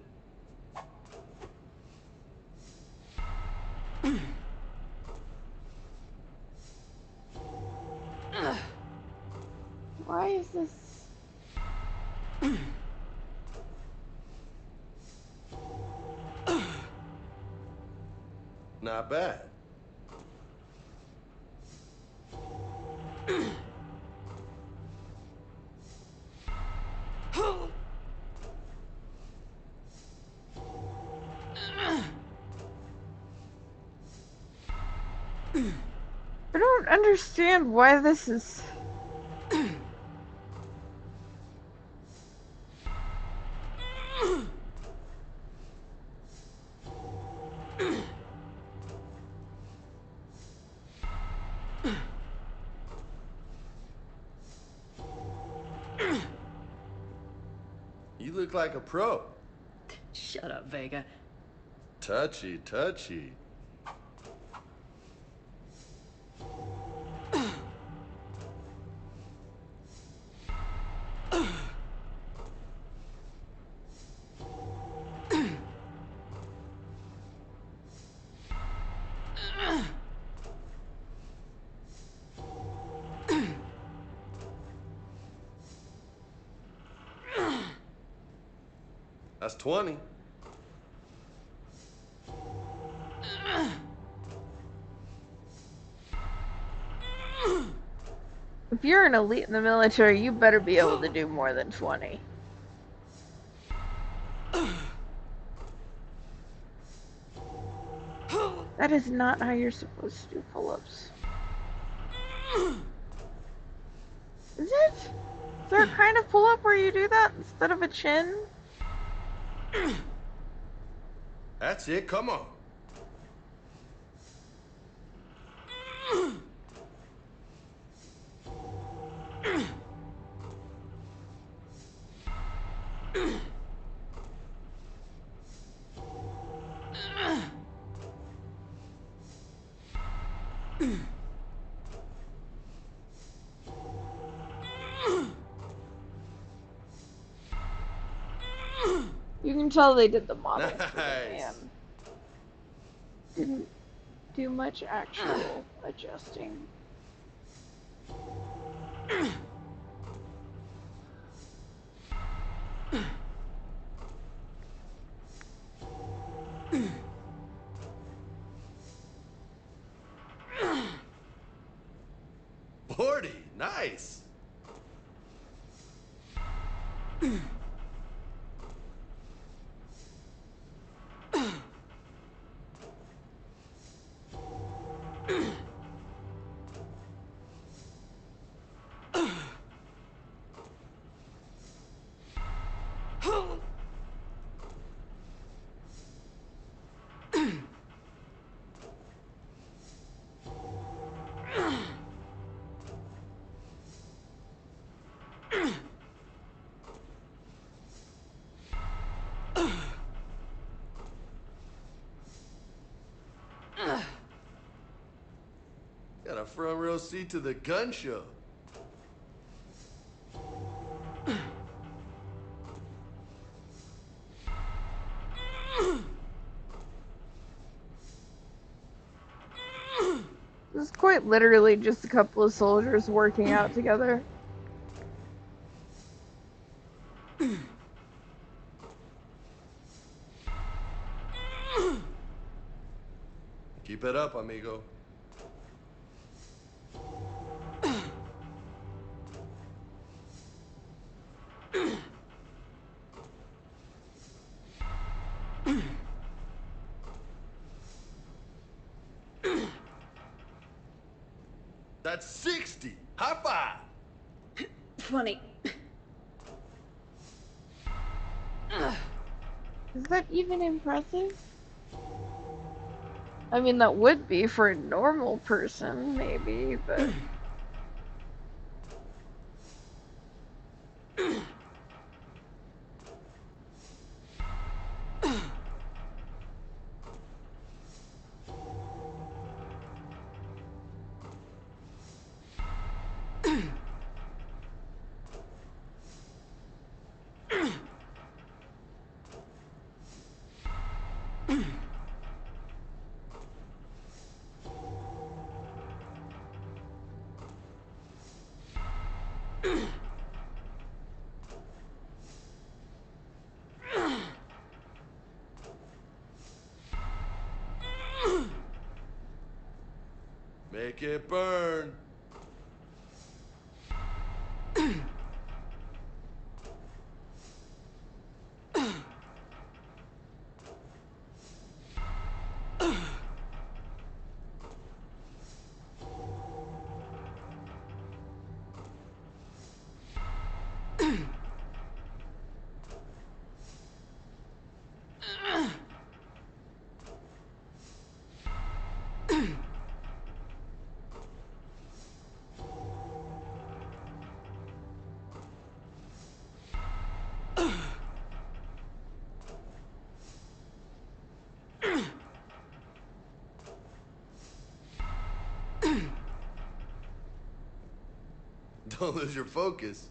Why is this? Not bad. I don't understand why this is. You look like a pro. Shut up, Vega. Touchy, touchy. That's 20. If you're an elite in the military, you better be able to do more than 20. That is not how you're supposed to do pull-ups. Is it? Is there a kind of pull-up where you do that instead of a chin? That's it, come on. You can tell they did the model for the Nice. man. Didn't do much actual adjusting. Bordy, nice. Got a front row seat to the gun show. This is quite literally just a couple of soldiers working out together. Keep it up, amigo. That's 60. High five. Funny. Is that even impressive? I mean, that would be for a normal person, maybe, but... Make it burn. Don't lose your focus.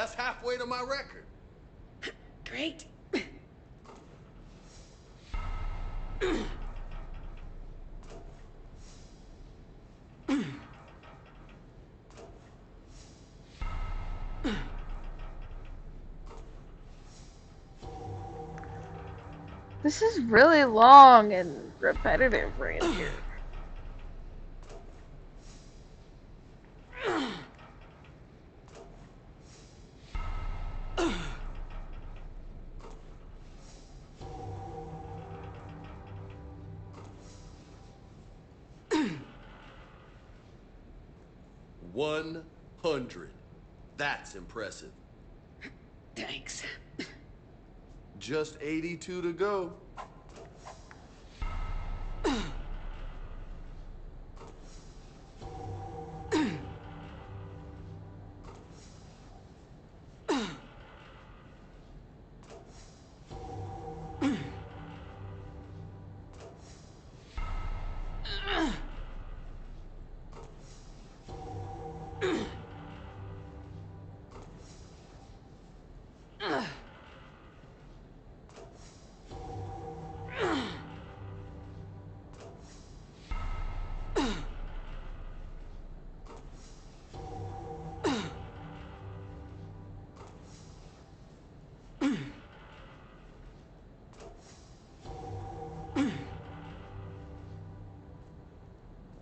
That's halfway to my record. Great. This is really long and repetitive right here. $100. That's impressive. Thanks. Just 82 to go.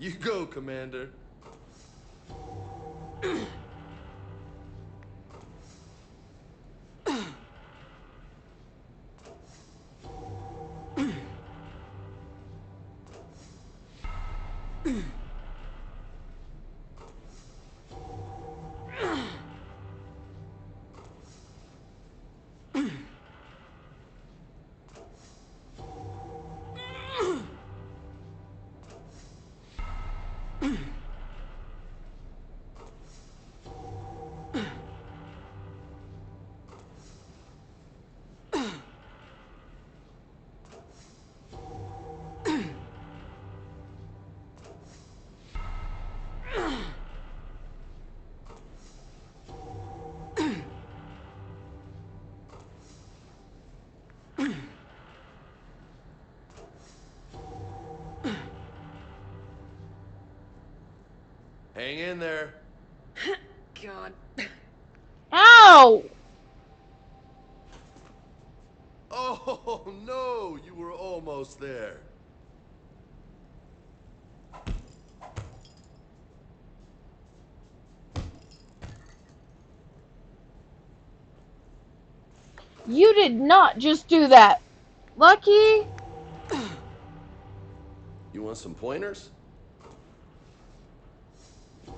You go, Commander. Hang in there. God. Ow! Oh, no, you were almost there. You did not just do that. Lucky. You want some pointers?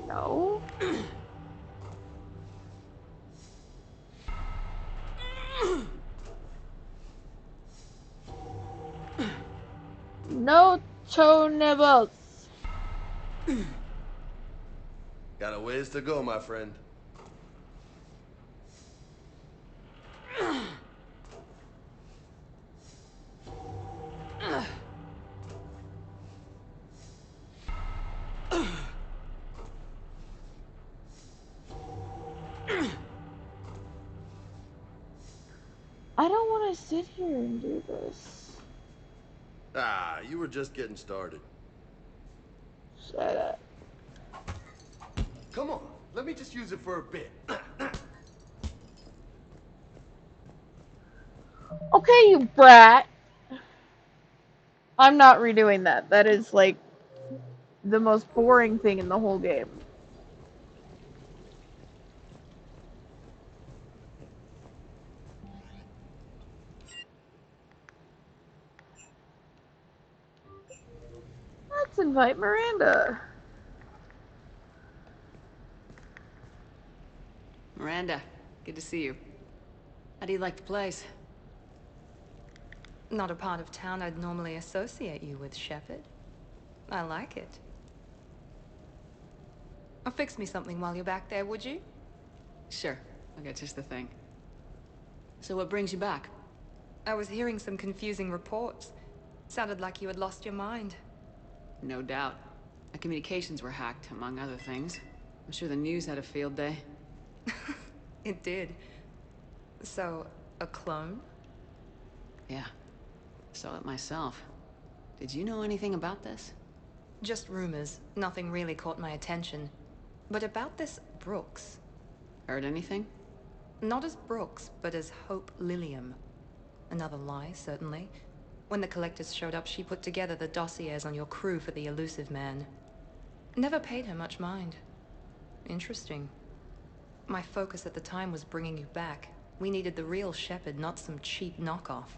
No. No toe nibbles. Got a ways to go, my friend. I don't want to sit here and do this. Ah, you were just getting started. Shut up. Come on, let me just use it for a bit. Okay, you brat. I'm not redoing that. That is like the most boring thing in the whole game. Let's invite Miranda. Miranda, good to see you. How do you like the place? Not a part of town I'd normally associate you with, Shepard. I like it. Fix me something while you're back there, would you? Sure, I'll get just the thing. So what brings you back? I was hearing some confusing reports. Sounded like you had lost your mind. No doubt. My communications were hacked, among other things. I'm sure the news had a field day. It did. So, a clone? Yeah. Saw it myself. Did you know anything about this? Just rumors. Nothing really caught my attention. But about this Brooks. Heard anything? Not as Brooks, but as Hope Lilium. Another lie, certainly. When the Collectors showed up, she put together the dossiers on your crew for the Elusive Man. Never paid her much mind. Interesting. My focus at the time was bringing you back. We needed the real Shepard, not some cheap knockoff.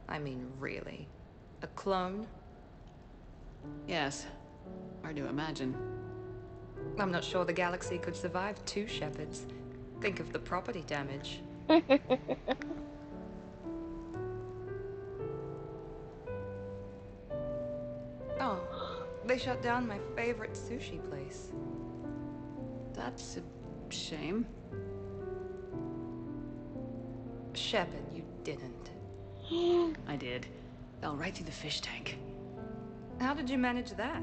I mean, really? A clone? Yes. Hard to imagine. I'm not sure the galaxy could survive two Shepards. Think of the property damage. Oh, they shut down my favorite sushi place. That's a shame. Shepard, you didn't. I did. Fell right through the fish tank. How did you manage that?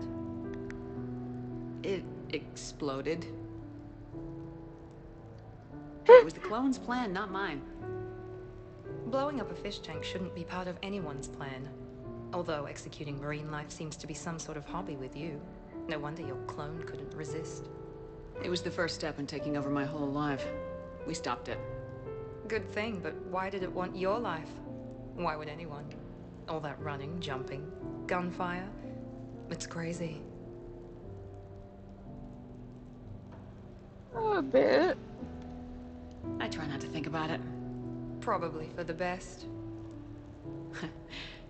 It exploded. It was the clone's plan, not mine. Blowing up a fish tank shouldn't be part of anyone's plan. Although executing marine life seems to be some sort of hobby with you. No wonder your clone couldn't resist. It was the first step in taking over my whole life. We stopped it. Good thing, but why did it want your life? Why would anyone? All that running, jumping, gunfire. It's crazy. A bit. I try not to think about it. Probably for the best.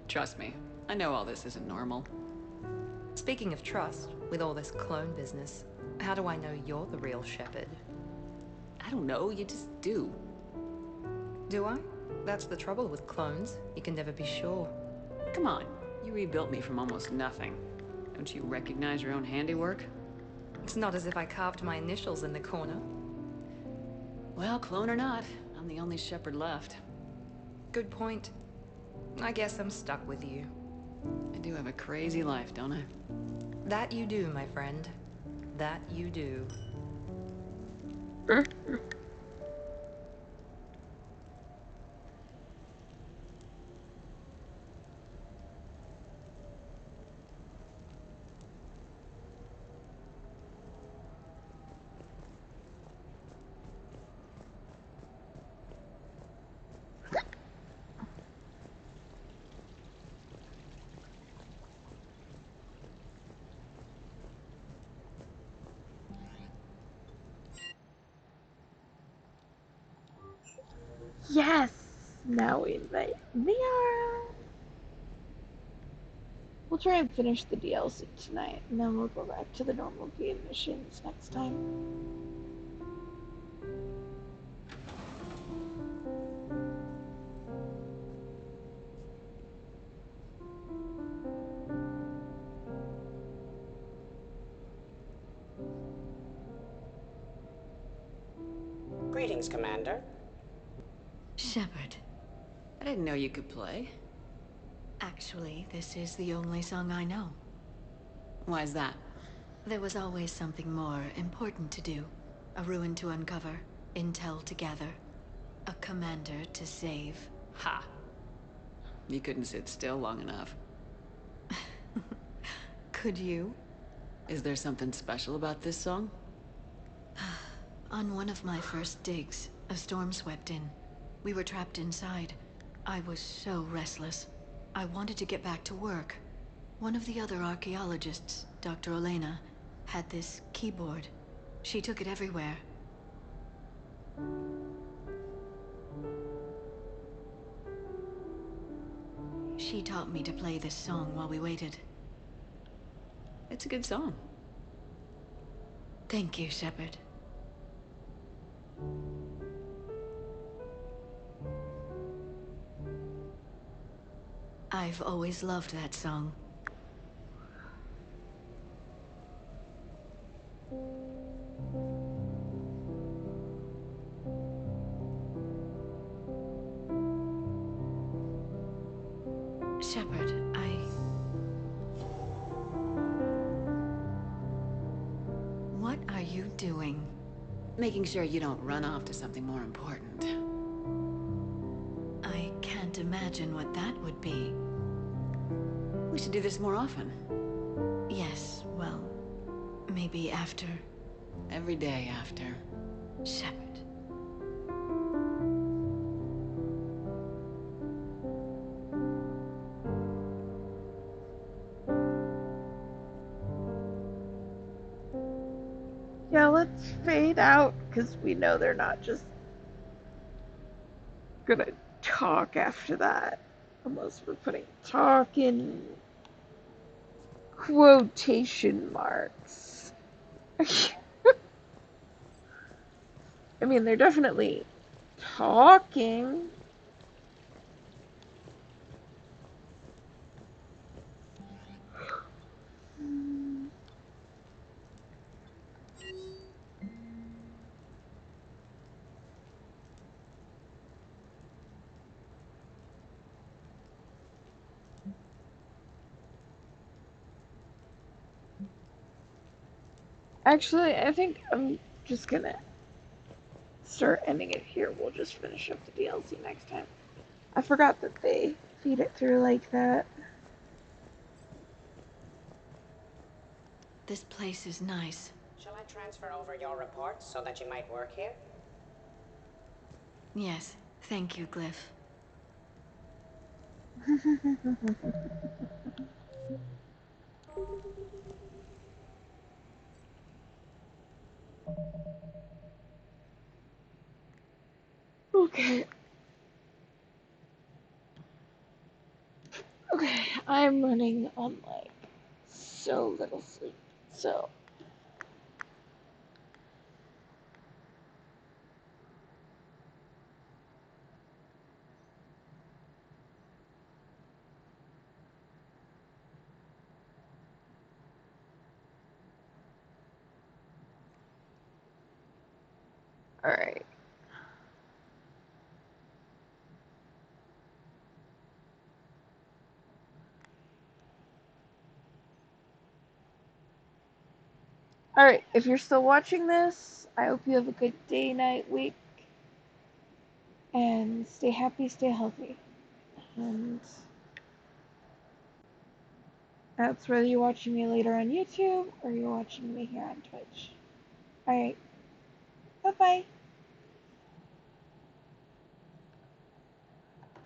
Trust me, I know all this isn't normal. Speaking of trust, with all this clone business, how do I know you're the real Shepard? I don't know, you just do. Do I? That's the trouble with clones. You can never be sure. Come on, you rebuilt me from almost nothing. Don't you recognize your own handiwork? It's not as if I carved my initials in the corner. Well, clone or not, I'm the only Shepard left. Good point. I guess I'm stuck with you. I do have a crazy life, don't I? That you do, my friend. That you do. Yes! Now we invite Liara. We'll try and finish the DLC tonight, and then we'll go back to the normal game missions next time. Greetings, Commander. Shepard. I didn't know you could play. Actually, this is the only song I know. Why is that? There was always something more important to do. A ruin to uncover, intel to gather, a commander to save. Ha! You couldn't sit still long enough. Could you? Is there something special about this song? On one of my first digs, a storm swept in. We were trapped inside. I was so restless. I wanted to get back to work. One of the other archaeologists, Dr. Elena, had this keyboard. She took it everywhere. She taught me to play this song while we waited. It's a good song. Thank you, Shepard. I've always loved that song. Shepard, What are you doing? Making sure you don't run off to something more important. I can't imagine what that would be. We should do this more often. Yes, well, maybe after. Every day after. Shepard. Yeah, let's fade out, because we know they're not just gonna talk after that. Unless we're putting talk in quotation marks. I mean, they're definitely talking. Actually, I think I'm just gonna start ending it here. We'll just finish up the DLC next time. I forgot that they feed it through like that. This place is nice. Shall I transfer over your reports so that you might work here? Yes, thank you, Glyph. Okay. Okay, I'm running on like so little sleep, so. Alright. Alright, if you're still watching this, I hope you have a good day, night, week. And stay happy, stay healthy. And that's whether you're watching me later on YouTube or you're watching me here on Twitch. Alright. Bye-bye.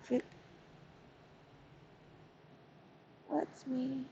If it lets me.